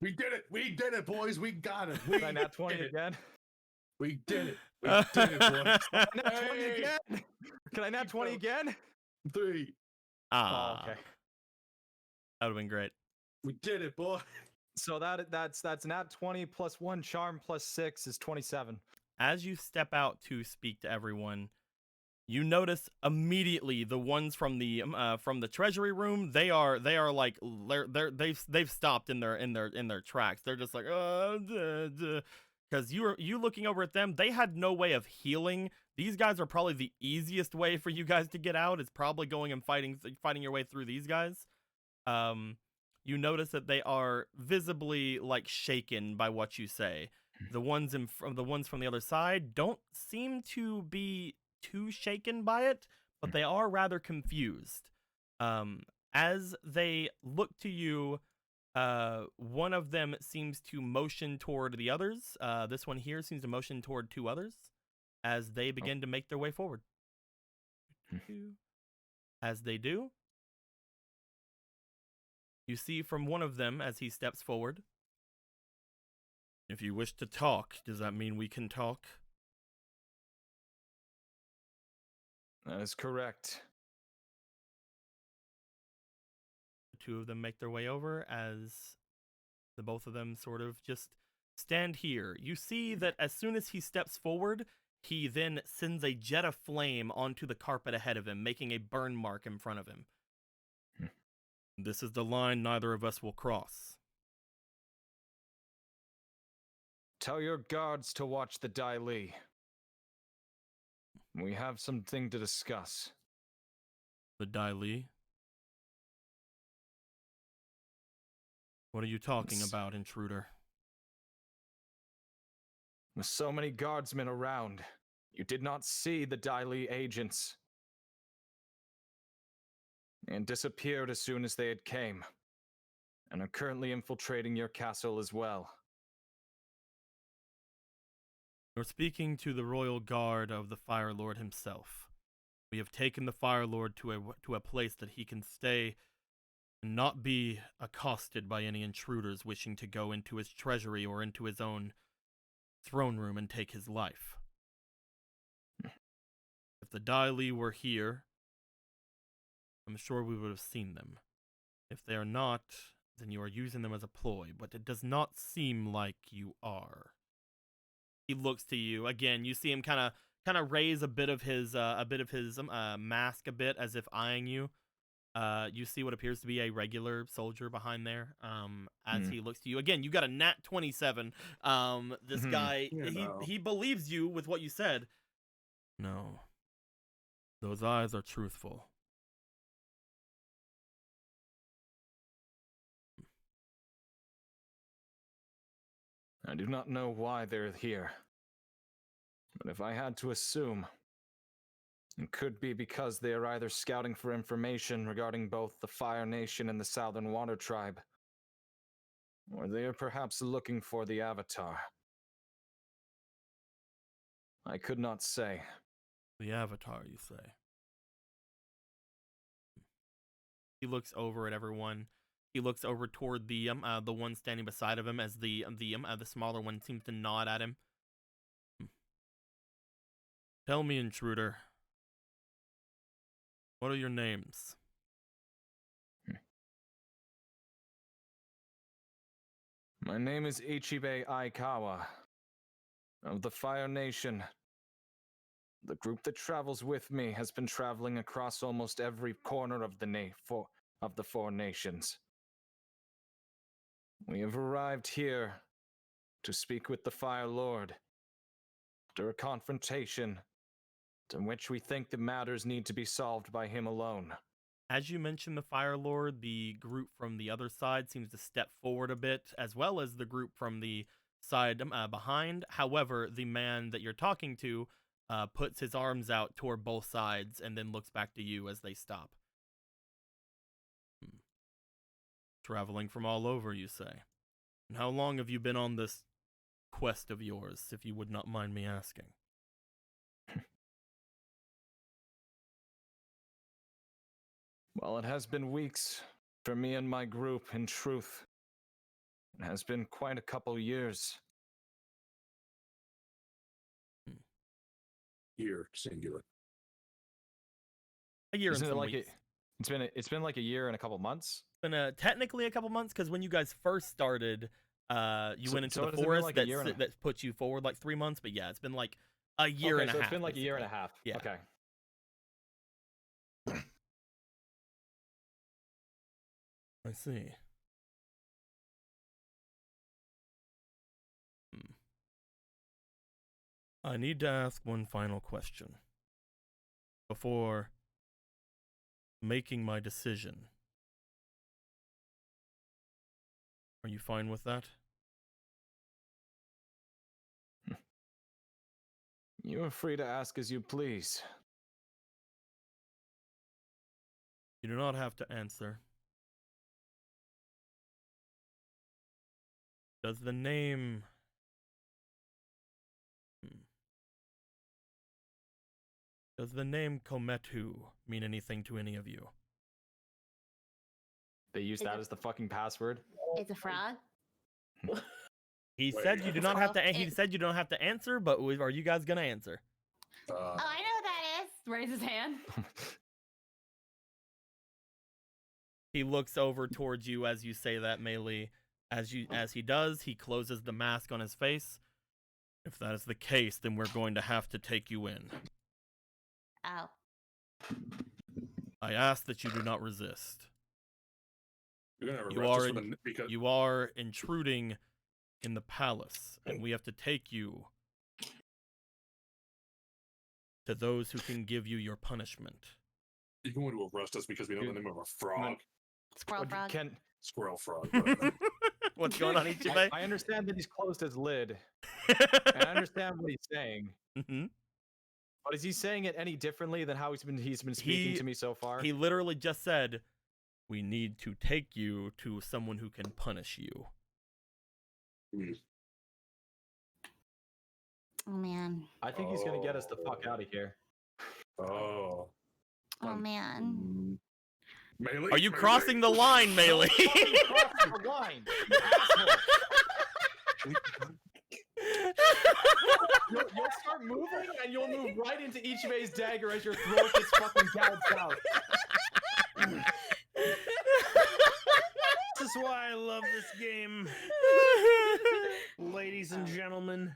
We did it! We did it, boys! We got it! Can I nat 20 did it. again? We did it! We did it, boys! Nat 20 Hey! again? Can I nat 20 again? 3. Ah, Oh, okay. that would have been great. We did it, boy! So that's nat 20 plus 1 charm plus 6 is 27. As you step out to speak to everyone, you notice immediately the ones from the treasury room. They've stopped in their tracks. They're just like, because you looking over at them. They had no way of healing. These guys are probably the easiest way for you guys to get out. Is probably going and fighting your way through these guys. You notice that they are visibly like shaken by what you say. The ones from the other side don't seem to be too shaken by it, but they are rather confused. As they look to you, one of them seems to motion toward the others. This one here seems to motion toward 2 others as they begin to make their way forward. As they do, you see from one of them as he steps forward. If you wish to talk, does that mean we can talk? That is correct. The 2 of them make their way over as the both of them sort of just stand here. You see that as soon as he steps forward, he then sends a jet of flame onto the carpet ahead of him, making a burn mark in front of him. This is the line neither of us will cross. Tell your guards to watch the Dai Li. We have something to discuss. The Dai Li? What are you talking about, intruder? With so many guardsmen around, you did not see the Dai Li agents. And disappeared as soon as they had came, and are currently infiltrating your castle as well. You're speaking to the royal guard of the Fire Lord himself. We have taken the Fire Lord to a place that he can stay and not be accosted by any intruders wishing to go into his treasury or into his own throne room and take his life. If the Dai Li were here, I'm sure we would have seen them. If they are not, then you are using them as a ploy, but it does not seem like you are. He looks to you again. You see him kind of raise a bit of his mask a bit, as if eyeing you. You see what appears to be a regular soldier behind there. As he looks to you again, you got a nat 27. This guy, he believes you with what you said. No, those eyes are truthful. I do not know why they're here, but if I had to assume, it could be because they are either scouting for information regarding both the Fire Nation and the Southern Water Tribe, or they are perhaps looking for the Avatar. I could not say. The Avatar, you say? He looks over at everyone. He looks over toward the one standing beside of him as the smaller one seems to nod at him. Tell me, intruder, what are your names? My name is Ichibe Aikawa, of the Fire Nation. The group that travels with me has been traveling across almost every corner of the four nations. We have arrived here to speak with the Fire Lord after a confrontation in which we think the matters need to be solved by him alone. As you mentioned the Fire Lord, the group from the other side seems to step forward a bit, as well as the group from the side behind. However, the man that you're talking to puts his arms out toward both sides and then looks back to you as they stop. Traveling from all over, you say. And how long have you been on this quest of yours, if you would not mind me asking? Well, it has been weeks for me and my group, in truth. It has been quite a couple years. Year, singular. A year Isn't and it some like weeks. It's been like a year and a couple months? It's been technically a couple months, because when you guys first started, you went into the forest like a year and that put you forward like 3 months, but yeah, it's been like a year and a half. It's been like a year and a half. Yeah. Okay. I see. I need to ask one final question before making my decision. Are you fine with that? You are free to ask as you please. You do not have to answer. Does the name... Does the name Kometu mean anything to any of you? They use that as the fucking password? It's a fraud. He said you do not have to. He said you don't have to answer, but are you guys gonna answer? Oh, I know what that is. Raise his hand. He looks over towards you as you say that, Mei Li. As he does, he closes the mask on his face. If that is the case, then we're going to have to take you in. Oh. I ask that you do not resist. You're gonna arrest us for the, because You are intruding in the palace, and we have to take you to those who can give you your punishment. you're going to arrest us because we know the name of a frog. Squirrel frog. Squirrel frog. whatever. What's going on, Ichibe? I understand that he's closed his lid. And I understand what he's saying. Mm-hmm. But is he saying it any differently than how he's been speaking to me so far? He literally just said, "We need to take you to someone who can punish you." Oh man. I think he's gonna get us the fuck out of here. Oh. Oh man. Melee? Are you crossing the line, Melee? Crossing the line, you asshole. You'll start moving, and you'll move right into Ichibe's dagger as your throat gets fucking gouged out. This is why I love this game. Ladies and gentlemen.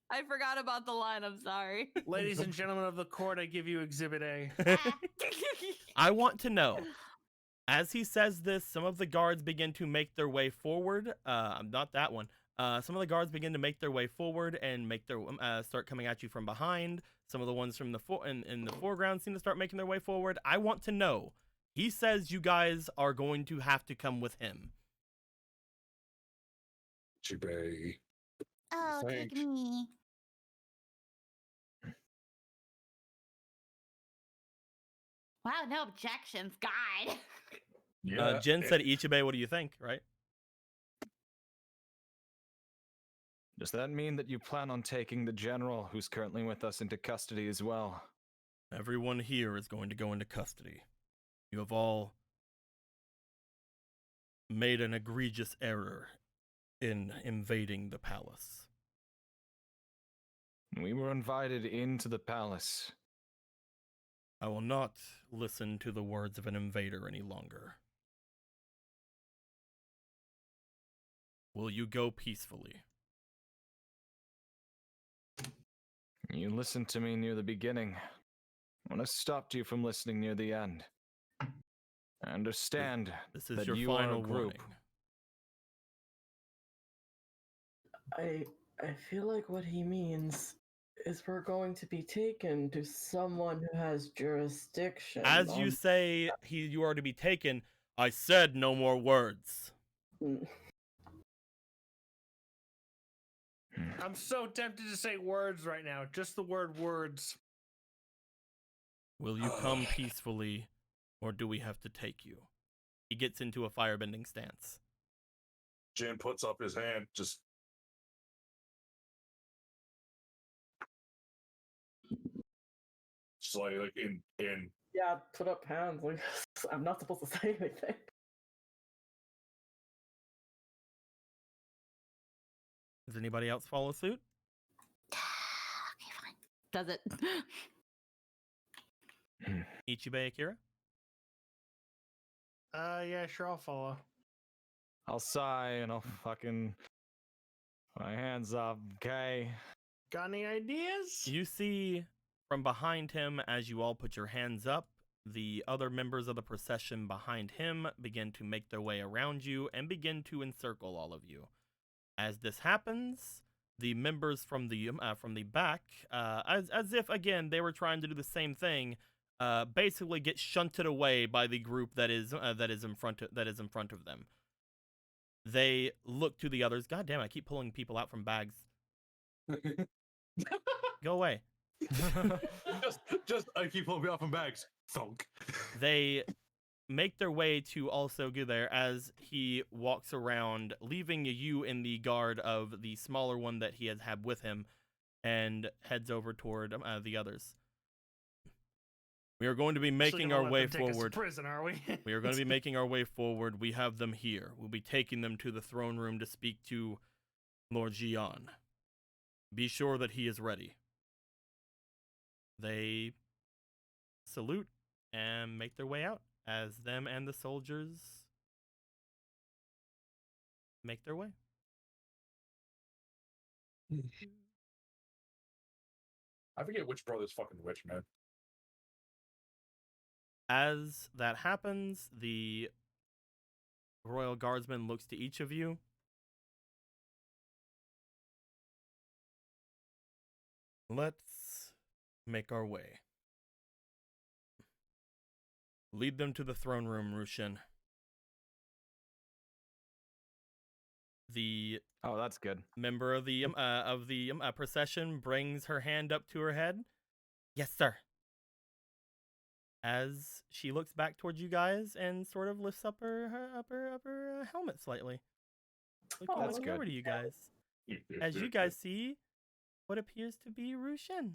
I forgot about the line. I'm sorry. Ladies and gentlemen of the court, I give you Exhibit A. I want to know, as he says this, some of the guards begin to make their way forward. Not that one. Some of the guards begin to make their way forward and make their start coming at you from behind. Some of the ones from the in the foreground seem to start making their way forward. I want to know. He says you guys are going to have to come with him. Ichibe. Oh, take Thanks. me. Wow, no objections, God. Jin said Ichibe, what do you think, right? Does that mean that you plan on taking the general who's currently with us into custody as well? Everyone here is going to go into custody. You have all made an egregious error in invading the palace. We were invited into the palace. I will not listen to the words of an invader any longer. Will you go peacefully? You listened to me near the beginning. When I stopped you from listening near the end. I understand This is that your you final are a group. warning. I feel like what he means is we're going to be taken to someone who has jurisdiction. As you say, you are to be taken. I said no more words. I'm so tempted to say words right now. Just the word words. Will you come peacefully, or do we have to take you? He gets into a firebending stance. Jin puts up his hand, just like in Yeah, put up hands. Like, I'm not supposed to say anything. Does anybody else follow suit? Okay, fine. Does it? Ichibe, Akira? Yeah, sure, I'll follow. I'll sigh and I'll fucking my hands up, okay? Got any ideas? You see from behind him, as you all put your hands up, the other members of the procession behind him begin to make their way around you and begin to encircle all of you. As this happens, the members from the back, as if again they were trying to do the same thing, basically get shunted away by the group that is in front of them. They look to the others. God damn, I keep pulling people out from bags. Go away. just I keep pulling me off from bags. Thunk. They make their way to also go there as he walks around, leaving you in the guard of the smaller one that he has had with him, and heads over toward the others. We are going to be making our way forward. Prison, are we? We are going to be making our way forward. We have them here. We'll be taking them to the throne room to speak to Lord Jian. Be sure that he is ready. They salute and make their way out as them and the soldiers make their way. I forget which brother's fucking which, man. As that happens, the Royal Guardsman looks to each of you. Let's make our way. Lead them to the throne room, Rushin. The Oh, that's good. member of the procession brings her hand up to her head. Yes, sir. As she looks back towards you guys and sort of lifts up her helmet slightly, looking over to you guys. As you guys see what appears to be Rushin.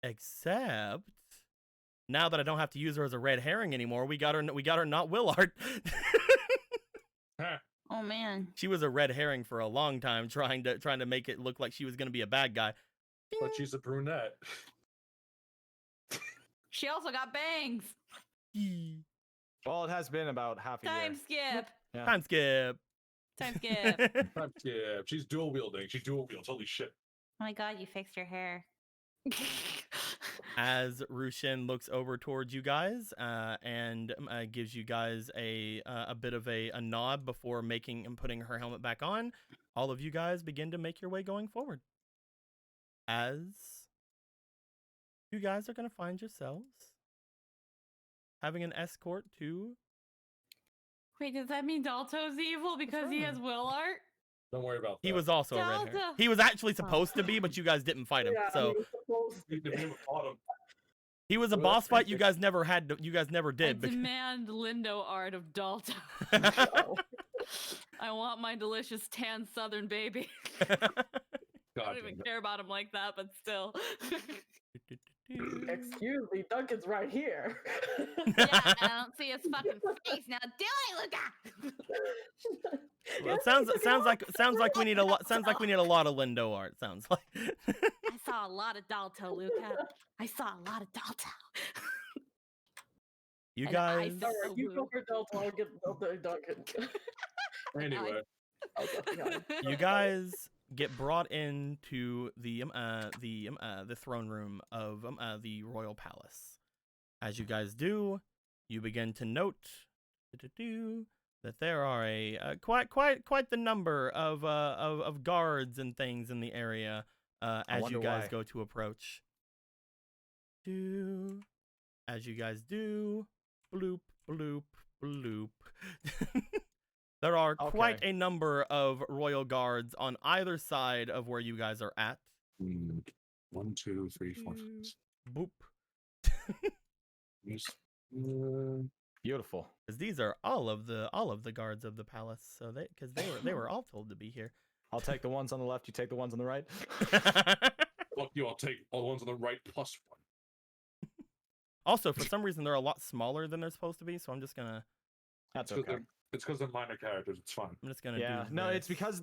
Except now that I don't have to use her as a red herring anymore, we got her not Willard. Oh man. She was a red herring for a long time, trying to make it look like she was going to be a bad guy. But she's a brunette. She also got bangs. Well, it has been about half a Time year. skip. Yeah. Time skip. Time skip. Yeah, she's dual wielding. She dual wields. Holy shit. Oh my god, you fixed your hair. As Rushin looks over towards you guys and gives you guys a bit of a nod before making and putting her helmet back on, all of you guys begin to make your way going forward. As you guys are going to find yourselves having an escort to... Wait, does that mean Dalto's evil because he has will art? Don't worry about that. He was also a red herring. Delta. He was actually supposed to be, but you guys didn't fight him. Yeah, So he was a Well, boss that's fight. pretty You good. guys never had. You guys never I did. demand Lindo art of Dalto. Oh. I want my delicious tan southern baby. God I don't even damn it. care about him like that, but still. Excuse me, Duncan's right here. Yeah, I don't see his fucking face now, do I, Luca? Well, it sounds like we need a lot. Sounds like we need a lot of Lindo art. Sounds like. I saw a lot of Dalto, Luca. I saw a lot of Dalto. You And I guys. saw- Alright, you go for Delta, I'll get Delta and Duncan. Anyway, You guys get brought into the throne room of the royal palace. As you guys do, you begin to note that there are quite the number of guards and things in the area as you wonder guys why. go to approach. As you guys do, bloop bloop bloop. There are quite Okay. a number of royal guards on either side of where you guys are at. 1, 2, 3, 4, 5. Boop. Yes. Beautiful. Because these are all of the guards of the palace, so they were all told to be here. I'll take the ones on the left. You take the ones on the right. Look, you all take all the ones on the right plus 1. Also, for some reason, they're a lot smaller than they're supposed to be, so I'm just gonna That's It's okay. because they're minor characters. It's fine. Yeah. do No, it's this. because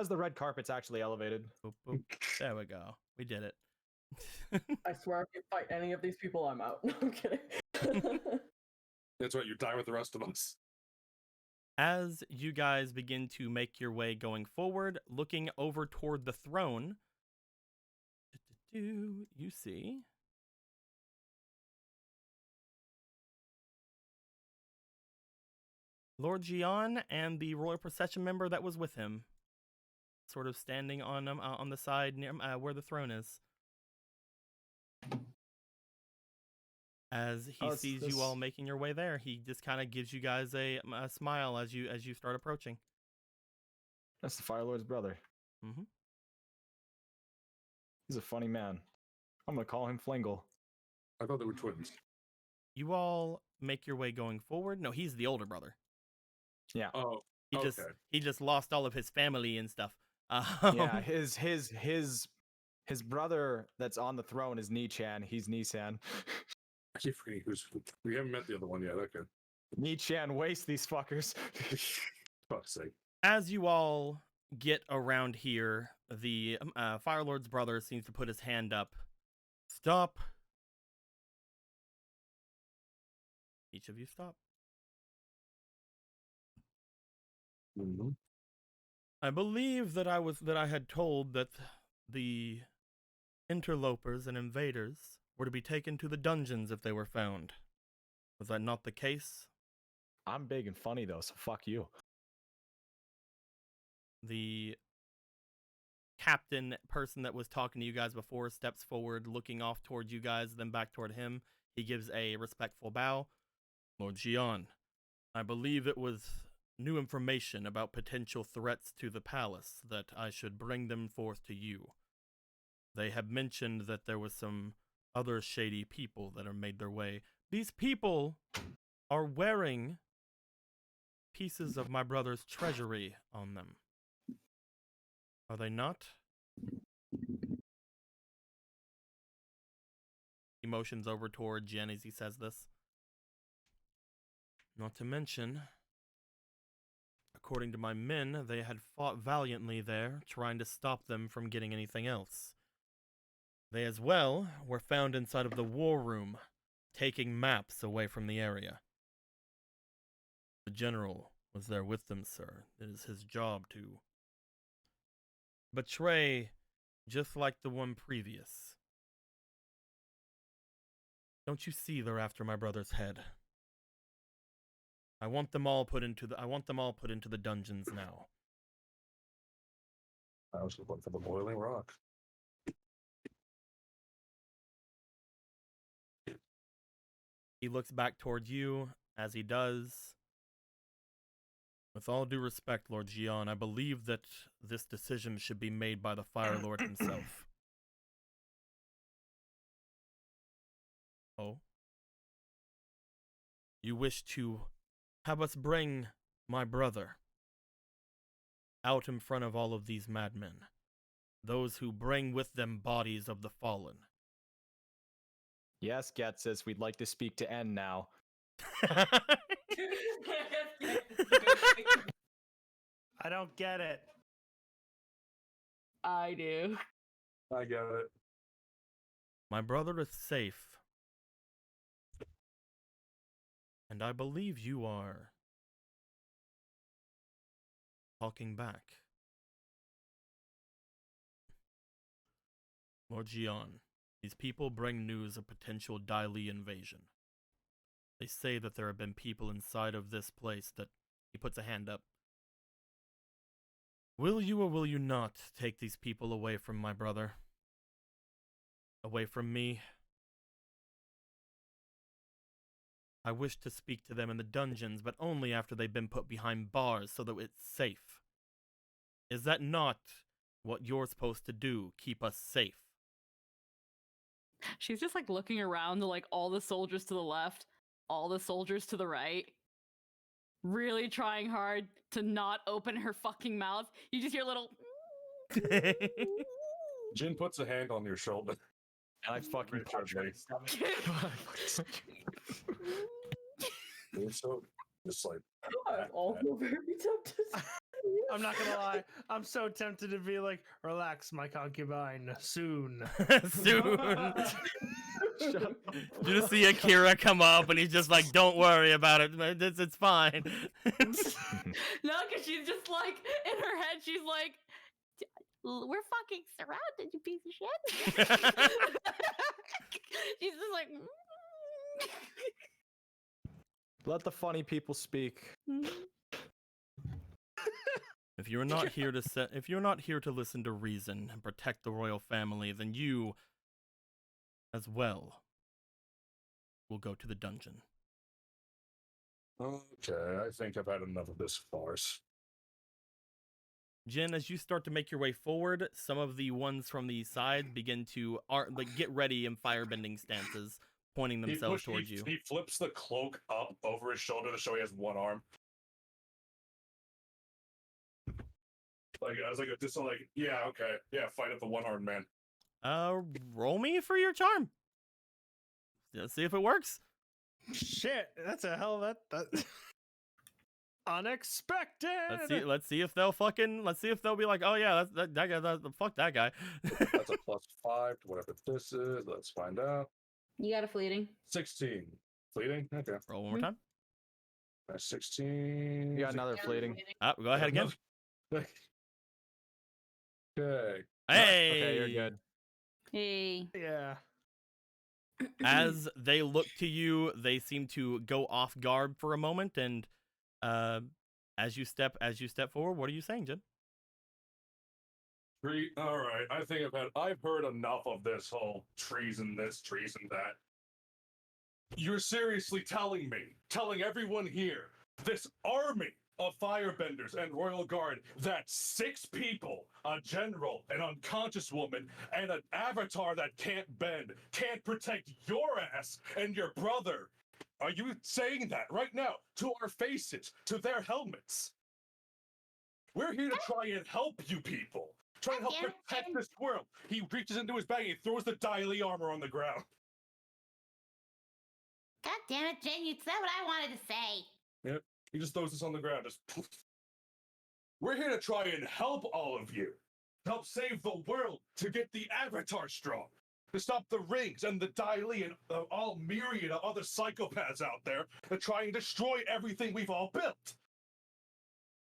the red carpet's actually elevated. Boop, boop. There we go. We did it. I swear if you fight any of these people, I'm out. No, I'm kidding. That's right. You die with the rest of us. As you guys begin to make your way going forward, looking over toward the throne, you see Lord Gian and the royal procession member that was with him, sort of standing on the side near where the throne is. As he sees you all making your way there, he just kind of gives you guys a smile as you start approaching. That's the Fire Lord's brother. Mm-hmm. He's a funny man. I'm gonna call him Flingle. I thought they were twins. You all make your way going forward. No, he's the older brother. Yeah. Oh, He just lost all of his family and stuff. Yeah. His brother that's on the throne is Ni-chan. He's Ni-san. I keep forgetting we haven't met the other one yet. Okay. Ni-chan wastes these fuckers. Fuck's sake. As you all get around here, the Fire Lord's brother seems to put his hand up. Stop. Each of you stop. Mhm. I believe that I had told that the interlopers and invaders were to be taken to the dungeons if they were found. Was that not the case? I'm big and funny though, so fuck you. The captain person that was talking to you guys before steps forward, looking off towards you guys, then back toward him. He gives a respectful bow. Lord Xian, I believe it was new information about potential threats to the palace that I should bring them forth to you. They have mentioned that there was some other shady people that have made their way. These people are wearing pieces of my brother's treasury on them. Are they not? He motions over toward Jen as he says this. Not to mention, according to my men, they had fought valiantly there, trying to stop them from getting anything else. They as well were found inside of the war room, taking maps away from the area. The general was there with them, sir. It is his job to betray, just like the one previous. Don't you see they're after my brother's head? I want them all put into the dungeons now. I was looking for the boiling rock. He looks back towards you. As he does, with all due respect, Lord Xian, I believe that this decision should be made by the Fire Lord himself. Oh? You wish to have us bring my brother out in front of all of these madmen, those who bring with them bodies of the fallen. Yes, Getzes, we'd like to speak to N now. I don't get it. I do. I get it. My brother is safe. And I believe you are talking back. Lord Xian, these people bring news of potential Dai Li invasion. They say that there have been people inside of this place that... He puts a hand up. Will you or will you not take these people away from my brother? Away from me? I wish to speak to them in the dungeons, but only after they've been put behind bars so that it's safe. Is that not what you're supposed to do? Keep us safe? She's just like looking around to like all the soldiers to the left, all the soldiers to the right, really trying hard to not open her fucking mouth. You just hear a little... Jin puts a hand on your shoulder. And I fucking punch her. You're so just like I'm also very tempted. I'm not gonna lie. I'm so tempted to be like, relax, my concubine. Soon. Soon. You just see Akira come up and he's just like, don't worry about it. It's fine. No, because she's just like, in her head, she's like, we're fucking surrounded, you piece of shit. she's just like, Let the funny people speak. If you're not here to listen to reason and protect the royal family, then you, as well, will go to the dungeon. Okay, I think I've had enough of this farce. Jin, as you start to make your way forward, some of the ones from the side begin to get ready in firebending stances, pointing themselves towards you. He flips the cloak up over his shoulder to show he has one arm. Like I was like, just like, yeah, okay, yeah, fight at the one-armed man. Roll me for your charm. Let's see if it works. Shit, that's a hell of that unexpected. Let's see if they'll be like, oh yeah, that guy, fuck that guy. That's a +5 to whatever this is. Let's find out. you got a fleeting. 16. Fleeting? Okay. Roll one more time. That's 16. You got another fleeting. Go ahead again. Okay. Hey. Okay, you're good. Hey. Yeah. As they look to you, they seem to go off guard for a moment, and as you step forward, what are you saying, Jin? All right, I think I've heard enough of this whole treason this, treason that. You're seriously telling everyone here, this army of firebenders and royal guard, that 6 people, a general, an unconscious woman, and an avatar that can't bend, can't protect your ass and your brother. Are you saying that right now to our faces, to their helmets? We're here to try and help you people. Try and help protect this world. He reaches into his bag and he throws the Daily armor on the ground. God damn it, Jen, you said what I wanted to say. Yep. He just throws this on the ground. We're here to try and help all of you. Help save the world, to get the Avatar strong. To stop the Rings and the Daily and all myriad of other psychopaths out there that try and destroy everything we've all built.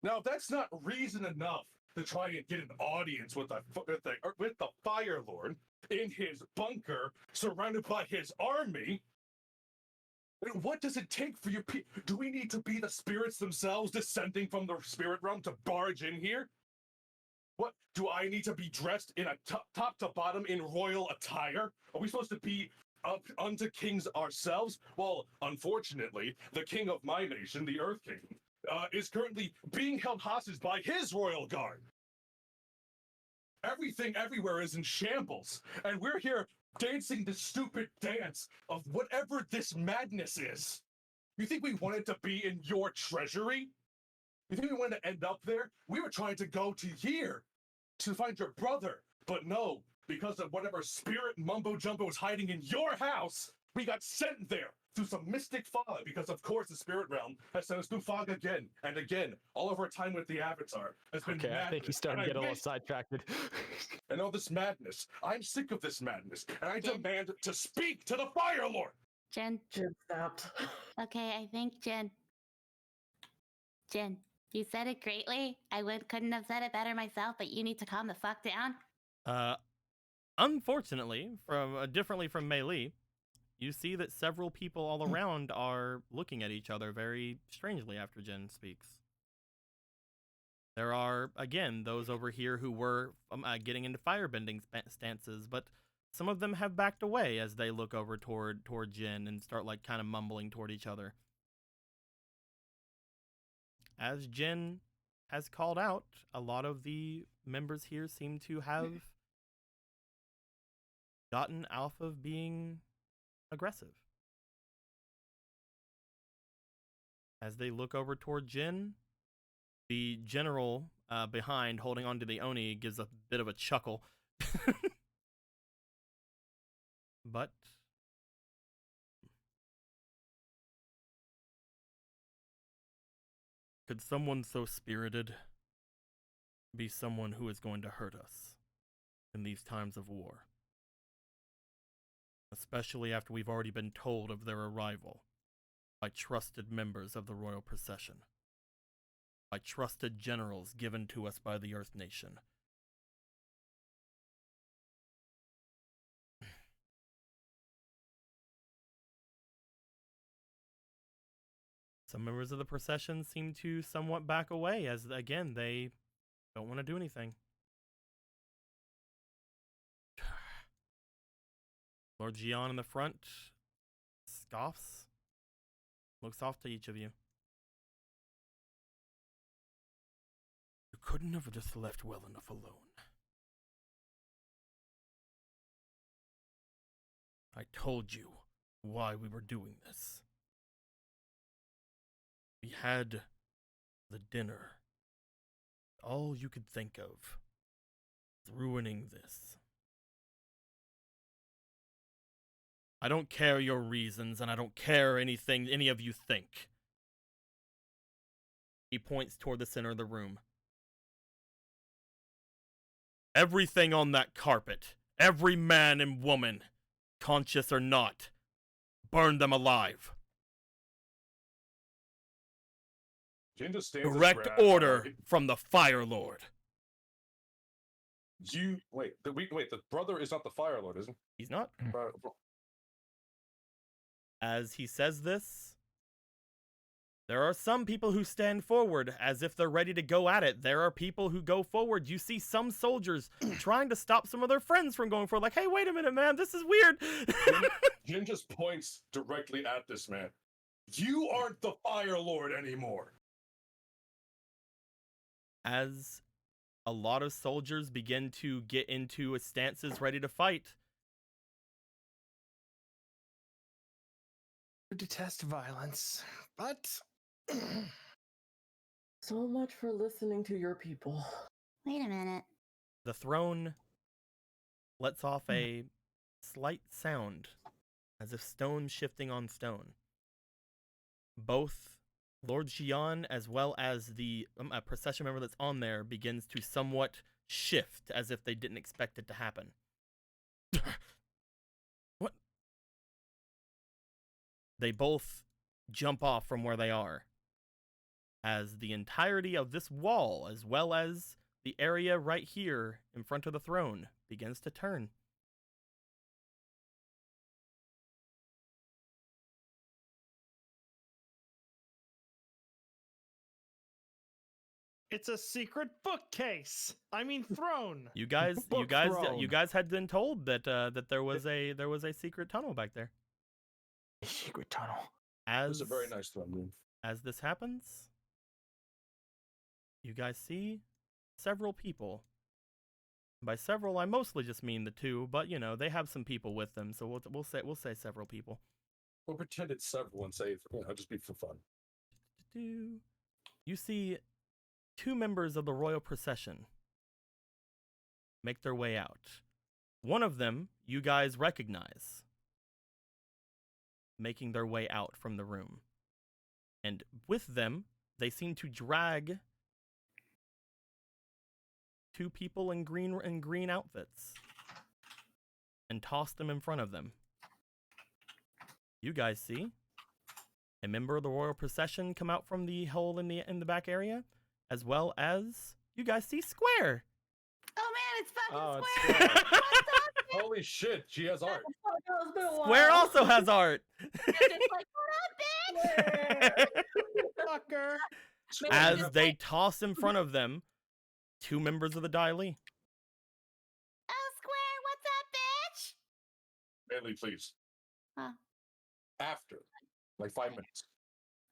Now, if that's not reason enough to try and get an audience with the Fire Lord in his bunker, surrounded by his army, then what does it take for your people? Do we need to be the spirits themselves descending from the spirit realm to barge in here? What, do I need to be dressed in a top to bottom in royal attire? Are we supposed to be up unto kings ourselves? Well, unfortunately, the king of my nation, the Earth King, is currently being held hostage by his royal guard. Everything everywhere is in shambles, and we're here dancing the stupid dance of whatever this madness is. You think we wanted to be in your treasury? You think we wanted to end up there? We were trying to go to here to find your brother, but no, because of whatever spirit mumbo jumbo was hiding in your house, we got sent there through some mystic fog, because of course the spirit realm has sent us through fog again and again. All of our time with the Avatar has been madness. I think he's starting to get a little sidetracked. And all this madness. I'm sick of this madness, and I demand to speak to the Fire Lord. Jen stopped. Okay, I think Jen, you said it greatly. Couldn't have said it better myself, but you need to calm the fuck down. Unfortunately, differently from Mei Li, you see that several people all around are looking at each other very strangely after Jen speaks. There are, again, those over here who were getting into firebending stances, but some of them have backed away as they look over toward Jen and start like kind of mumbling toward each other. As Jen has called out, a lot of the members here seem to have gotten off of being aggressive. As they look over toward Jen, the general behind, holding onto the Oni, gives a bit of a chuckle. But could someone so spirited be someone who is going to hurt us in these times of war? Especially after we've already been told of their arrival by trusted members of the royal procession, by trusted generals given to us by the Earth Nation. Some members of the procession seem to somewhat back away as, again, they don't want to do anything. Lord Jian in the front scoffs, looks off to each of you. You couldn't have just left well enough alone. I told you why we were doing this. We had the dinner. All you could think of was ruining this. I don't care your reasons, and I don't care anything any of you think. He points toward the center of the room. Everything on that carpet, every man and woman, conscious or not, burn them alive. Jin just stands his Direct ground. order from the Fire Lord. You wait. The brother is not the Fire Lord, isn't He's not. he? As he says this, there are some people who stand forward as if they're ready to go at it. There are people who go forward. You see some soldiers trying to stop some of their friends from going forward, like, hey, wait a minute, man, this is weird. Jin just points directly at this man. You aren't the Fire Lord anymore. As a lot of soldiers begin to get into stances ready to fight, I detest violence, but So much for listening to your people. Wait a minute. the throne lets off a slight sound, as if stone shifting on stone. Both Lord Xian as well as the procession member that's on there begins to somewhat shift, as if they didn't expect it to happen. What? They both jump off from where they are, as the entirety of this wall, as well as the area right here in front of the throne, begins to turn. it's a secret bookcase. I mean, throne. You guys had been told that that there was a secret tunnel back there. A secret tunnel. This As is a very nice throne room. as this happens, you guys see several people. By several, I mostly just mean the two, but you know they have some people with them, so we'll say several people. We'll pretend it's several and say, just be for fun. You see two members of the royal procession make their way out. One of them you guys recognize, making their way out from the room. And with them, they seem to drag two people in green outfits and toss them in front of them. You guys see a member of the royal procession come out from the hole in the back area, as well as you guys see Square. Oh man, it's fucking Oh, it's Square. Square. What's up? Holy shit, she has art. It's been a while. Square also has art. It's just like, what up, bitch? Fucker. As they toss in front of them two members of the Dai Li. Oh, Square, what's up, bitch? Bailey, please. Huh. After. Like 5 minutes.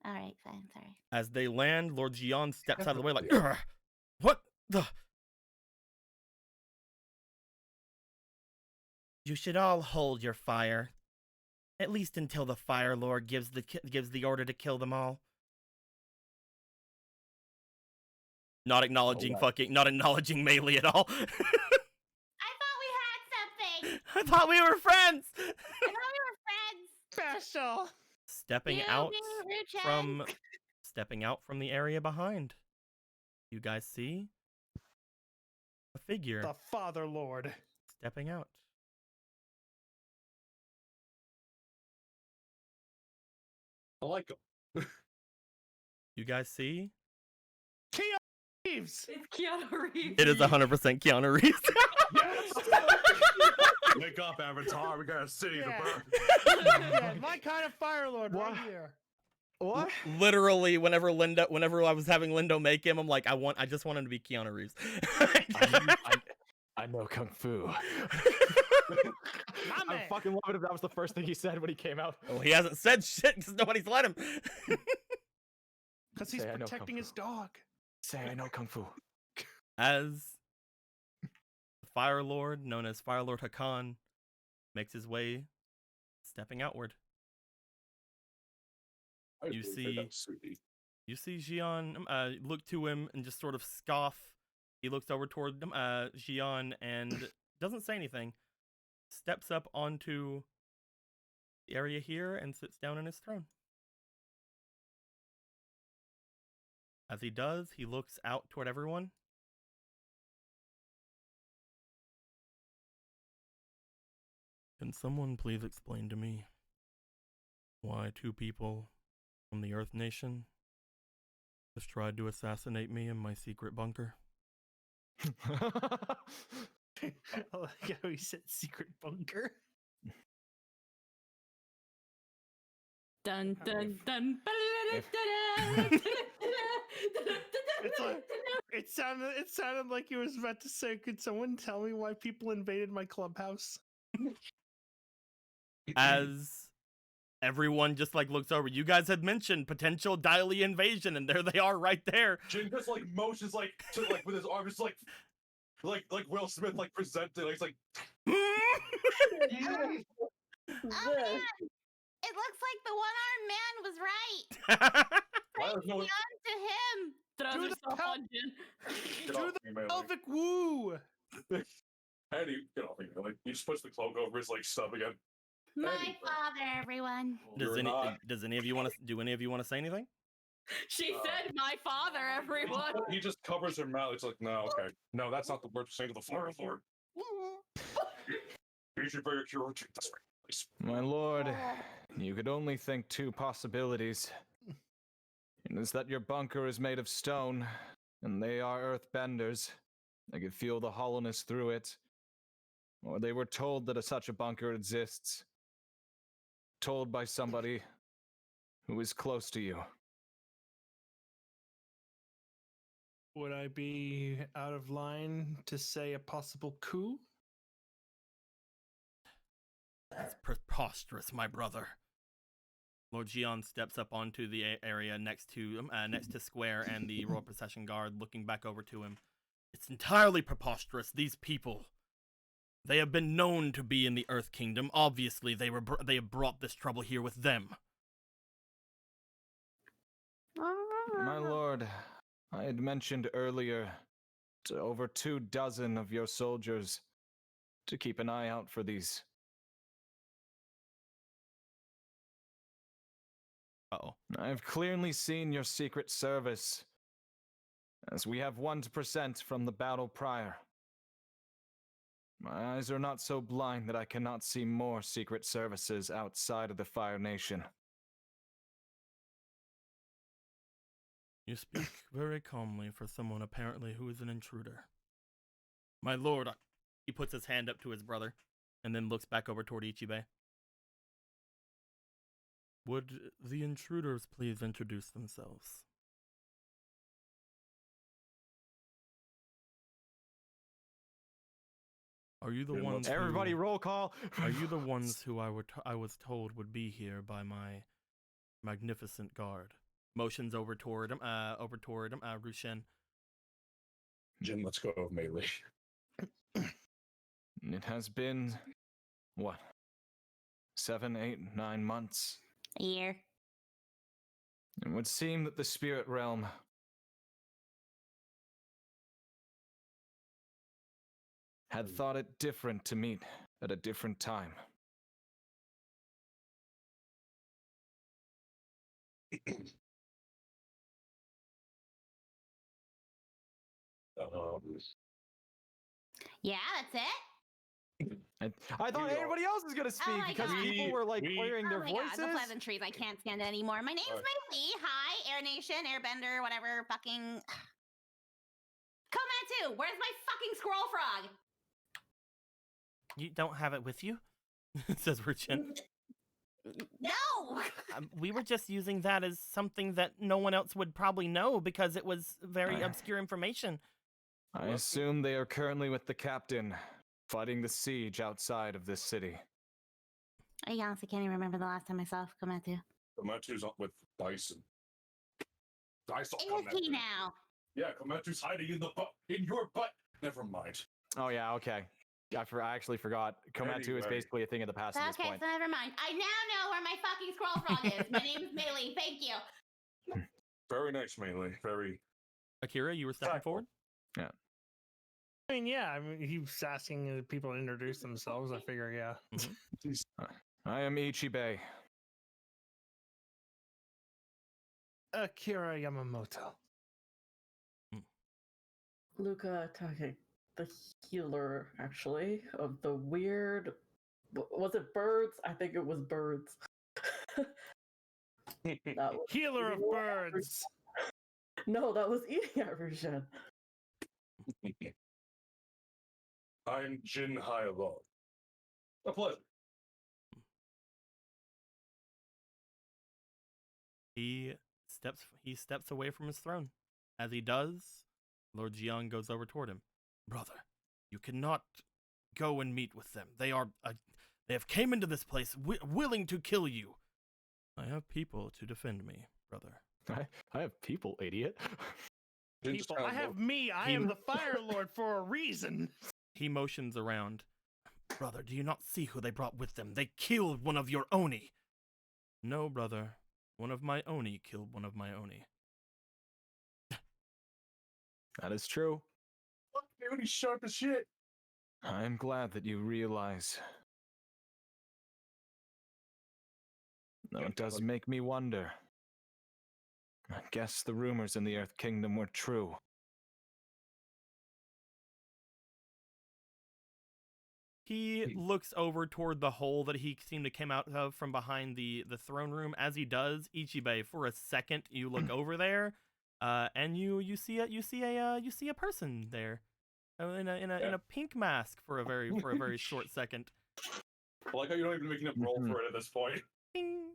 All right, fine, sorry. As they land, Lord Xian steps out of the way like, "Ugh, what the? You should all hold your fire. At least until the Fire Lord gives the order to kill them all." Not acknowledging not acknowledging Melee at all. I thought we had something. I thought we were friends. I thought we were friends. Special. Stepping out from the area behind. You guys see a figure The Father Lord. stepping out. I like him. You guys see? Keanu Reeves. It's Keanu Reeves. It is 100% Keanu Reeves. Wake up, Avatar. We got a city Yeah. to burn. Yeah, my kind of Fire Lord right What? here. What? Literally, whenever I was having Lindo make him, I'm like, I just want him to be Keanu Reeves. I know Kung Fu. My I man. fucking love it if that was the first thing he said when he came out. Well, he hasn't said shit because nobody's let him. Because he's Say, I know Kung protecting his Fu. dog. Say I know Kung Fu. As the Fire Lord, known as Fire Lord Hakan, makes his way, stepping outward. You see Xian look to him and just sort of scoff. He looks over toward Xian and doesn't say anything. Steps up onto the area here and sits down in his throne. As he does, he looks out toward everyone. Can someone please explain to me why two people from the Earth Nation Just tried to assassinate me in my secret bunker. I like how he said secret bunker. Dun dun dun. It's like, it sounded like he was about to say, "Could someone tell me why people invaded my clubhouse?" As everyone just like looks over, you guys had mentioned potential Dily invasion, and there they are right there. Jin just like motions like to like with his arms like Will Smith like presented. He's like, Oh man, it looks like the one-armed man was right. why is no one- On to him. Throws Do the herself pel- on Jin. Get Do off the me, Melee. pelvic woo. And he get off me, Melee. He just puts the cloak over his like stub again. My Anyway. father, everyone. Does You're not. any of you want to do any of you want to say anything? She said, "My father, everyone." He just covers her mouth. It's like, no, okay, no, that's not the word to say to the floor. Lord. You should bring your cure. That's right, please. My lord, you could only think two possibilities. It is that your bunker is made of stone, and they are earthbenders. They could feel the hollowness through it. Or they were told that such a bunker exists. Told by somebody who is close to you. Would I be out of line to say a possible coup? That's preposterous, my brother. Lord Gion steps up onto the area next to Square and the Royal Procession Guard, looking back over to him. It's entirely preposterous. These people, they have been known to be in the Earth Kingdom. Obviously, they have brought this trouble here with them. My lord, I had mentioned earlier to over 24 of your soldiers to keep an eye out for these. Uh-oh. I have clearly seen your secret service, as we have 1% from the battle prior. My eyes are not so blind that I cannot see more secret services outside of the Fire Nation. You speak very calmly for someone apparently who is an intruder. My lord, he puts his hand up to his brother, and then looks back over toward Ichibe. Would the intruders please introduce themselves? Are you the Yeah, ones? Everybody, roll call! Are you the ones who I was told would be here by my magnificent guard? Motions over toward Rushen. Jin, let's go of Melee. It has been, what, 7, 8, 9 months? A year. It would seem that the spirit realm had thought it different to meet at a different time. Yeah, that's it. I thought everybody else was gonna speak my because God. people were like clearing their Oh my voices. God, the pleasantries. I can't stand it anymore. My name's Melee. Hi, Air Nation, Airbender, whatever. Fucking. Komatsu, where's my fucking squirrel frog? You don't have it with you? Says Rushen. No. We were just using that as something that no one else would probably know because it was very obscure information. I assume they are currently with the captain, fighting the siege outside of this city. I honestly can't even remember the last time I saw Komatsu. Komatsu's up with Dyson. Dyson. Is he now? Yeah, Komatsu's hiding in your butt. Never mind. Oh yeah, okay. I actually forgot. Komatsu is Anyway. basically a thing of the past at this Okay, point. so never mind. I now know where my fucking squirrel frog is. My name's Melee. Thank you. Very nice, Melee. Very. Akira, you were stepping forward? Yeah. I mean, yeah. I mean, he was asking people to introduce themselves. I figure, yeah. I am Ichibe. Akira Yamamoto. Luca Take, the healer, actually, of the weird. Was it birds? I think it was birds. That was Healer of birds. No, that was eating at Rujin. I'm Jin Hyalon. A pleasure. He steps away from his throne. As he does, Lord Jiang goes over toward him. Brother, you cannot go and meet with them. They have came into this place willing to kill you. I have people to defend me, brother. I have people, idiot. People, I have me. I am the Fire Lord for a reason. He motions around. Brother, do you not see who they brought with them? They killed one of your Oni. No, brother. One of my Oni killed one of my Oni. That is true. Fuck, dude, he's sharp as shit. I'm glad that you realize. Though it does make me wonder. I guess the rumors in the Earth Kingdom were true. He looks over toward the hole that he seemed to come out of from behind the throne room. As he does, Ichibe, for a second, you look over there, and you see a person there, in a pink mask for a very short second. I like how you're not even making a roll for it at this point. Ding.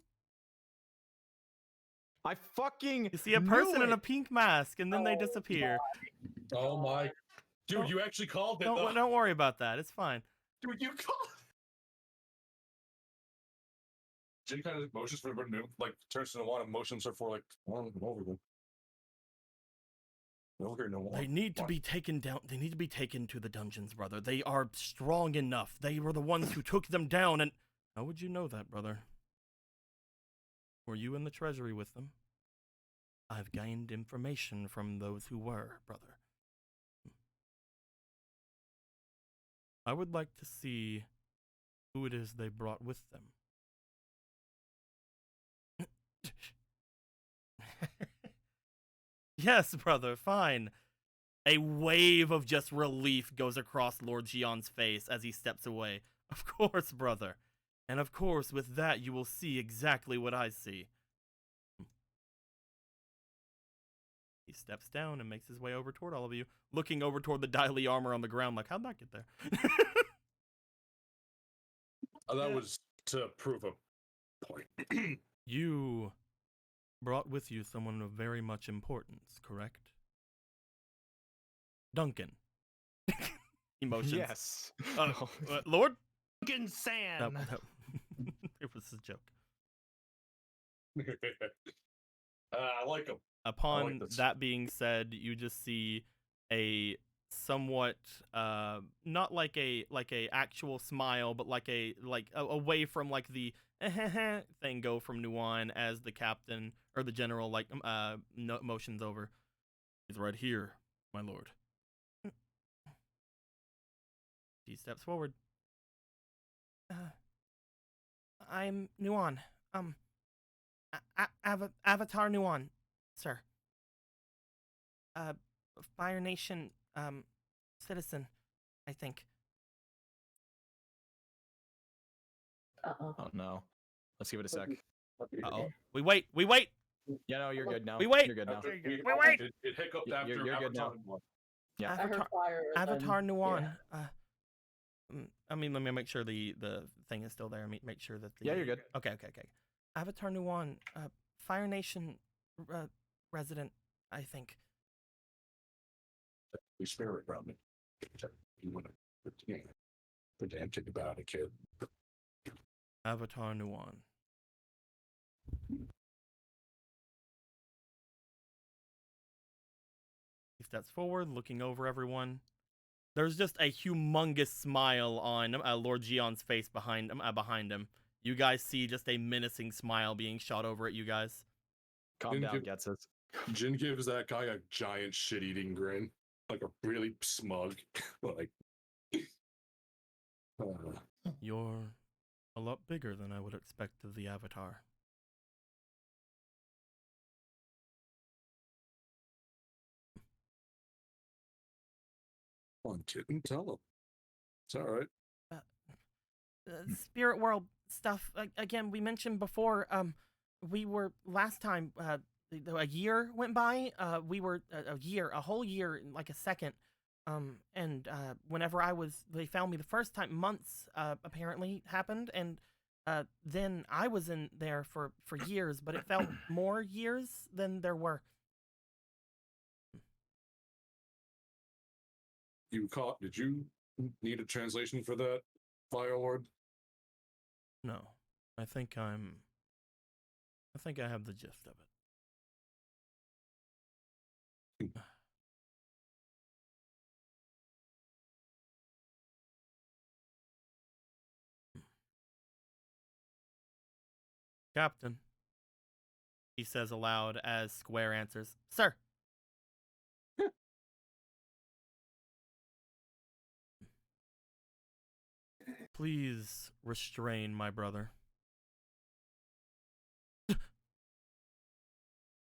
I fucking You see a person in a pink mask, and then they disappear. Oh my, dude, you actually called it. though. Don't worry about that. It's fine. Dude, you called. Jin kind of motions for everyone to like turns to Nuwan and motions her for like over them. Over here, Nuwan. They need to be taken down. They need to be taken to the dungeons, brother. They are strong enough. They were the ones who took them down, and how would you know that, brother? Were you in the treasury with them? I've gained information from those who were, brother. I would like to see who it is they brought with them. Yes, brother, fine. A wave of just relief goes across Lord Jian's face as he steps away. Of course, brother. And of course, with that, you will see exactly what I see. He steps down and makes his way over toward all of you, looking over toward the Dai Li armor on the ground like, how'd that get there? That was to prove a point. You brought with you someone of very much importance, correct? Duncan. Emotions. Yes. Lord? Duncan San. It was a joke. I like him. Upon that being said, you just see a somewhat not like a actual smile, but like away from like the thing go from Nuwan as the captain or the general like motions over. He's right here, my lord. He steps forward. I'm Nuwan. Avatar Nuwan, sir. Fire Nation citizen, I think. Uh-oh. Oh no. Let's give it a sec. Uh-oh. We wait. Yeah, no, you're good now. We wait. You're good now. We wait. It hiccuped after You're good now. Yeah. I heard fire. Avatar then, Nuwan. yeah. I mean, let me make sure the thing is still there. Make sure that the... Yeah, you're good. Okay. Avatar Nuwan, Fire Nation resident, I think. We spirit around it. You want to pedantic about it, kid. Avatar Nuwan. He steps forward, looking over everyone. There's just a humongous smile on Lord Jian's face behind him. You guys see just a menacing smile being shot over at you guys. Calm down, gets it. Jin gives that guy a giant shit-eating grin, like a really smug, like. You're a lot bigger than I would expect of the Avatar. Come on, kitten, tell him. It's all right. Spirit world stuff. Again, we mentioned before. We were last time. a year went by. We were a whole year, like a second. And whenever they found me the first time, months apparently happened, and then I was in there for years, but it felt more years than there were. Did you need a translation for that, Firelord? No, I think I have the gist of it. Captain, he says aloud as Square answers, "Sir." Please restrain my brother.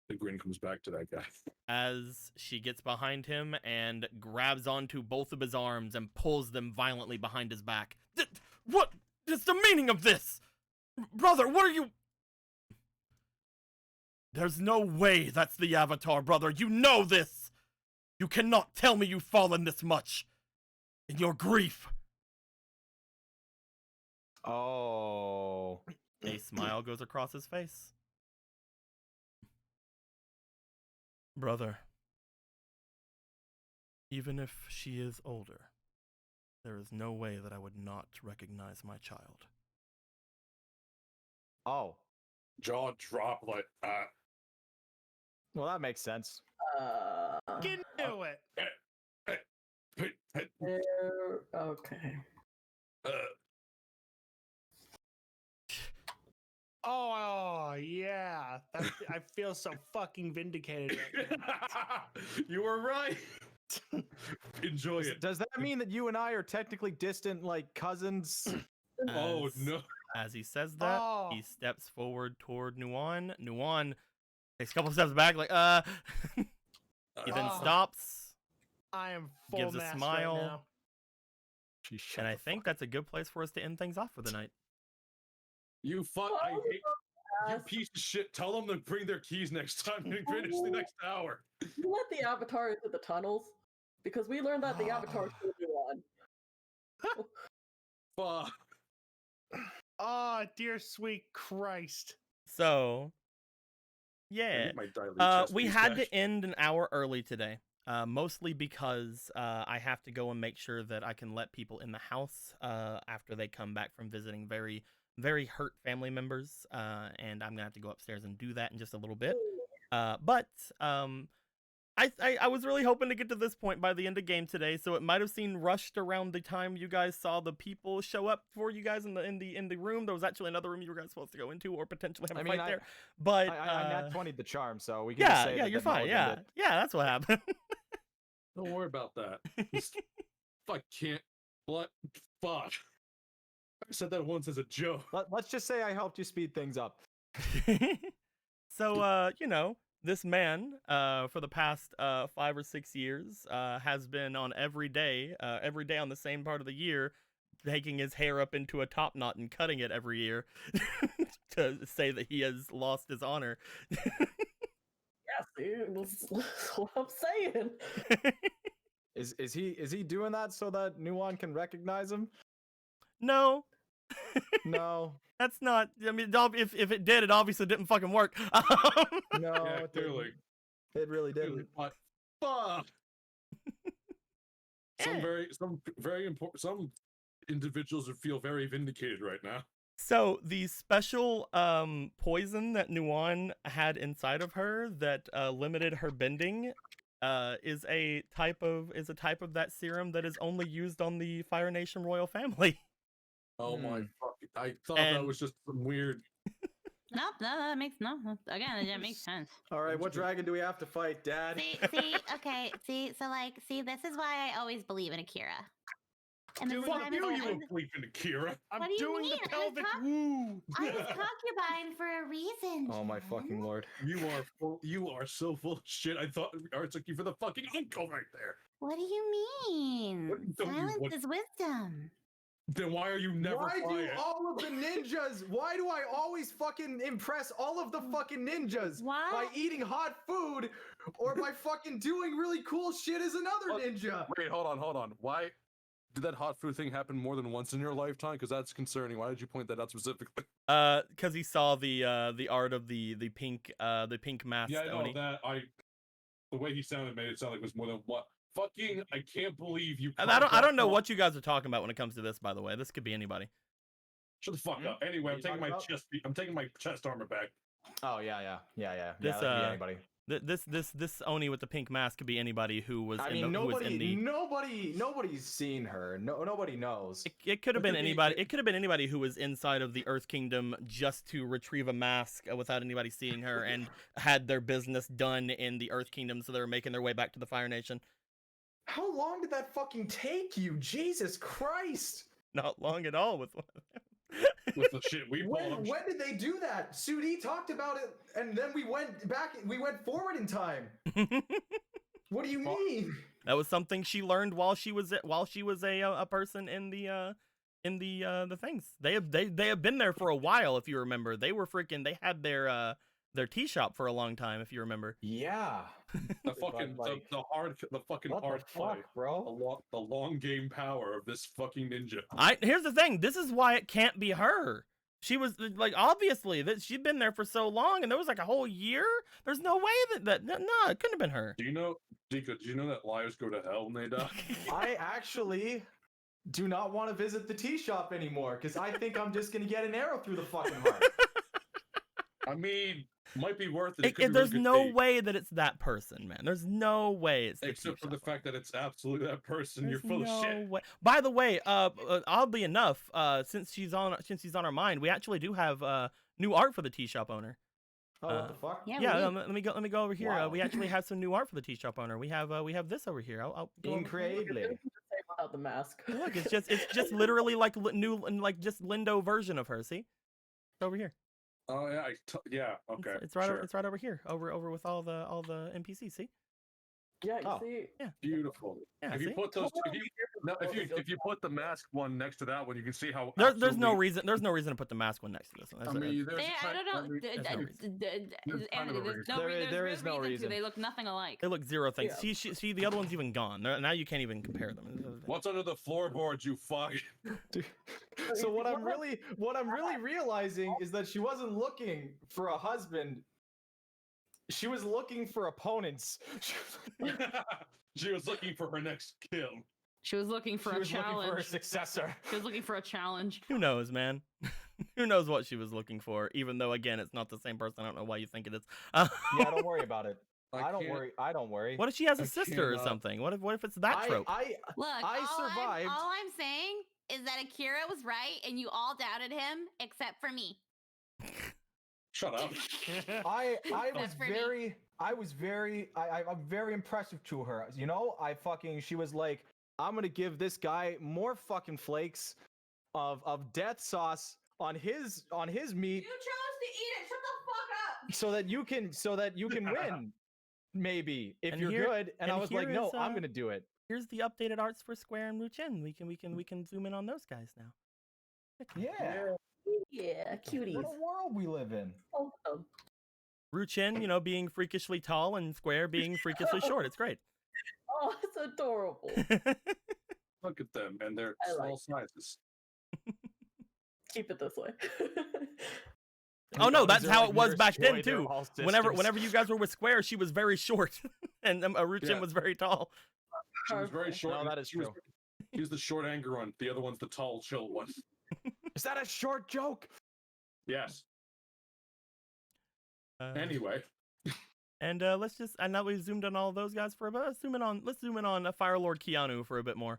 The grin comes back to that guy. As she gets behind him and grabs onto both of his arms and pulls them violently behind his back. What is the meaning of this? Brother, what are you... There's no way that's the Avatar, brother. You know this. You cannot tell me you've fallen this much. In your grief. Oh. A smile goes across his face. Brother, even if she is older, there is no way that I would not recognize my child. Oh. Jaw drop like that. Well, that makes sense. Get into it. Okay. Oh yeah, I feel so fucking vindicated right now. You were right. Enjoy it. Does that mean that you and I are technically distant, like cousins? Oh no. As he says that, he steps forward toward Nuwan. Nuwan takes a couple steps back, like, He then stops. I am full gives a mass smile. right now. And I think that's a good place for us to end things off for the night. You fuck! I hate you, piece of shit. Tell them to bring their keys next time and finish the next hour. You let the Avatar into the tunnels because we learned that the Avatar should be on. Fuck. Oh, dear sweet Christ. So, yeah, we had to end an hour early today, mostly because I have to go and make sure that I can let people in the house after they come back from visiting very hurt family members, and I'm gonna have to go upstairs and do that in just a little bit. But I was really hoping to get to this point by the end of game today, so it might have seemed rushed around the time you guys saw the people show up for you guys in the room. There was actually another room you were guys supposed to go into or potentially have a fight there. But I nat 20'd the charm, so we can just say that you're fine. Yeah, that's what happened. Don't worry about that. Fuck can't. What? Fuck. I said that once as a joke. Let's just say I helped you speed things up. So, this man, for the past 5 or 6 years, has been on every day on the same part of the year, taking his hair up into a top knot and cutting it every year to say that he has lost his honor. Yeah, see, that's what I'm saying. Is he doing that so that Nuwan can recognize him? No. No. That's not. I mean, if it did, it obviously didn't fucking work. No, yeah, clearly. It really didn't. But fuck. Some very important. Some individuals would feel very vindicated right now. So the special poison that Nuwan had inside of her that limited her bending is a type of that serum that is only used on the Fire Nation royal family. Oh my fuck! I thought that was just some weird. No, that makes again, it makes sense. All right, what dragon do we have to fight, Dad? See, this is why I always believe in Akira. And Dude, fuck you believe in Akira. I'm what do you doing mean? the pelvic woo. I was concubine for a reason. Oh my fucking lord! You are so full of shit. I thought I took you for the fucking uncle right there. What do you mean? Silence is wisdom. Then why are you never Why do quiet? all of the ninjas? Why do I always fucking impress all of the fucking ninjas Why? by eating hot food or by fucking doing really cool shit as another What? ninja? Wait, hold on. Why did that hot food thing happen more than once in your lifetime? Because that's concerning. Why did you point that out specifically? Because he saw the art of the pink mask. Yeah, I know Oni. that. The way he sounded made it sound like it was more than what. Fucking, I can't believe you. And I don't know what you guys are talking about when it comes to this. By the way, this could be anybody. Shut the fuck up. Anyway, What I'm you taking my talking about? I'm taking my chest armor back. Oh yeah. This, that could be anybody. This Oni with the pink mask could be anybody who was I in mean, the, who was in the. nobody's seen her. Nobody knows. It could have But been the- anybody. It could have been anybody who was inside of the Earth Kingdom just to retrieve a mask without anybody seeing her, and had their business done in the Earth Kingdom, so they were making their way back to the Fire Nation. How long did that fucking take you? Jesus Christ! Not long at all with With the shit we pulled. I'm When did they do that? Sudi talked about it, and then we went back. We went forward in time. What do you mean? That was something she learned while she was a person in the things. They have been there for a while, if you remember. They had their tea shop for a long time, if you remember. Yeah. the fucking like- the fucking What hard the fuck, play. bro? The long game power of this fucking ninja. Here's the thing. This is why it can't be her. She was like, obviously that she'd been there for so long, and there was like a whole year. There's no way that no, it couldn't have been her. Do you know, Dika, do you know that liars go to hell when they die? I actually do not want to visit the tea shop anymore because I think I'm just gonna get an arrow through the fucking heart. I mean, might be worth it. It could be There's really good no tea. way that it's that person, man. There's no way it's the Except tea for the shop. fact that it's absolutely that person. You're There's full no of shit. way. By the way, oddly enough, since she's on our mind, we actually do have new art for the tea shop owner. Oh, what the fuck? Yeah, Yeah, we- let me go over here. Wow. We actually have some new art for the tea shop owner. We have this over here. I'll go over- Incredibly. Without the mask. Look, it's just literally like new and like just Lindo version of her. See, it's over here. Oh yeah, yeah. It's- Okay, It's right. sure. It's right over here. Over with all the NPCs. See. Yeah, you Oh. see. Beautiful. Yeah. If you see? put those, if you put the mask one next to that one, you can see how. There's no absolutely- reason. There's no reason to put the mask one next to this one. I That's- mean, there's I don't know. there's no reason. There's kind of Anthony, a there's reason. no, There- there's there real is no reason reason. to. They look nothing alike. They look zero things. Yeah. See, the other one's even gone. Now you can't even compare them. What's under the floorboards, you fuck? So what I'm really realizing is that she wasn't looking for a husband. She was looking for opponents. She was looking for her next kill. She was looking for She a was looking for a challenge. successor. She was looking for a challenge. Who knows, man? Who knows what she was looking for? Even though, again, it's not the same person. I don't know why you think it is. Yeah, don't worry about it. I don't can't- worry. I don't worry. What if she has a I sister or cannot- something? What if it's that trope? Look, I survived. All I'm saying is that Akira was right, and you all doubted him except for me. Shut up. I was That's for me. I'm very impressive to her. You know, she was like, I'm gonna give this guy more fucking flakes of death sauce on his meat chose to eat it. Shut the fuck up. so that you can win. Maybe if And you're here- good. And I and was like, here no, is, I'm gonna do it. Here's the updated arts for Square and Ruchen. We can zoom in on those guys now. Yeah. Yeah, cuties. What a world we live in. Awesome. Ruchen, being freakishly tall, and Square being freakishly short. It's great. Oh, it's adorable. Look at them and their I like small sizes. Keep it this way. Oh no, that's These are how like it was Nurse back then Joy, they're too. all Whenever sisters. you guys were with Square, she was very short, and Ruchen Yeah. was very tall. She was very Powerful. short. No, and that is she was- true. He was the short anger one. The other one's the tall, chill one. Is that a short joke? Yes. Uh, Anyway, And let's just, and now we've zoomed on all of those guys for a bit. Let's zoom in on Fire Lord Keanu for a bit more.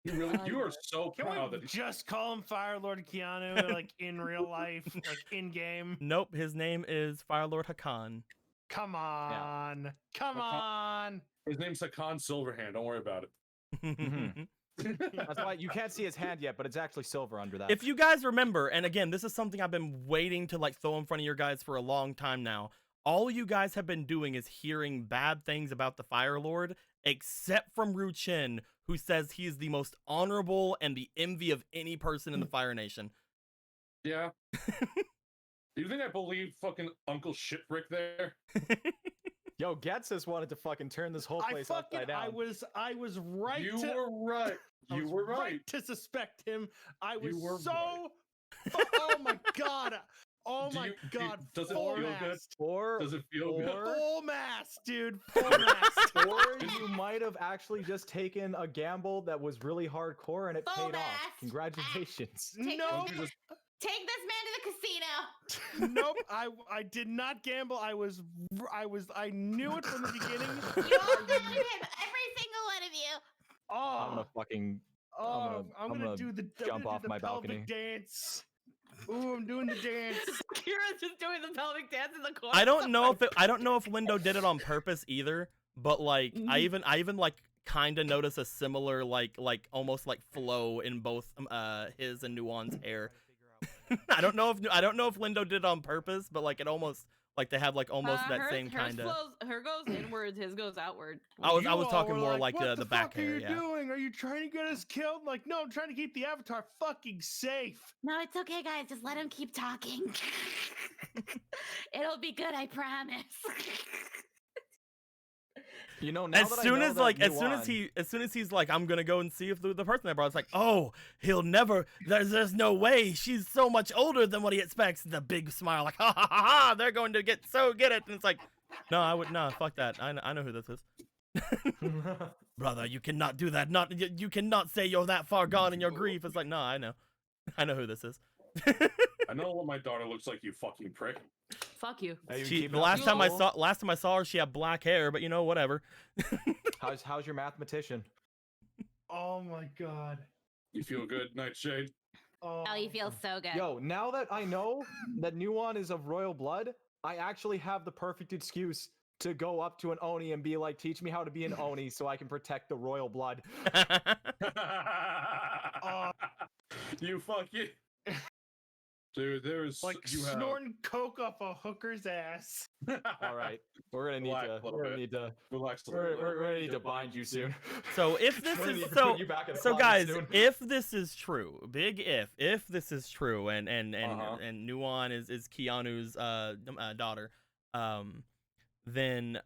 you are so Can proud we that just call him Fire Lord Keanu, like in real life, like in game? Nope, his name is Fire Lord Hakan. Come on, come Hakan- on. his name's Hakan Silverhand. Don't worry about it. That's why you can't see his hand yet, but it's actually silver under that. If you guys remember, and again, this is something I've been waiting to like throw in front of your guys for a long time now. All you guys have been doing is hearing bad things about the Fire Lord, except from Ruchen, who says he's the most honorable and the envy of any person in the Fire Nation. Yeah. Do you think I believe fucking Uncle Shitbrick there? Yo, Getsus wanted to fucking turn this whole place upside down. I was right. You were right. You were right to suspect him. I was were so. Oh my god. Oh my god. Does it full feel mast. good? Does it feel good? Full mast, dude. Full mast. Or you might have actually just taken a gamble that was really hardcore and it Full paid off. mast. Congratulations. No. Take this man to the casino. Nope, I did not gamble. I knew it from the beginning. You all had him, every single one of you. I'm gonna Oh, fucking. I'm gonna do the jump off my pelvic balcony. dance. Ooh, I'm doing the dance. Kira's just doing the pelvic dance in the corner. I don't know if Lindo did it on purpose either, but like I even like kind of notice a similar like almost like flow in both his and Nuon's hair. I don't know if Lindo did it on purpose, but like it almost like they have like almost that same kind of. Her goes inwards, his goes outward. I was You all talking were more like what the back fuck hair. are you Yeah. doing? Are you trying to get us killed? Like, no, I'm trying to keep the Avatar fucking safe. No, it's okay, guys. Just let him keep talking. It'll be good, I promise. You know, now As that I soon know as that like Nuon- as soon as he's like, I'm gonna go and see if the person they brought, it's like, oh, he'll never. There's no way. She's so much older than what he expects. The big smile, like, ha ha ha ha. They're going to get it, and it's like, no, I would no, fuck that. I know who this is. Brother, you cannot do that. You cannot say you're that far gone in your grief. It's like, no, I know who this is. I know what my daughter looks like, you fucking prick. Fuck you. Hey, you She, keep the it last up, time I Nicole. saw her, she had black hair, but you know, whatever. How's your mathematician? Oh my god. You feel good, Nightshade? Oh, you feel so good. Yo, now that I know that Nuon is of royal blood, I actually have the perfect excuse to go up to an Oni and be like, teach me how to be an Oni so I can protect the royal blood. You fucking dude. There's Like you have snorting coke off a hooker's ass. All right, we're gonna need Relax to. a little We're gonna bit. need to. relax a little bit. We're gonna need to bind you soon. So if this We're gonna is need to so put you back in a so closet guys, soon. if this is true, big if this is true, and Uh-huh. and Nuon is Keanu's daughter, then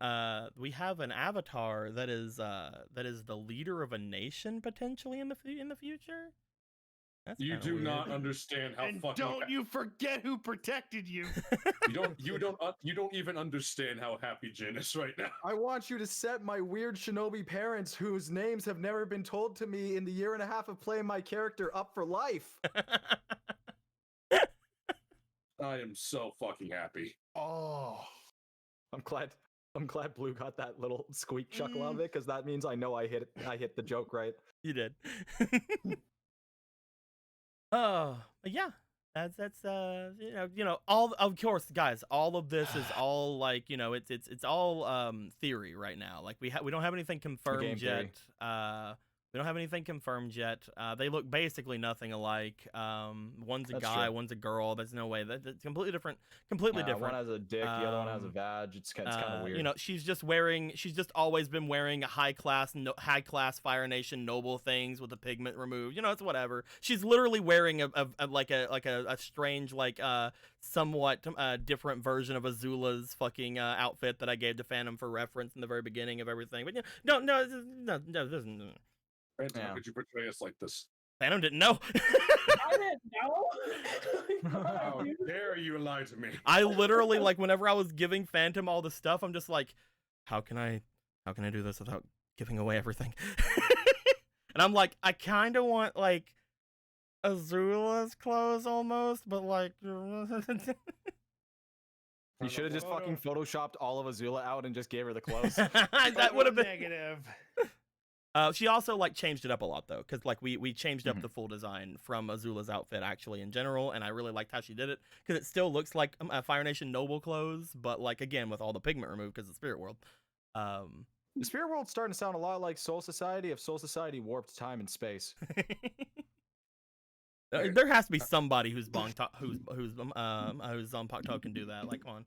we have an avatar that is the leader of a nation potentially in the future. That's You kinda do weird. not understand how And fucking don't you forget who protected you. you don't even understand how happy Jin is right now. I want you to set my weird shinobi parents, whose names have never been told to me in the year and a half of playing my character, up for life. I am so fucking happy. Oh. I'm glad Blue got that little squeak chuckle out of it, because that means I know I hit the joke right. You did. Oh, yeah. That's you know all of course, guys. All of this is all like it's all theory right now. Like we don't have anything confirmed theory. yet. We don't have anything confirmed yet. They look basically nothing alike. One's a That's guy, true. one's a girl. There's no way that's completely different. Completely different. One has a dick, the other one has a Um, vag. It's kind of weird. You know, she's just always been wearing high class Fire Nation noble things with the pigment removed. You know, it's whatever. She's literally wearing a strange somewhat different version of Azula's fucking outfit that I gave to Phantom for reference in the very beginning of everything. But no, Phantom, Yeah. how could you portray us like this? Phantom didn't know. I didn't know. How dare you lie to me? I literally whenever I was giving Phantom all the stuff, I'm just like, how can I do this without giving away everything? And I'm like, I kind of want like Azula's clothes almost, but like You should have just fucking photoshopped all of Azula out and just gave her the clothes. that would have been negative. She also changed it up a lot though, because we changed up the full design from Azula's outfit actually in general, and I really liked how she did it because it still looks like Fire Nation noble clothes, but again with all the pigment removed because of Spirit World. The Spirit World's starting to sound a lot like Soul Society if Soul Society warped time and space. There has to be somebody who's Zanpakuto can do that. Like, come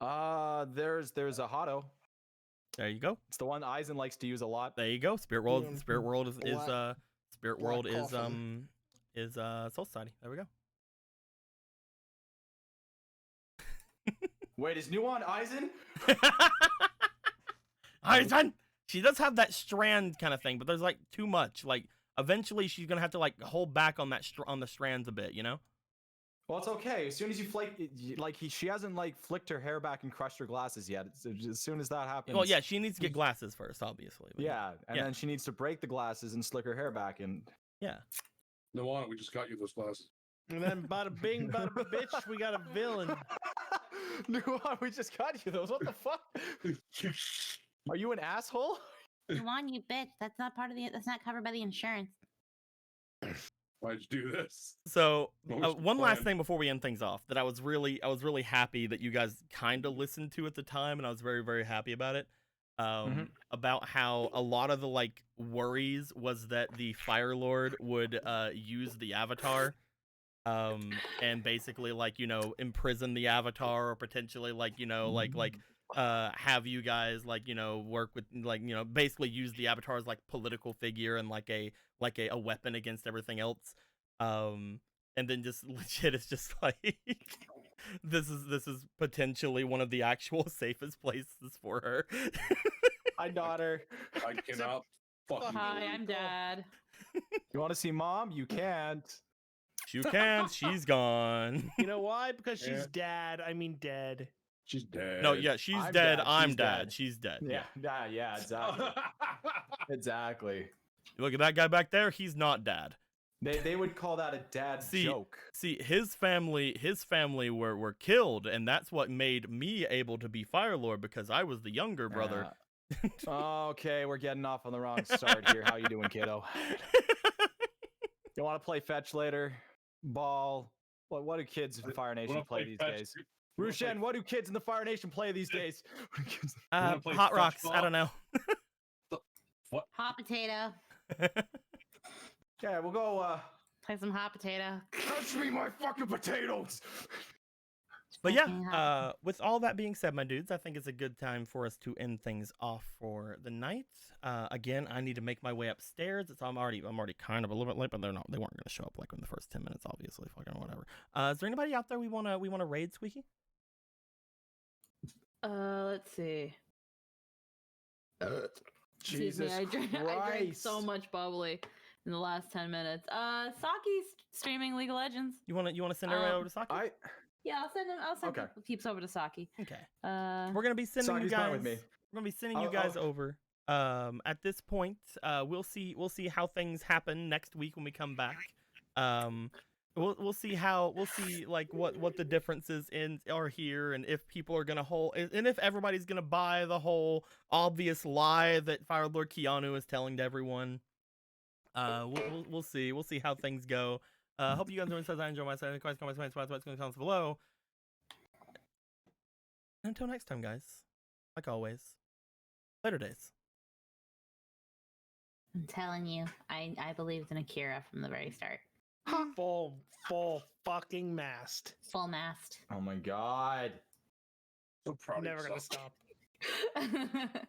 on. There's a Hado. There you go. It's the one Eisen likes to use a lot. There you go. Spirit World. Yeah, Spirit World is black- Spirit black World coffin. is Soul Society. There we go. Wait, is Nuon Eisen? Eisen. She does have that strand kind of thing, but there's like too much. Like eventually, she's gonna have to like hold back on that on the strands a bit. You know. Well, it's okay. As soon as you she hasn't like flicked her hair back and crushed her glasses yet. As soon as that happens. Well, yeah, she needs to get glasses first, obviously. but Yeah, and Yeah. then she needs to break the glasses and slick her hair back, and Yeah. No, on we just got you those glasses. And then bada bing, bada bitch, we got a villain. Nuon, we just got you those. What the fuck? Are you an asshole? Come on, you bitch. That's not part of the. That's not covered by the insurance. Why'd you do this? So What was the one last plan? thing before we end things off that I was really happy that you guys kind of listened to at the time, and I was very, very happy about it. About how a lot of the like worries was that the Fire Lord would use the Avatar, and basically like imprison the Avatar, or potentially like have you guys like work with like basically use the Avatar as like political figure and like a weapon against everything else, and then just legit it's just like this is potentially one of the actual safest places for her. Hi, daughter. I cannot fucking Hi, believe I'm Dad. You want to see mom? You can't. You can't. She's gone. You know why? Because she's Yeah. dead. I mean dead. she's dead. No, yeah, she's I'm dead. dead, I'm she's dead. dead. She's dead. Yeah, exactly. Exactly. Look at that guy back there. He's not dad. They would call that a dad joke. See, his family were killed, and that's what made me able to be Fire Lord because I was the younger brother. Okay, we're getting off on the wrong start here. How you doing, kiddo? You want to play fetch later? Ball. What do kids in Fire Nation play these days? Rushen, what do kids in the Fire Nation play these days? wanna play Hot fetch rocks. I ball? don't know. Hot potato. Yeah, we'll go. Play some hot potato. Touch me, my fucking potatoes. But yeah, Fucking hot. with all that being said, my dudes, I think it's a good time for us to end things off for the night. Again, I need to make my way upstairs. I'm already kind of a little bit late, but they weren't going to show up like in the first 10 minutes, obviously. Fucking whatever. Is there anybody out there we wanna raid, Squeaky? Let's see. Excuse Jesus me, I drank Christ. so much bubbly in the last 10 minutes. Saki's streaming League of Legends. You wanna send everybody over to Saki? Yeah, I'll send Okay. peeps over to Saki. Okay. Uh, We're gonna be sending you Saki's guys. fine with me. We're gonna be sending you guys over. At this point, we'll see how things happen next week when we come back. We'll see like what the differences are here, and if people are gonna and if everybody's gonna buy the whole obvious lie that Fire Lord Keanu is telling to everyone. We'll see how things go. Hope you guys enjoy. I enjoy my side. Comments below. And until next time, guys. Like always, later days. I'm telling you, I believed in Akira from the very start. Full fucking mast. Full mast. Oh my god. So proud of Never gonna yourself. stop.